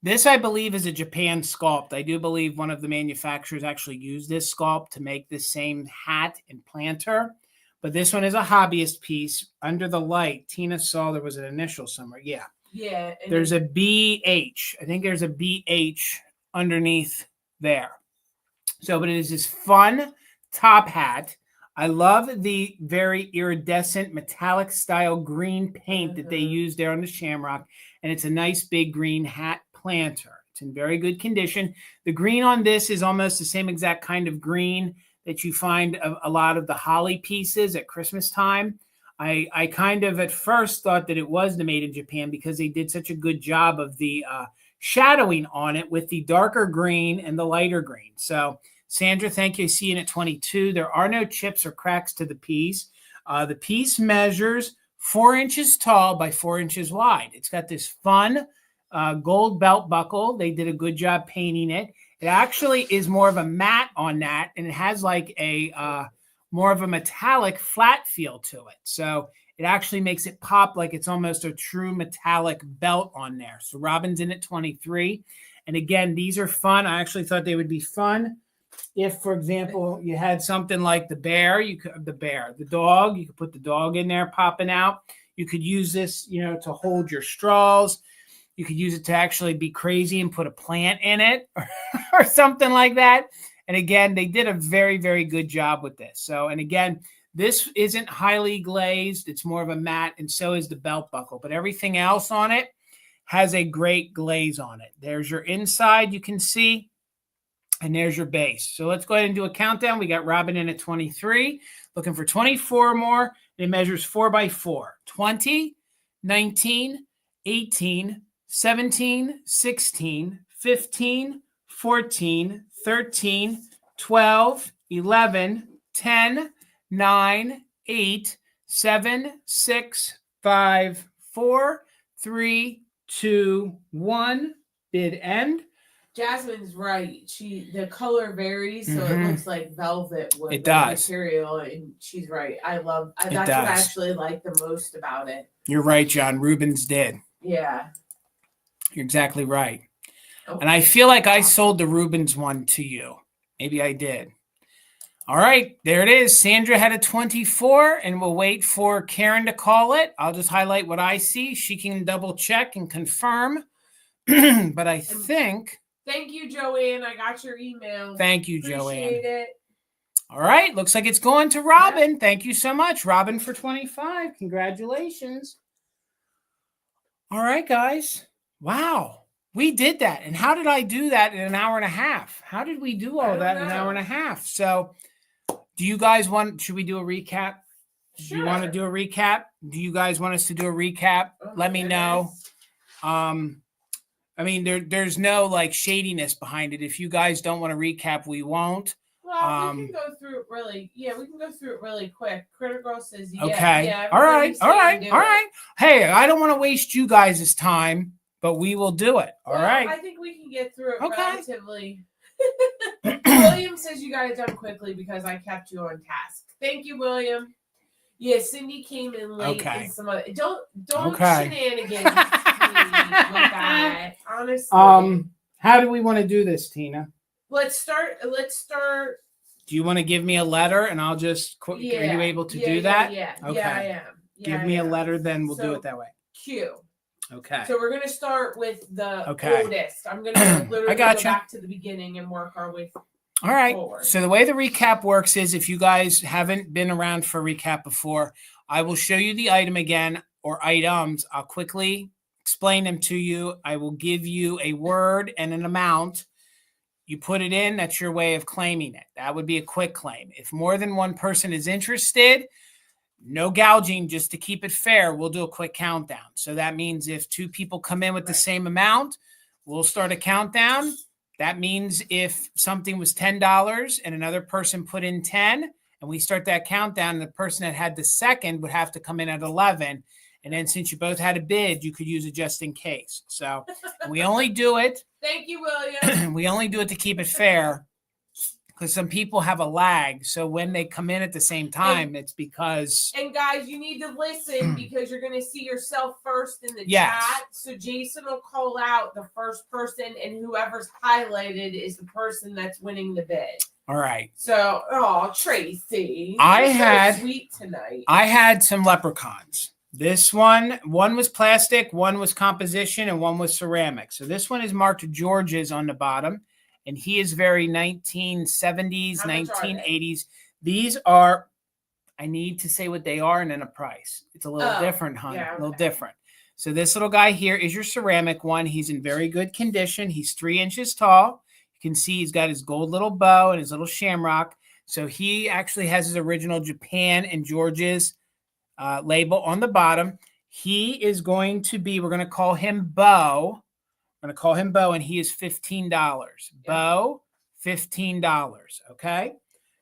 [SPEAKER 1] This, I believe, is a Japan sculpt. I do believe one of the manufacturers actually used this sculpt to make this same hat and planter. But this one is a hobbyist piece. Under the light, Tina saw there was an initial somewhere. Yeah.
[SPEAKER 2] Yeah.
[SPEAKER 1] There's a BH. I think there's a BH underneath there. So, but it is this fun top hat. I love the very iridescent metallic style green paint that they use there on the Shamrock. And it's a nice big green hat planter. It's in very good condition. The green on this is almost the same exact kind of green that you find a lot of the holly pieces at Christmas time. I kind of at first thought that it was the made in Japan because they did such a good job of the shadowing on it with the darker green and the lighter green. So Sandra, thank you. I see you at 22. There are no chips or cracks to the piece. The piece measures 4 inches tall by 4 inches wide. It's got this fun gold belt buckle. They did a good job painting it. It actually is more of a matte on that, and it has like a more of a metallic flat feel to it. So it actually makes it pop like it's almost a true metallic belt on there. So Robin's in at 23. And again, these are fun. I actually thought they would be fun if, for example, you had something like the dog, you could put the dog in there popping out. You could use this, to hold your straws. You could use it to actually be crazy and put a plant in it or something like that. And again, they did a very, very good job with this. So, and again, this isn't highly glazed. It's more of a matte, and so is the belt buckle. But everything else on it has a great glaze on it. There's your inside, you can see, and there's your base. So let's go ahead and do a countdown. We got Robin in at 23, looking for 24 more. It measures 4 by 4. 20, 19, 18, 17, 16, 15, 14, 13, 12, 11, 10, 9, 8, 7, 6, 5, 4, 3, 2, 1. Bid end.
[SPEAKER 2] Jasmine's right. The color varies, so it looks like velvet with
[SPEAKER 1] it does.
[SPEAKER 2] Material, and she's right. That's what I actually like the most about it.
[SPEAKER 1] You're right, John. Rubens did.
[SPEAKER 2] Yeah.
[SPEAKER 1] You're exactly right.
[SPEAKER 2] Oh.
[SPEAKER 1] And I feel like I sold the Rubens one to you. Maybe I did. All right, there it is. Sandra had a 24, and we'll wait for Karen to call it. I'll just highlight what I see. She can double check and confirm. But I think...
[SPEAKER 2] Thank you, Joanne. I got your email.
[SPEAKER 1] Thank you, Joanne.
[SPEAKER 2] Appreciate it.
[SPEAKER 1] All right, looks like it's going to Robin. Yeah. Thank you so much, Robin, for 25. Congratulations. All right, guys. Wow, we did that. And how did I do that in an hour and a half? How did we do all that in an hour and a half? So do you guys should we do a recap?
[SPEAKER 2] Sure.
[SPEAKER 1] Do you want to do a recap? Do you guys want us to do a recap? Let me know. I mean, there's no like shadiness behind it. If you guys don't want to recap, we won't.
[SPEAKER 2] Well, we can go through it really. Yeah, we can go through it really quick. Critter Girl says, yeah.
[SPEAKER 1] Okay.
[SPEAKER 2] Yeah,
[SPEAKER 1] all right. Hey, I don't want to waste you guys' time, but we will do it. All right.
[SPEAKER 2] I think we can get through it relatively. William says you got it done quickly because I kept you on task. Thank you, William. Yeah, Cindy came in late.
[SPEAKER 1] Okay.
[SPEAKER 2] And some other, don't shenanigans with that. Honestly.
[SPEAKER 1] How do we want to do this, Tina?
[SPEAKER 2] Let's start.
[SPEAKER 1] Do you want to give me a letter and I'll just are you able to do that?
[SPEAKER 2] Yeah.
[SPEAKER 1] Okay.
[SPEAKER 2] Yeah, I am. Yeah,
[SPEAKER 1] give me a letter, then we'll do it that way.
[SPEAKER 2] Q.
[SPEAKER 1] Okay.
[SPEAKER 2] So we're gonna start with the oldest. I'm gonna literally go back to the beginning and work our way
[SPEAKER 1] all right.
[SPEAKER 2] forward.
[SPEAKER 1] So the way the recap works is if you guys haven't been around for a recap before, I will show you the item again or items. I'll quickly explain them to you. I will give you a word and an amount. You put it in, that's your way of claiming it. That would be a quick claim. If more than one person is interested, no gouging, just to keep it fair, we'll do a quick countdown. So that means if 2 people come in with the same amount, we'll start a countdown. That means if something was $10 and another person put in 10, and we start that countdown, the person that had the second would have to come in at 11. And then since you both had a bid, you could use it just in case. So we only do it.
[SPEAKER 2] Thank you, William.
[SPEAKER 1] We only do it to keep it fair because some people have a lag. So when they come in at the same time, it's because.
[SPEAKER 2] And guys, you need to listen because you're going to see yourself first in the chat. So Jason will call out the first person, and whoever's highlighted is the person that's winning the bid.
[SPEAKER 1] All right.
[SPEAKER 2] So, Tracy,
[SPEAKER 1] I had
[SPEAKER 2] so sweet tonight.
[SPEAKER 1] I had some leprechauns. This one was plastic, one was composition, and one was ceramic. So this one is marked George's on the bottom, and he is very 1970s, 1980s. These are, I need to say what they are and then a price. It's a little different, hon. Yeah, okay. A little different. So this little guy here is your ceramic one. He's in very good condition. He's 3 inches tall. You can see he's got his gold little bow and his little shamrock. So he actually has his original Japan and George's label on the bottom. He is going to be, we're going to call him Bo. We're going to call him Bo, and he is $15. Bo, $15. Okay.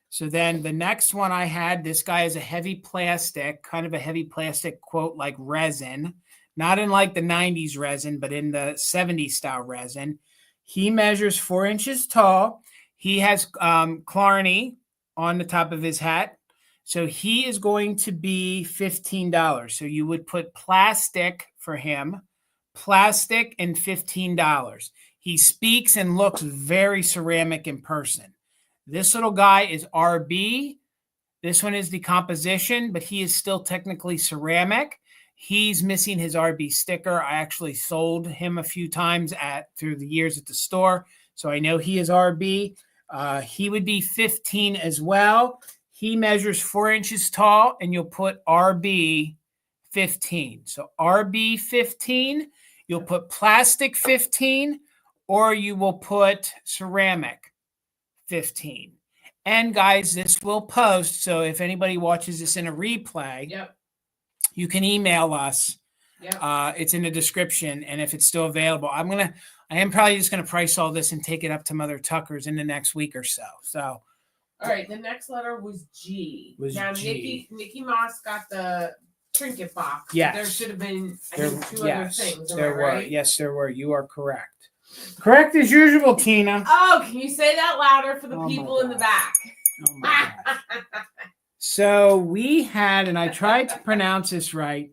[SPEAKER 1] So then the next one I had, this guy is a heavy plastic, kind of a heavy plastic, quote, like resin, not in like the 90s resin, but in the 70s style resin. He measures 4 inches tall. He has Clarny on the top of his hat. So he is going to be $15. So you would put plastic for him, plastic and $15. He speaks and looks very ceramic in person. This little guy is RB. This one is the composition, but he is still technically ceramic. He's missing his RB sticker. I actually sold him a few times through the years at the store. So I know he is RB. He would be 15 as well. He measures 4 inches tall, and you'll put RB 15. So RB 15, you'll put plastic 15, or you will put ceramic 15. And guys, this will post. So if anybody watches this in a replay, you can email us. It's in the description. And if it's still available, I am probably just going to price all this and take it up to Mother Tucker's in the next week or so. So.
[SPEAKER 2] All right, the next letter was G. Now, G. Mickey Mouse got the trinket box.
[SPEAKER 1] Yes.
[SPEAKER 2] There should have been, two other things.
[SPEAKER 1] There were.
[SPEAKER 2] Right?
[SPEAKER 1] Yes, there were. You are correct. Correct as usual, Tina.
[SPEAKER 2] Oh, can you say that louder for the people in the back?
[SPEAKER 1] Oh, my God. So we had, and I tried to pronounce this right,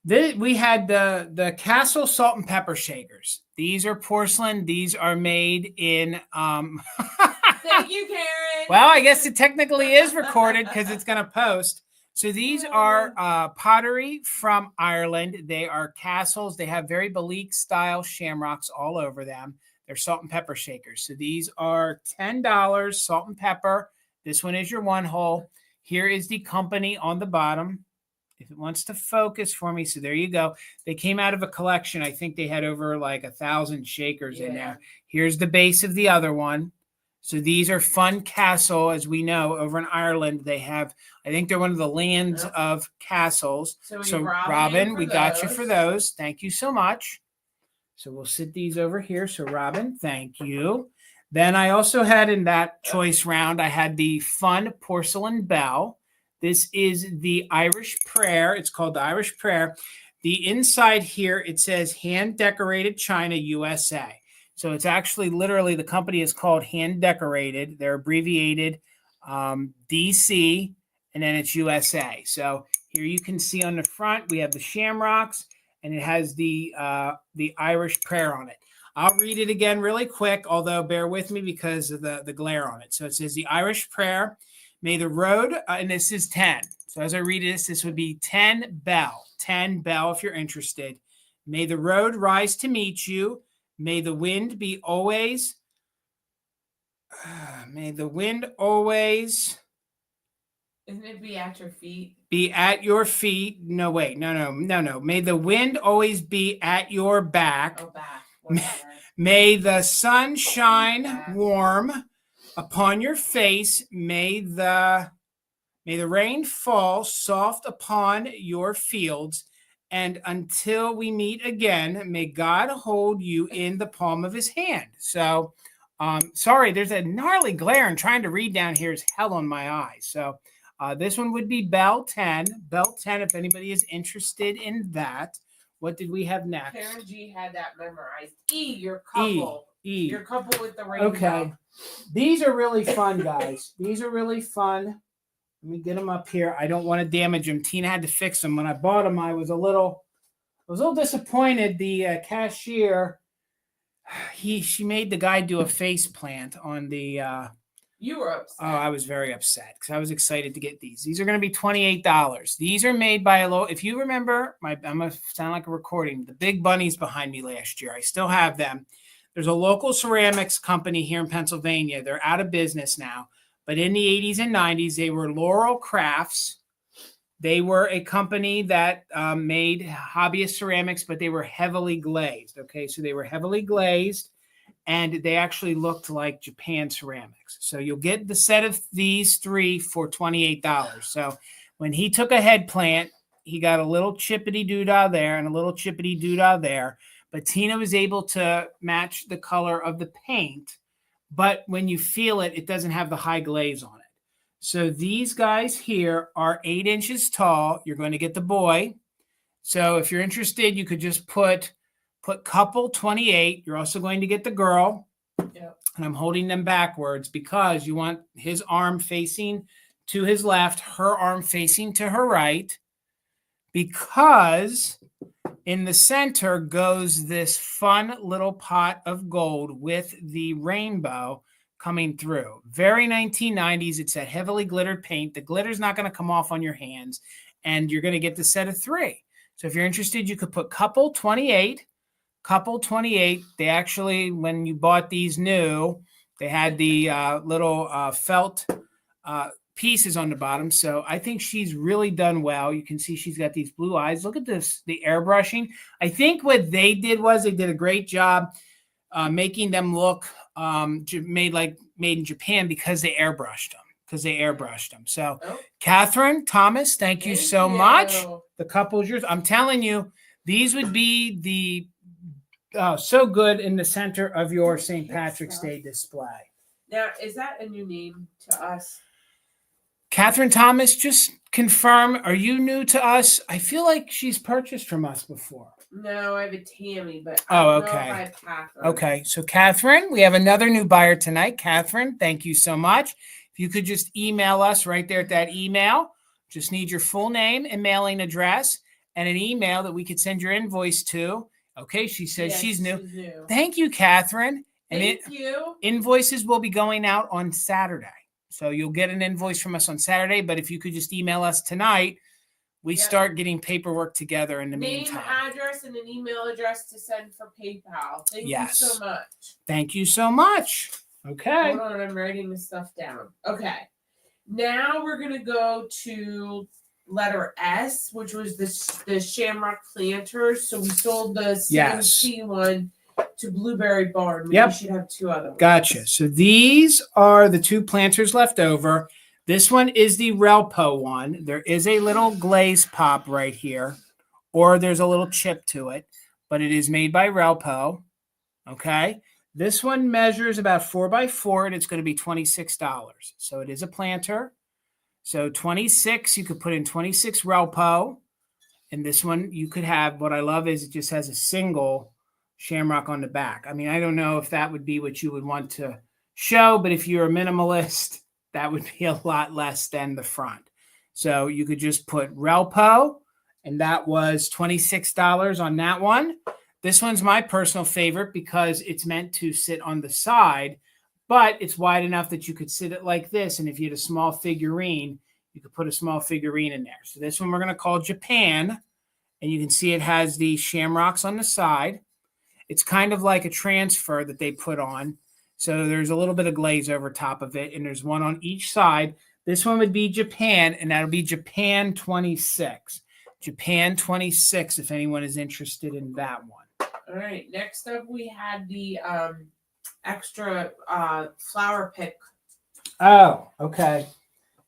[SPEAKER 1] we had the Castle Salt and Pepper Shakers. These are porcelain. These are made in...
[SPEAKER 2] Thank you, Karen.
[SPEAKER 1] Well, I guess it technically is recorded because it's going to post. So these are pottery from Ireland. They are castles. They have very Belique style shamrocks all over them. They're salt and pepper shakers. So these are $10, salt and pepper. This one is your one hole. Here is the company on the bottom. If it wants to focus for me. So there you go. They came out of a collection. I think they had over like 1,000 shakers in there. Here's the base of the other one. So these are Fun Castle, as we know, over in Ireland. They have, I think they're one of the lands of castles. So Robin, we got you for those. Thank you so much. So we'll sit these over here. So Robin, thank you. Then I also had in that choice round, I had the Fun Porcelain Bell. This is the Irish Prayer. It's called the Irish Prayer. The inside here, it says Hand Decorated China, USA. So it's actually literally, the company is called Hand Decorated. They're abbreviated DC, and then it's USA. So here you can see on the front, we have the shamrocks, and it has the Irish Prayer on it. I'll read it again really quick, although bear with me because of the glare on it. So it says the Irish Prayer, may the road, and this is 10. So as I read this would be 10 bell. 10 bell if you're interested. May the road rise to meet you. May the wind be always, may the wind always.
[SPEAKER 2] Isn't it be at your feet?
[SPEAKER 1] Be at your feet. No, wait, no. May the wind always be at your back.
[SPEAKER 2] Oh, back.
[SPEAKER 1] May the sun shine warm upon your face. May the rain fall soft upon your fields. And until we meet again, may God hold you in the palm of his hand. So, sorry, there's a gnarly glare, and trying to read down here is hell on my eyes. So this one would be Bell 10. Bell 10, if anybody is interested in that. What did we have next?
[SPEAKER 2] Karen G had that memorized. E, your couple.
[SPEAKER 1] E.
[SPEAKER 2] Your couple with the rainbow.
[SPEAKER 1] Okay. These are really fun, guys. These are really fun. Let me get them up here. I don't want to damage them. Tina had to fix them. When I bought them, I was a little disappointed. The cashier, she made the guy do a face plant on the
[SPEAKER 2] You were upset.
[SPEAKER 1] Oh, I was very upset because I was excited to get these. These are going to be $28. These are made by a if you remember, I'm going to sound like a recording, the big bunnies behind me last year. I still have them. There's a local ceramics company here in Pennsylvania. They're out of business now. But in the 80s and 90s, they were Laurel Crafts. They were a company that made hobbyist ceramics, but they were heavily glazed. Okay, so they were heavily glazed. And they actually looked like Japan ceramics. So you'll get the set of these 3 for $28. So when he took a head plant, he got a little chippity doodah there and a little chippity doodah there. But Tina was able to match the color of the paint. But when you feel it, it doesn't have the high glaze on it. So these guys here are 8 inches tall. You're going to get the boy. So if you're interested, you could just put couple 28. You're also going to get the girl.
[SPEAKER 2] Yep.
[SPEAKER 1] And I'm holding them backwards because you want his arm facing to his left, her arm facing to her right, because in the center goes this fun little pot of gold with the rainbow coming through. Very 1990s. It's that heavily glittered paint. The glitter's not going to come off on your hands, and you're going to get the set of 3. So if you're interested, you could put couple 28. Couple 28. They actually, when you bought these new, they had the little felt pieces on the bottom. So I think she's really done well. You can see she's got these blue eyes. Look at this, the airbrushing. I think what they did was they did a great job making them look made in Japan because they airbrushed them. So Catherine Thomas, thank you so much. The couple's yours. I'm telling you, these would be the so good in the center of your St. Patrick's Day display.
[SPEAKER 2] Now, is that a new name to us?
[SPEAKER 1] Catherine Thomas, just confirm, are you new to us? I feel like she's purchased from us before.
[SPEAKER 2] No, I have a Tammy, but I don't know if I have Catherine.
[SPEAKER 1] Okay, so Catherine, we have another new buyer tonight. Catherine, thank you so much. If you could just email us right there at that email. Just need your full name and mailing address and an email that we could send your invoice to. Okay, she says she's new. Thank you, Catherine. And
[SPEAKER 2] Thank you.
[SPEAKER 1] Invoices will be going out on Saturday. So you'll get an invoice from us on Saturday. But if you could just email us tonight, we start getting paperwork together in the meantime.
[SPEAKER 2] Name, address, and an email address to send for PayPal. Thank you so much.
[SPEAKER 1] Thank you so much. Okay.
[SPEAKER 2] Hold on, I'm writing this stuff down. Okay. Now we're going to go to letter S, which was the Shamrock planters. So we sold the CMC one to Blueberry Barn. We should have 2 other ones.
[SPEAKER 1] Gotcha. So these are the 2 planters left over. This one is the Relpo one. There is a little glaze pop right here, or there's a little chip to it, but it is made by Relpo. Okay. This one measures about 4 by 4, and it's going to be $26. So it is a planter. So 26, you could put in 26 Relpo. And this one you could have, what I love is it just has a single Shamrock on the back. I mean, I don't know if that would be what you would want to show, but if you're a minimalist, that would be a lot less than the front. So you could just put Relpo, and that was $26 on that one. This one's my personal favorite because it's meant to sit on the side, but it's wide enough that you could sit it like this. And if you had a small figurine, you could put a small figurine in there. So this one we're going to call Japan. And you can see it has the shamrocks on the side. It's kind of like a transfer that they put on. So there's a little bit of glaze over top of it, and there's one on each side. This one would be Japan, and that'll be Japan 26. Japan 26, if anyone is interested in that one.
[SPEAKER 2] All right. Next up, we had the extra flower pick.
[SPEAKER 1] Oh, okay.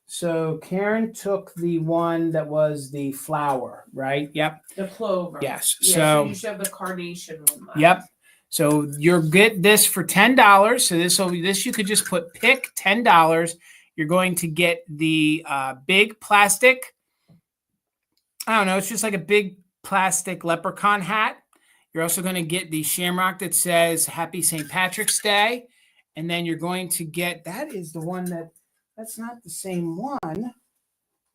[SPEAKER 1] So Karen took the one that was the flower, right? Yep.
[SPEAKER 2] The clover.
[SPEAKER 1] Yes.
[SPEAKER 2] Yeah, so you should have the carnation one left.
[SPEAKER 1] Yep. So you'll get this for $10. So this you could just put pick $10. You're going to get the big plastic. I don't know. It's just like a big plastic leprechaun hat. You're also going to get the shamrock that says Happy St. Patrick's Day. And then you're going to get, that is the one that's not the same one.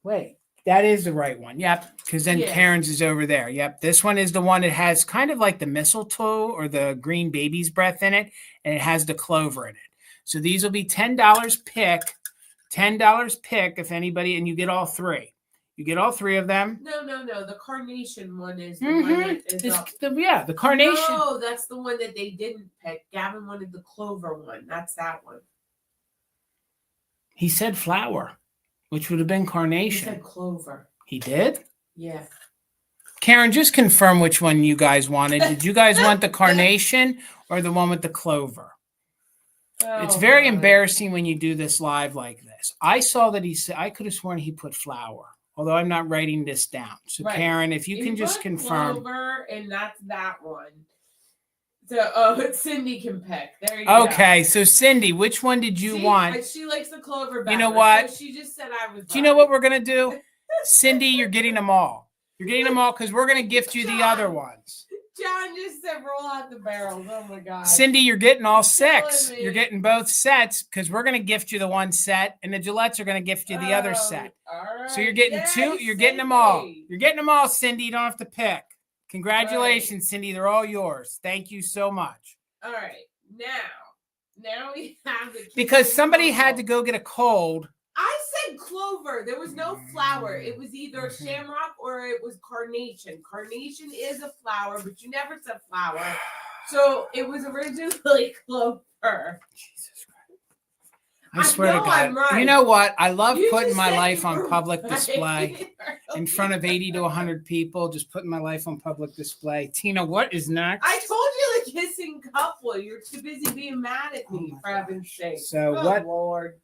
[SPEAKER 1] Wait, that is the right one. Yep. Because then Karen's is over there. Yep. This one is the one that has kind of like the mistletoe or the green baby's breath in it. And it has the clover in it. So these will be $10 pick. $10 pick if anybody, and you get all three. You get all three of them.
[SPEAKER 2] No. The carnation one is the one that is up.
[SPEAKER 1] The carnation.
[SPEAKER 2] No, that's the one that they didn't pick. Gavin wanted the clover one. That's that one.
[SPEAKER 1] He said flower, which would have been carnation.
[SPEAKER 2] He said clover.
[SPEAKER 1] He did?
[SPEAKER 2] Yeah.
[SPEAKER 1] Karen, just confirm which one you guys wanted. Did you guys want the carnation or the one with the clover? It's very embarrassing when you do this live like this. I saw that he said, I could have sworn he put flower, although I'm not writing this down. So right. Karen, if you can just confirm.
[SPEAKER 2] Clover, and that's that one. So, Cindy can pick. There you go.
[SPEAKER 1] Okay, so Cindy, which one did you want?
[SPEAKER 2] She likes the clover better.
[SPEAKER 1] You know what?
[SPEAKER 2] So she just said I was.
[SPEAKER 1] Do you know what we're going to do? Cindy, you're getting them all. You're getting them all because we're going to gift you the other ones.
[SPEAKER 2] John just said roll out the barrels. Oh, my God.
[SPEAKER 1] Cindy, you're getting all six. You're getting both sets because we're going to gift you the one set, and the Gillettes are going to gift you the other set.
[SPEAKER 2] All right.
[SPEAKER 1] So you're getting two. You're getting them all. You're getting them all, Cindy. You don't have to pick. Congratulations, right. Cindy. They're all yours. Thank you so much.
[SPEAKER 2] All right. Now we have the
[SPEAKER 1] because somebody had to go get a cold.
[SPEAKER 2] I said clover. There was no flower. It was either shamrock or it was carnation. Carnation is a flower, but you never said flower. So it was originally clover. Jesus Christ.
[SPEAKER 1] I swear to God. Right. You know what? I love putting my life on public display in front of 80 to 100 people, just putting my life on public display. Tina, what is next?
[SPEAKER 2] I told you the kissing couple. You're too busy being mad at me, for heaven's sake.
[SPEAKER 1] So
[SPEAKER 2] what? Lord.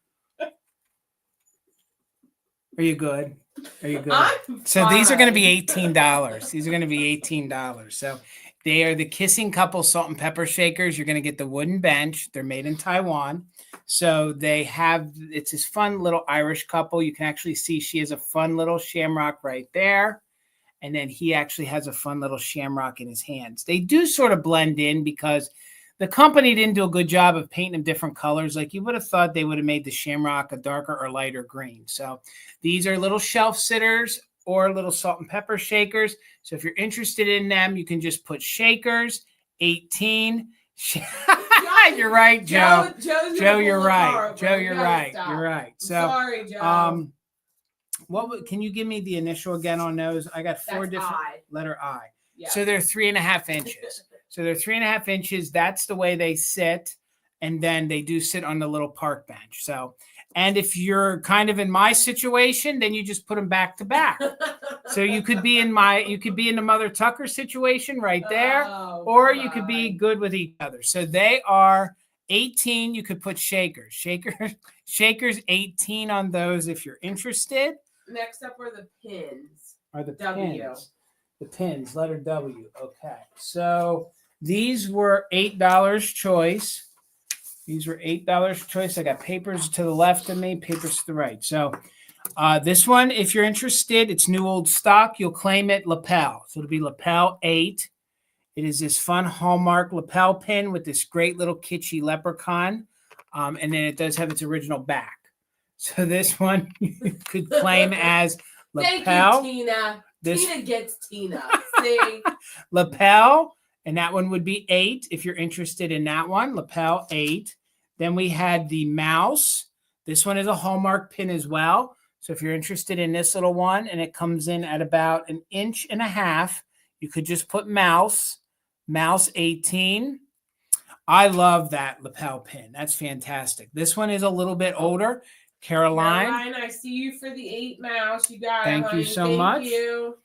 [SPEAKER 1] Are you good? Are you good?
[SPEAKER 2] I'm
[SPEAKER 1] so
[SPEAKER 2] fine.
[SPEAKER 1] These are going to be $18. These are going to be $18. So they are the Kissing Couple salt and pepper shakers. You're going to get the wooden bench. They're made in Taiwan. So they have, it's this fun little Irish couple. You can actually see she has a fun little shamrock right there. And then he actually has a fun little shamrock in his hands. They do sort of blend in because the company didn't do a good job of painting them different colors. Like you would have thought they would have made the shamrock a darker or lighter green. So these are little shelf sitters or little salt and pepper shakers. So if you're interested in them, you can just put shakers, 18. You're right, Joe. Joe, you're right. Joe, you're right. You're right. So,
[SPEAKER 2] sorry, Joe.
[SPEAKER 1] Can you give me the initial again on those? I got four different. Letter I. Yeah. So they're 3.5 inches. So they're 3.5 inches. That's the way they sit. And then they do sit on the little park bench. So, and if you're kind of in my situation, then you just put them back to back. So you could be in the Mother Tucker situation right there, or you could be good with each other. So they are 18. You could put shakers, 18 on those if you're interested.
[SPEAKER 2] Next up are the pins.
[SPEAKER 1] Pins. The pins, letter W. Okay. So these were $8 choice. These were $8 choice. I got papers to the left of me, papers to the right. So this one, if you're interested, it's new old stock. You'll claim it lapel. So it'll be lapel 8. It is this fun Hallmark lapel pin with this great little kitschy leprechaun. And then it does have its original back. So this one you could claim as lapel.
[SPEAKER 2] Thank you, Tina. Tina gets Tina. See?
[SPEAKER 1] Lapel. And that one would be 8 if you're interested in that one. Lapel 8. Then we had the mouse. This one is a Hallmark pin as well. So if you're interested in this little one and it comes in at about 1.5 inches, you could just put mouse 18. I love that lapel pin. That's fantastic. This one is a little bit older. Caroline,
[SPEAKER 2] I see you for the 8 mouse. You got it.
[SPEAKER 1] Thank you so much.
[SPEAKER 2] Thank you.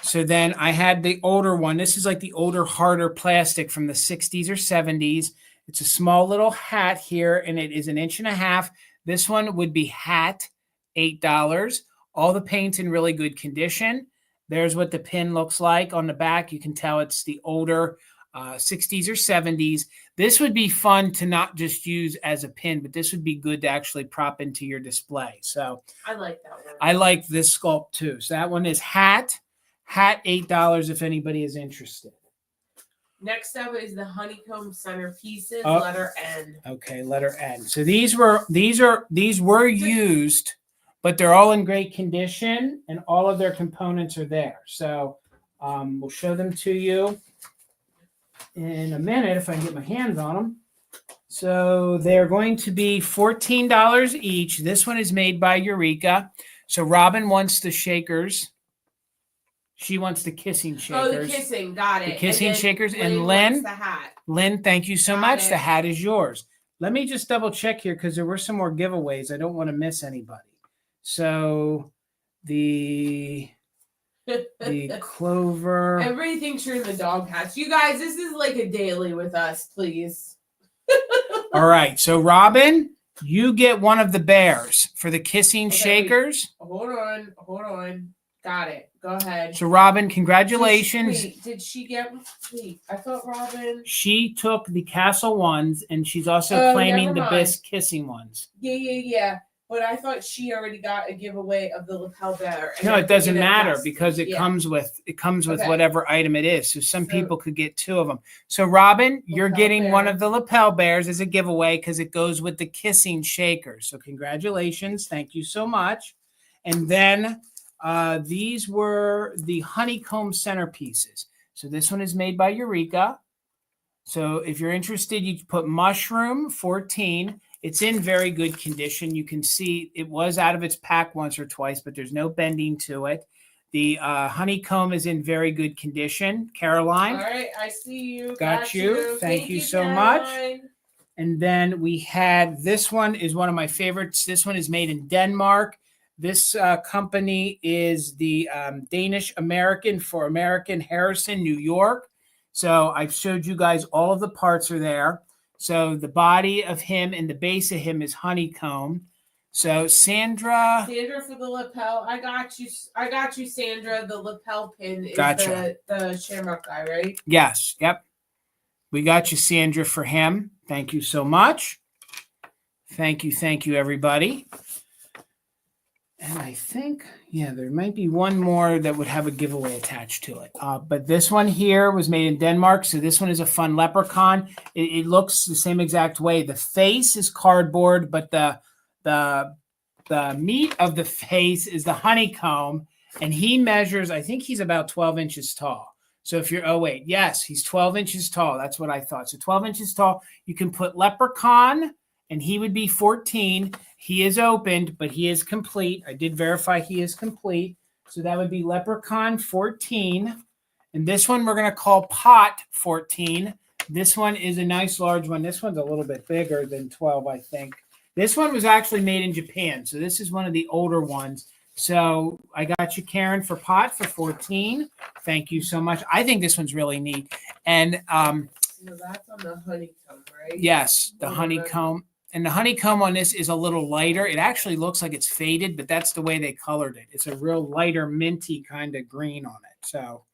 [SPEAKER 1] So then I had the older one. This is like the older, harder plastic from the 60s or 70s. It's a small little hat here, and it is 1.5 inches. This one would be hat, $8. All the paint's in really good condition. There's what the pin looks like on the back. You can tell it's the older 60s or 70s. This would be fun to not just use as a pin, but this would be good to actually prop into your display. So
[SPEAKER 2] I like that one.
[SPEAKER 1] I like this sculpt too. So that one is hat $8 if anybody is interested.
[SPEAKER 2] Next up is the Honeycomb centerpieces, letter N.
[SPEAKER 1] Okay, letter N. So these were used, but they're all in great condition and all of their components are there. So we'll show them to you in a minute if I can get my hands on them. So they're going to be $14 each. This one is made by Eureka. So Robin wants the shakers. She wants the kissing shakers.
[SPEAKER 2] Oh, the kissing. Got it.
[SPEAKER 1] The kissing shakers.
[SPEAKER 2] Lynn
[SPEAKER 1] And Lynn,
[SPEAKER 2] wants the hat.
[SPEAKER 1] Lynn, thank you so
[SPEAKER 2] Got
[SPEAKER 1] much.
[SPEAKER 2] it.
[SPEAKER 1] The hat is yours. Let me just double check here because there were some more giveaways. I don't want to miss anybody. So the clover.
[SPEAKER 2] Everybody thinks you're in the dog hatch. You guys, this is like a daily with us, please.
[SPEAKER 1] All right. So Robin, you get one of the bears for the kissing shakers.
[SPEAKER 2] Hold on. Got it. Go ahead.
[SPEAKER 1] So Robin, congratulations.
[SPEAKER 2] Did she get? Wait, I thought Robin.
[SPEAKER 1] She took the castle ones, and she's also claiming the best kissing ones.
[SPEAKER 2] Yeah. But I thought she already got a giveaway of the lapel bear.
[SPEAKER 1] No, it doesn't matter because it comes with whatever item it is. So some people could get two of them. So Robin, you're getting one of the lapel bears as a giveaway because it goes with the kissing shakers. So congratulations. Thank you so much. And then these were the honeycomb centerpieces. So this one is made by Eureka. So if you're interested, you put mushroom 14. It's in very good condition. You can see it was out of its pack once or twice, but there's no bending to it. The honeycomb is in very good condition. Caroline.
[SPEAKER 2] All right, I see you.
[SPEAKER 1] Got you. Thank you so much. And then we had, this one is one of my favorites. This one is made in Denmark. This company is the Danish American for American Harrison, New York. So I've showed you guys all of the parts are there. So the body of him and the base of him is honeycomb. So Sandra
[SPEAKER 2] for the lapel. I got you, Sandra. The lapel pin is the Shamrock guy, right?
[SPEAKER 1] Yes. Yep. We got you, Sandra, for him. Thank you so much. Thank you, everybody. And I think, there might be one more that would have a giveaway attached to it. But this one here was made in Denmark. So this one is a fun leprechaun. It looks the same exact way. The face is cardboard, but the meat of the face is the honeycomb. And he measures, I think he's about 12 inches tall. So if you're, yes, he's 12 inches tall. That's what I thought. So 12 inches tall. You can put leprechaun, and he would be 14. He is opened, but he is complete. I did verify he is complete. So that would be leprechaun 14. And this one we're going to call pot 14. This one is a nice large one. This one's a little bit bigger than 12, I think. This one was actually made in Japan. So this is one of the older ones. So I got you, Karen, for pot for 14. Thank you so much. I think this one's really neat. And
[SPEAKER 2] so that's on the honeycomb, right?
[SPEAKER 1] Yes, the honeycomb. And the honeycomb on this is a little lighter. It actually looks like it's faded, but that's the way they colored it. It's a real lighter, minty kind of green on it. So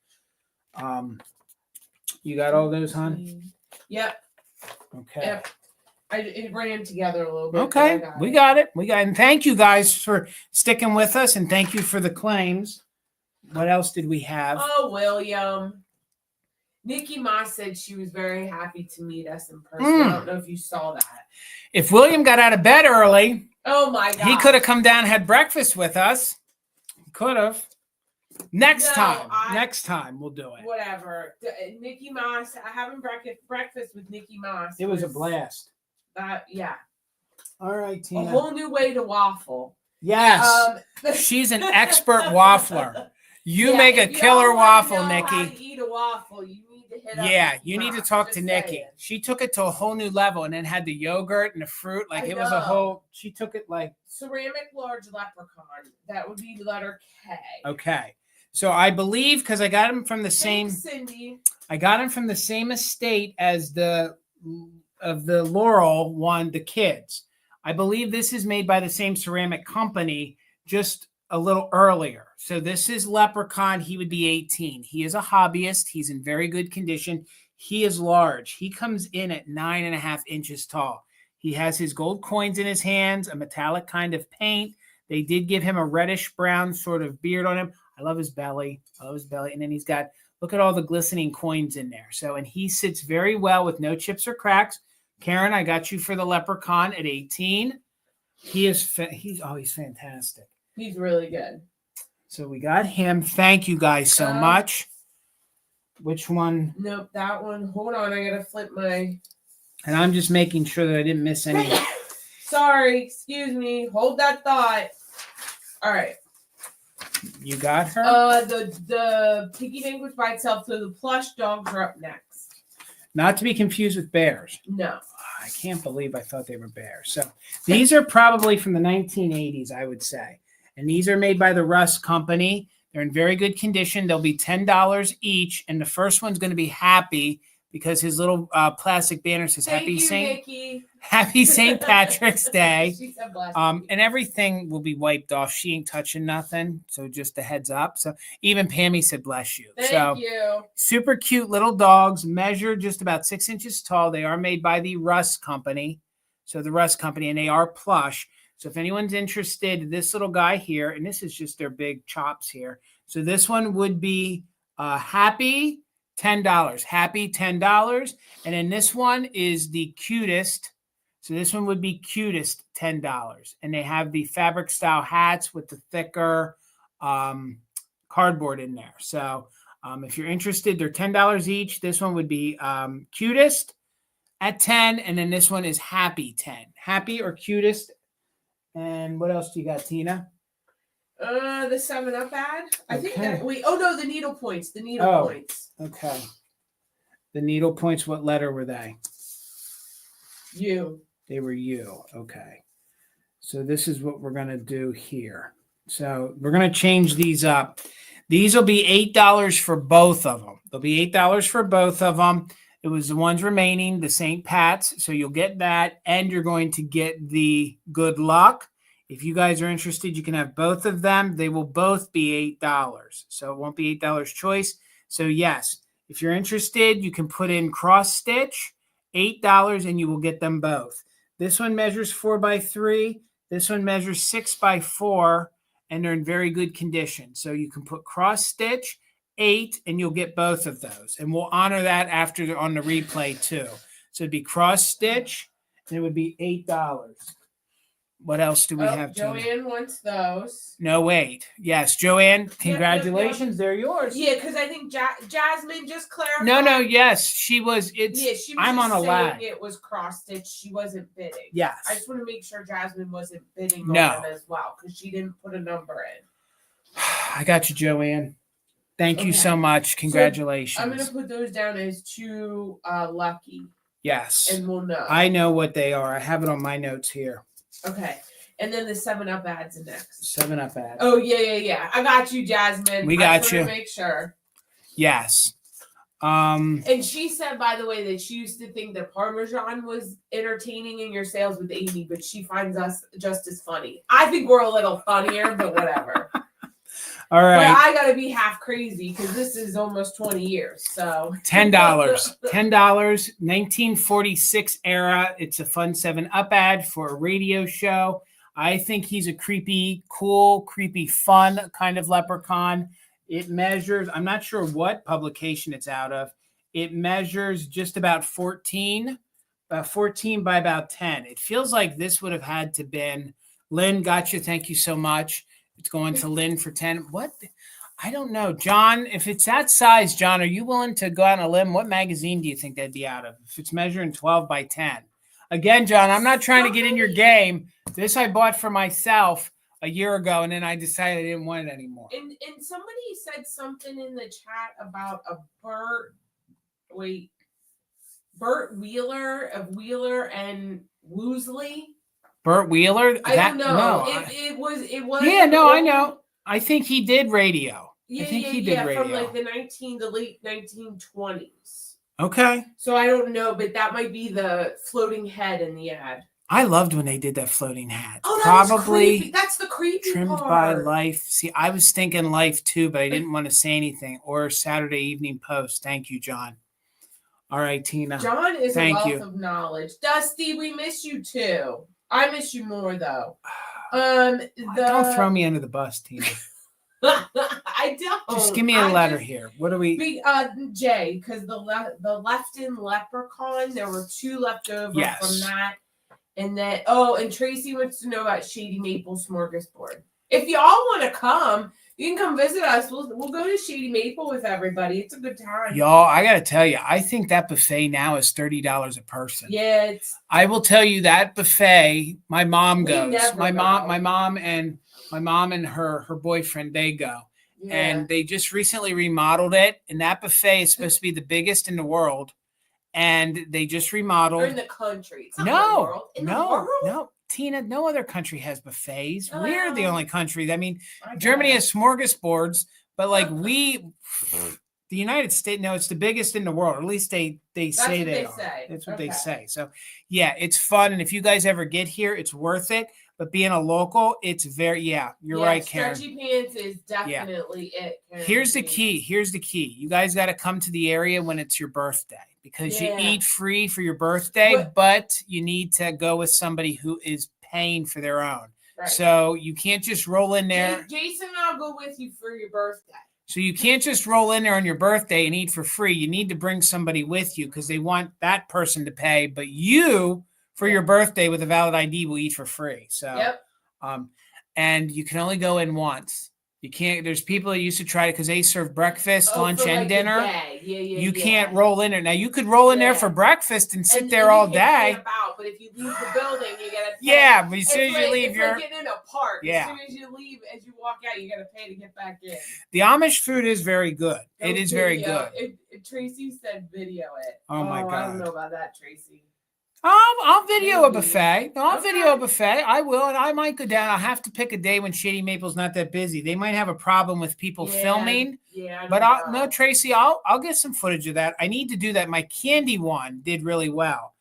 [SPEAKER 1] you got all those, hon?
[SPEAKER 2] Yep.
[SPEAKER 1] Okay.
[SPEAKER 2] Yep. It ran together a little bit.
[SPEAKER 1] Okay, we got it. And thank you guys for sticking with us, and thank you for the claims. What else did we have?
[SPEAKER 2] Oh, William. Nikki Moss said she was very happy to meet us in person. I don't know if you saw that.
[SPEAKER 1] If William got out of bed early,
[SPEAKER 2] oh my God,
[SPEAKER 1] he could have come down and had breakfast with us. Could have. Next time we'll do it.
[SPEAKER 2] Whatever. Nikki Moss, having breakfast with Nikki Moss.
[SPEAKER 1] It was a blast.
[SPEAKER 2] Yeah.
[SPEAKER 1] All right, Tina.
[SPEAKER 2] A whole new way to waffle.
[SPEAKER 1] Yes. She's an expert waffler. You make a killer waffle, Nikki.
[SPEAKER 2] How to eat a waffle, you need to hit up.
[SPEAKER 1] Yeah, you need to talk to Nikki. She took it to a whole new level and then had the yogurt and the fruit. Like it was a whole, she took it like.
[SPEAKER 2] Ceramic large leprechaun. That would be letter K.
[SPEAKER 1] Okay. So I believe, because I got him from the same.
[SPEAKER 2] Cindy.
[SPEAKER 1] I got him from the same estate as the Laurel one, the kids. I believe this is made by the same ceramic company, just a little earlier. So this is Leprechaun. He would be 18. He is a hobbyist. He's in very good condition. He is large. He comes in at 9.5 inches tall. He has his gold coins in his hands, a metallic kind of paint. They did give him a reddish brown sort of beard on him. I love his belly. And then he's got, look at all the glistening coins in there. So, and he sits very well with no chips or cracks. Karen, I got you for the Leprechaun at 18. He's fantastic.
[SPEAKER 2] He's really good.
[SPEAKER 1] So we got him. Thank you guys so much. Which one?
[SPEAKER 2] Nope, that one. Hold on, I gotta flip my.
[SPEAKER 1] And I'm just making sure that I didn't miss any.
[SPEAKER 2] Sorry, excuse me. Hold that thought. All right.
[SPEAKER 1] You got her?
[SPEAKER 2] The piggy bank was by itself, so the plush dogs are up next.
[SPEAKER 1] Not to be confused with bears.
[SPEAKER 2] No.
[SPEAKER 1] I can't believe I thought they were bears. So these are probably from the 1980s, I would say. And these are made by the Russ company. They're in very good condition. They'll be $10 each. And the first one's going to be Happy because his little plastic banner says Happy St. Patrick's Day.
[SPEAKER 2] She said bless
[SPEAKER 1] And everything will be wiped off. She ain't touching nothing. So just a heads up. So even Pammy said bless you.
[SPEAKER 2] Thank you.
[SPEAKER 1] Super cute little dogs, measure just about 6 inches tall. They are made by the Russ company. So the Russ company, and they are plush. So if anyone's interested, this little guy here, and this is just their big chops here. So this one would be Happy, $10. Happy, $10. And then this one is the cutest. So this one would be cutest, $10. And they have the fabric style hats with the thicker cardboard in there. So if you're interested, they're $10 each. This one would be cutest at 10, and then this one is Happy 10. Happy or cutest. And what else do you got, Tina?
[SPEAKER 2] The 7-Up ad. I think
[SPEAKER 1] Okay.
[SPEAKER 2] that the needle points. The needle points.
[SPEAKER 1] Okay. The needle points, what letter were they?
[SPEAKER 2] U.
[SPEAKER 1] They were U. Okay. So this is what we're going to do here. So we're going to change these up. These will be $8 for both of them. They'll be $8 for both of them. It was the ones remaining, the St. Pat's. So you'll get that, and you're going to get the Good Luck. If you guys are interested, you can have both of them. They will both be $8. So it won't be $8 choice. So yes, if you're interested, you can put in cross stitch, $8, and you will get them both. This one measures 4x3. This one measures 6x4, and they're in very good condition. So you can put cross stitch, $8, and you'll get both of those. And we'll honor that after on the replay too. So it'd be cross stitch, and it would be $8. What else do we have?
[SPEAKER 2] Joanne wants those.
[SPEAKER 1] No, wait. Yes, Joanne, congratulations. They're yours.
[SPEAKER 2] Yeah, because I think Jasmine just clarified.
[SPEAKER 1] No, yes. She was,
[SPEAKER 2] she was
[SPEAKER 1] I'm on a lag.
[SPEAKER 2] It was cross stitch. She wasn't bidding.
[SPEAKER 1] Yes.
[SPEAKER 2] I just want to make sure Jasmine wasn't bidding on them as well, because she didn't put a number in.
[SPEAKER 1] I got you, Joanne. Thank you so much. Congratulations.
[SPEAKER 2] So I'm going to put those down as 2 lucky.
[SPEAKER 1] Yes.
[SPEAKER 2] And we'll know.
[SPEAKER 1] I know what they are. I have it on my notes here.
[SPEAKER 2] Okay. And then the 7-Up ads are next.
[SPEAKER 1] 7-Up ad.
[SPEAKER 2] Oh, yeah. I got you, Jasmine.
[SPEAKER 1] We got you.
[SPEAKER 2] To make sure.
[SPEAKER 1] Yes.
[SPEAKER 2] And she said, by the way, that she used to think that Parmesan was entertaining in your sales with Amy, but she finds us just as funny. I think we're a little funnier, but whatever.
[SPEAKER 1] All right.
[SPEAKER 2] But I got to be half crazy because this is almost 20 years. So
[SPEAKER 1] $10. $10. 1946 era. It's a fun 7-Up ad for a radio show. I think he's a creepy, cool, creepy, fun kind of leprechaun. It measures, I'm not sure what publication it's out of. It measures just about 14 by about 10. It feels like this would have had to been, Lynn, gotcha. Thank you so much. It's going to Lynn for 10. What? I don't know. John, if it's that size, John, are you willing to go out on a limb? What magazine do you think that'd be out of? If it's measuring 12 by 10. Again, John, I'm not trying to get in your game. This I bought for myself a year ago, and then I decided I didn't want it anymore.
[SPEAKER 2] And somebody said something in the chat about a Bert Wheeler of Wheeler and Woosley.
[SPEAKER 1] Bert Wheeler?
[SPEAKER 2] I don't know.
[SPEAKER 1] No,
[SPEAKER 2] it was.
[SPEAKER 1] Yeah, no, I know. I think he did radio.
[SPEAKER 2] Yeah,
[SPEAKER 1] I think he did radio.
[SPEAKER 2] From like the late 1920s.
[SPEAKER 1] Okay.
[SPEAKER 2] So I don't know, but that might be the floating head in the ad.
[SPEAKER 1] I loved when they did that floating hat.
[SPEAKER 2] Oh,
[SPEAKER 1] probably
[SPEAKER 2] that's the creepy
[SPEAKER 1] trimmed
[SPEAKER 2] part.
[SPEAKER 1] by Life. See, I was thinking Life too, but I didn't want to say anything. Or Saturday Evening Post. Thank you, John. All right, Tina.
[SPEAKER 2] John is a wealth of knowledge. Dusty, we miss you too. I miss you more though.
[SPEAKER 1] Don't throw me under the bus, Tina.
[SPEAKER 2] I don't.
[SPEAKER 1] Just give me a letter here. What do we?
[SPEAKER 2] J, because the Lefton Leprechaun, there were 2 left over from that. And then, and Tracy wants to know about Shady Maple Smorgasbord. If y'all want to come, You can come visit us. We'll go to Shady Maple with everybody. It's a good time.
[SPEAKER 1] Y'all, I got to tell you, I think that buffet now is $30 a person.
[SPEAKER 2] Yeah,
[SPEAKER 1] I will tell you that buffet, my mom goes. My mom and her boyfriend, they go. Yeah. And they just recently remodeled it. And that buffet is supposed to be the biggest in the world. And they just remodeled.
[SPEAKER 2] Or in the country. It's not in the world. In the world? No.
[SPEAKER 1] Tina, no other country has buffets. Oh, we're the only country. I mean, Germany has smorgasbords, but like the United States, no, it's the biggest in the world. At least they say they are. That's what they say. So yeah, it's fun. And if you guys ever get here, it's worth it. But being a local, it's you're right, Karen.
[SPEAKER 2] Stretchy pants is definitely it. Karen.
[SPEAKER 1] Here's the key. You guys got to come to the area when it's your birthday. Because you eat free for your birthday, but you need to go with somebody who is paying for their own. Right. So you can't just roll in there.
[SPEAKER 2] Jason and I'll go with you for your birthday.
[SPEAKER 1] So you can't just roll in there on your birthday and eat for free. You need to bring somebody with you because they want that person to pay. But you, for your birthday with a valid ID, will eat for free. So, and you can only go in once. You can't. There's people that used to try it because they serve breakfast, lunch, and dinner. You can't roll in there. Now you could roll in there for breakfast and sit there all day.
[SPEAKER 2] But if you leave the building, you gotta pay.
[SPEAKER 1] Yeah, but as soon as you leave,
[SPEAKER 2] it's like getting in a park.
[SPEAKER 1] Yeah.
[SPEAKER 2] As soon as you leave, as you walk out, you gotta pay to get back in.
[SPEAKER 1] The Amish food is very good. It is very good.
[SPEAKER 2] Tracy said video it.
[SPEAKER 1] Oh my God!
[SPEAKER 2] I don't know about that, Tracy.
[SPEAKER 1] I'll video a buffet. I'll video a buffet. I will, and I might go down. I'll have to pick a day when Shady Maple's not that busy. They might have a problem with people filming.
[SPEAKER 2] Yeah,
[SPEAKER 1] no, Tracy, I'll get some footage of that. I need to do that. My candy one did really well.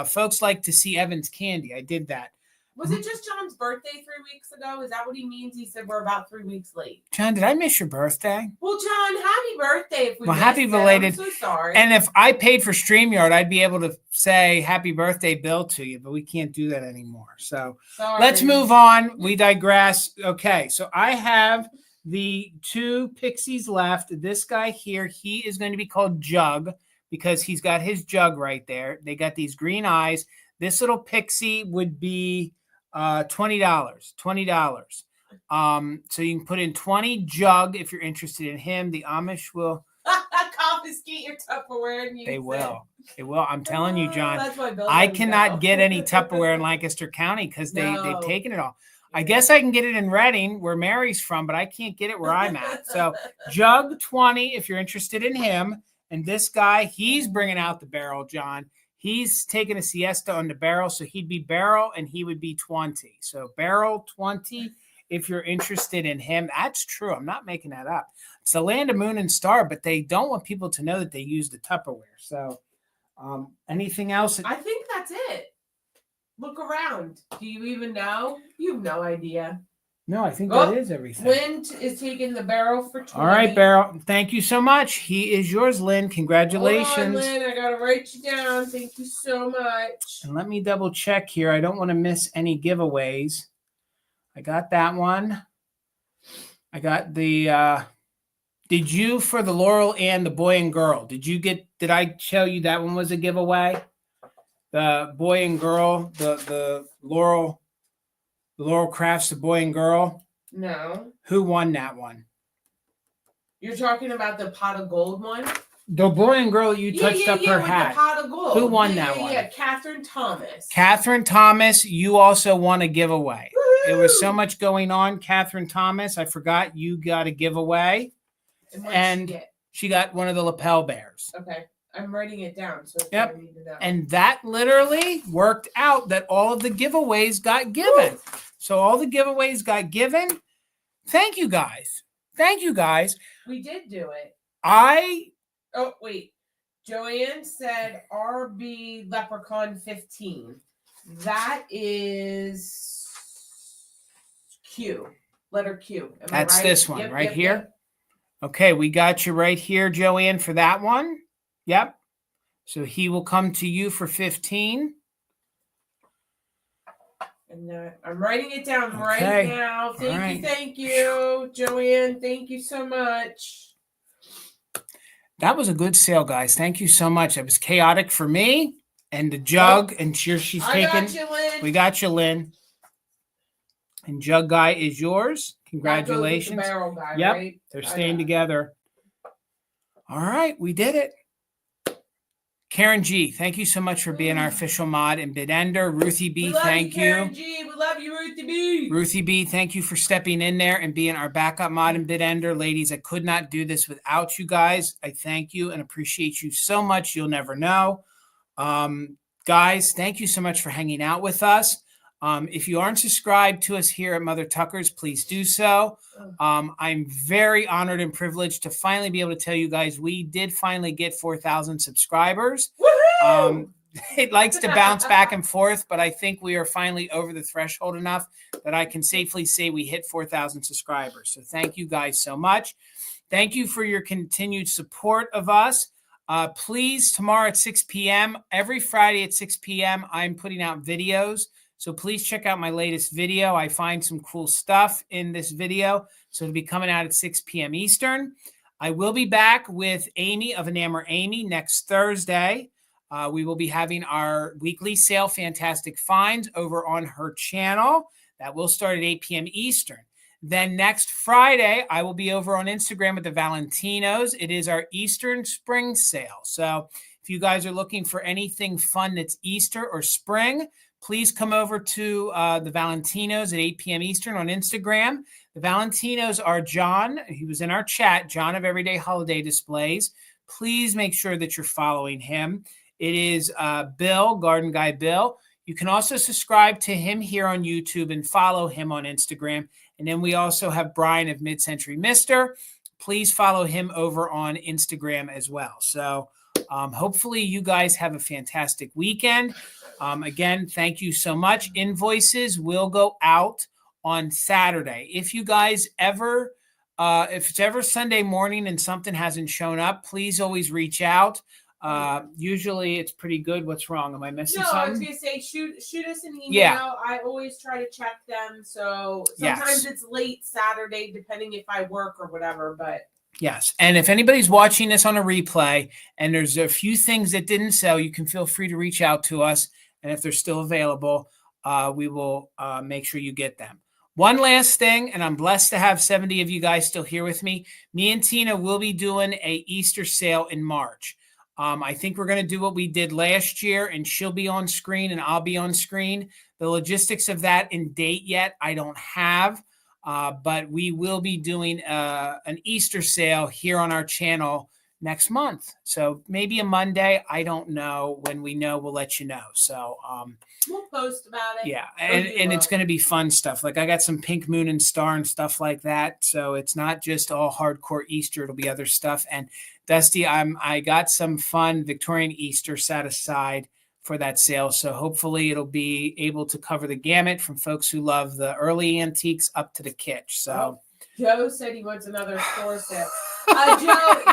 [SPEAKER 1] Folks like to see Evan's candy. I did that.
[SPEAKER 2] Was it just John's birthday 3 weeks ago? Is that what he means? He said we're about 3 weeks late.
[SPEAKER 1] John, did I miss your birthday?
[SPEAKER 2] Well, John, happy birthday.
[SPEAKER 1] Happy belated.
[SPEAKER 2] I'm so sorry.
[SPEAKER 1] And if I paid for StreamYard, I'd be able to say happy birthday, Bill, to you, but we can't do that anymore. So let's move on. We digress. Okay, so I have the 2 pixies left. This guy here, he is going to be called Jug because he's got his jug right there. They got these green eyes. This little pixie would be $20. So you can put in 20 Jug if you're interested in him. The Amish will
[SPEAKER 2] confiscate your Tupperware and use
[SPEAKER 1] They will. I'm telling you, John.
[SPEAKER 2] That's
[SPEAKER 1] I cannot get any Tupperware in Lancaster County because they've taken it all. I guess I can get it in Reading, where Mary's from, but I can't get it where I'm at. So Jug 20 if you're interested in him. And this guy, he's bringing out the barrel, John. He's taking a siesta on the barrel, so he'd be barrel and he would be 20. So barrel 20, if you're interested in him. That's true. I'm not making that up. It's the land of moon and star, but they don't want people to know that they use the Tupperware. So anything else?
[SPEAKER 2] I think that's it. Look around. Do you even know? You have no idea.
[SPEAKER 1] No, I think that is everything.
[SPEAKER 2] Lynn is taking the barrel for 20.
[SPEAKER 1] All right, Barrel. Thank you so much. He is yours, Lynn. Congratulations.
[SPEAKER 2] Hold on, Lynn. I got to write you down. Thank you so much.
[SPEAKER 1] And let me double check here. I don't want to miss any giveaways. I got that one. I got the, did you for the Laurel and the boy and girl? Did I tell you that one was a giveaway? The boy and girl, the Laurel Crafts, the boy and girl?
[SPEAKER 2] No.
[SPEAKER 1] Who won that one?
[SPEAKER 2] You're talking about the pot of gold one?
[SPEAKER 1] The boy and girl you touched up her hat.
[SPEAKER 2] The pot of gold.
[SPEAKER 1] Who won that one?
[SPEAKER 2] Yeah, Catherine Thomas.
[SPEAKER 1] Catherine Thomas, you also won a giveaway. Woo-hoo! There was so much going on. Catherine Thomas, I forgot you got a giveaway. And she got one of the lapel bears.
[SPEAKER 2] Okay. I'm writing it down. So
[SPEAKER 1] yep.
[SPEAKER 2] I need to know.
[SPEAKER 1] And that literally worked out that all of the giveaways got given. Woo! So all the giveaways got given. Thank you guys.
[SPEAKER 2] We did do it. Oh, wait. Joanne said RB Leprechaun 15. That is Q. Letter Q.
[SPEAKER 1] That's right? This one right here.
[SPEAKER 2] Yep.
[SPEAKER 1] Okay, we got you right here, Joanne, for that one. Yep. So he will come to you for 15.
[SPEAKER 2] And I'm writing it down right now. Thank you, Joanne. Thank you so much.
[SPEAKER 1] That was a good sale, guys. Thank you so much. It was chaotic for me and the jug. And here she's taking.
[SPEAKER 2] Got you, Lynn.
[SPEAKER 1] We got you, Lynn. And jug guy is yours. Congratulations.
[SPEAKER 2] That goes with the barrel guy,
[SPEAKER 1] yep,
[SPEAKER 2] right?
[SPEAKER 1] they're staying together. All right, we did it. Karen G, thank you so much for being our official mod and bid ender. Ruthie B, thank you.
[SPEAKER 2] Karen G, we love you, Ruthie B.
[SPEAKER 1] Ruthie B, thank you for stepping in there and being our backup mod and bid ender. Ladies, I could not do this without you guys. I thank you and appreciate you so much. You'll never know. Guys, thank you so much for hanging out with us. If you aren't subscribed to us here at Mother Tucker's, please do so. I'm very honored and privileged to finally be able to tell you guys we did finally get 4,000 subscribers. It likes to bounce back and forth, but I think we are finally over the threshold enough that I can safely say we hit 4,000 subscribers. So thank you guys so much. Thank you for your continued support of us. Please, tomorrow at 6 p.m., every Friday at 6 p.m., I'm putting out videos. So please check out my latest video. I find some cool stuff in this video. So it'll be coming out at 6 p.m. Eastern. I will be back with Amy of Enamour Amy next Thursday. We will be having our weekly sale, Fantastic Finds, over on her channel. That will start at 8 p.m. Eastern. Then next Friday, I will be over on Instagram with the Valentinos. It is our Eastern spring sale. So if you guys are looking for anything fun that's Easter or spring, please come over to the Valentinos at 8 p.m. Eastern on Instagram. The Valentinos are John. He was in our chat, John of Everyday Holiday Displays. Please make sure that you're following him. It is Bill, Garden Guy Bill. You can also subscribe to him here on YouTube and follow him on Instagram. And then we also have Brian of Mid-Century Mister. Please follow him over on Instagram as well. So hopefully you guys have a fantastic weekend. Again, thank you so much. Invoices will go out on Saturday. If you guys ever, if it's ever Sunday morning and something hasn't shown up, please always reach out. Usually it's pretty good. What's wrong? Am I missing something?
[SPEAKER 2] No, I was going to say, shoot us an email.
[SPEAKER 1] Yeah.
[SPEAKER 2] I always try to check them. So sometimes it's late Saturday, depending if I work or whatever, but.
[SPEAKER 1] Yes. And if anybody's watching this on a replay and there's a few things that didn't sell, you can feel free to reach out to us. And if they're still available, we will make sure you get them. One last thing, and I'm blessed to have 70 of you guys still here with me. Me and Tina will be doing a Easter sale in March. I think we're going to do what we did last year, and she'll be on screen and I'll be on screen. The logistics of that in date yet, I don't have. But we will be doing an Easter sale here on our channel next month. So maybe a Monday. I don't know. When we know, we'll let you know. So
[SPEAKER 2] we'll post about it.
[SPEAKER 1] Yeah. And it's going to be fun stuff. Like I got some pink moon and star and stuff like that. So it's not just all hardcore Easter. It'll be other stuff. And Dusty, I got some fun Victorian Easter set aside for that sale. So hopefully it'll be able to cover the gamut from folks who love the early antiques up to the kitsch. So
[SPEAKER 2] Joe said he wants another store sale.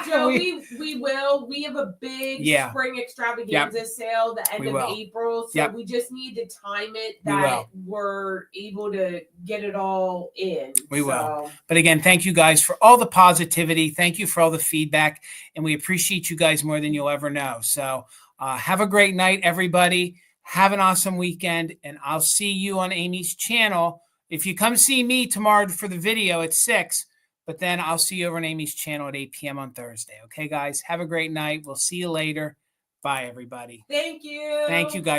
[SPEAKER 2] Joe, we will. We have a big spring extravaganza sale the end of April. So we just need to time it that we're able to get it all in.
[SPEAKER 1] We will. But again, thank you guys for all the positivity. Thank you for all the feedback. And we appreciate you guys more than you'll ever know. So have a great night, everybody. Have an awesome weekend. And I'll see you on Amy's channel. If you come see me tomorrow for the video at 6, but then I'll see you over on Amy's channel at 8 p.m. on Thursday. Okay, guys? Have a great night. We'll see you later. Bye, everybody.
[SPEAKER 2] Thank you.
[SPEAKER 1] Thank you, guys.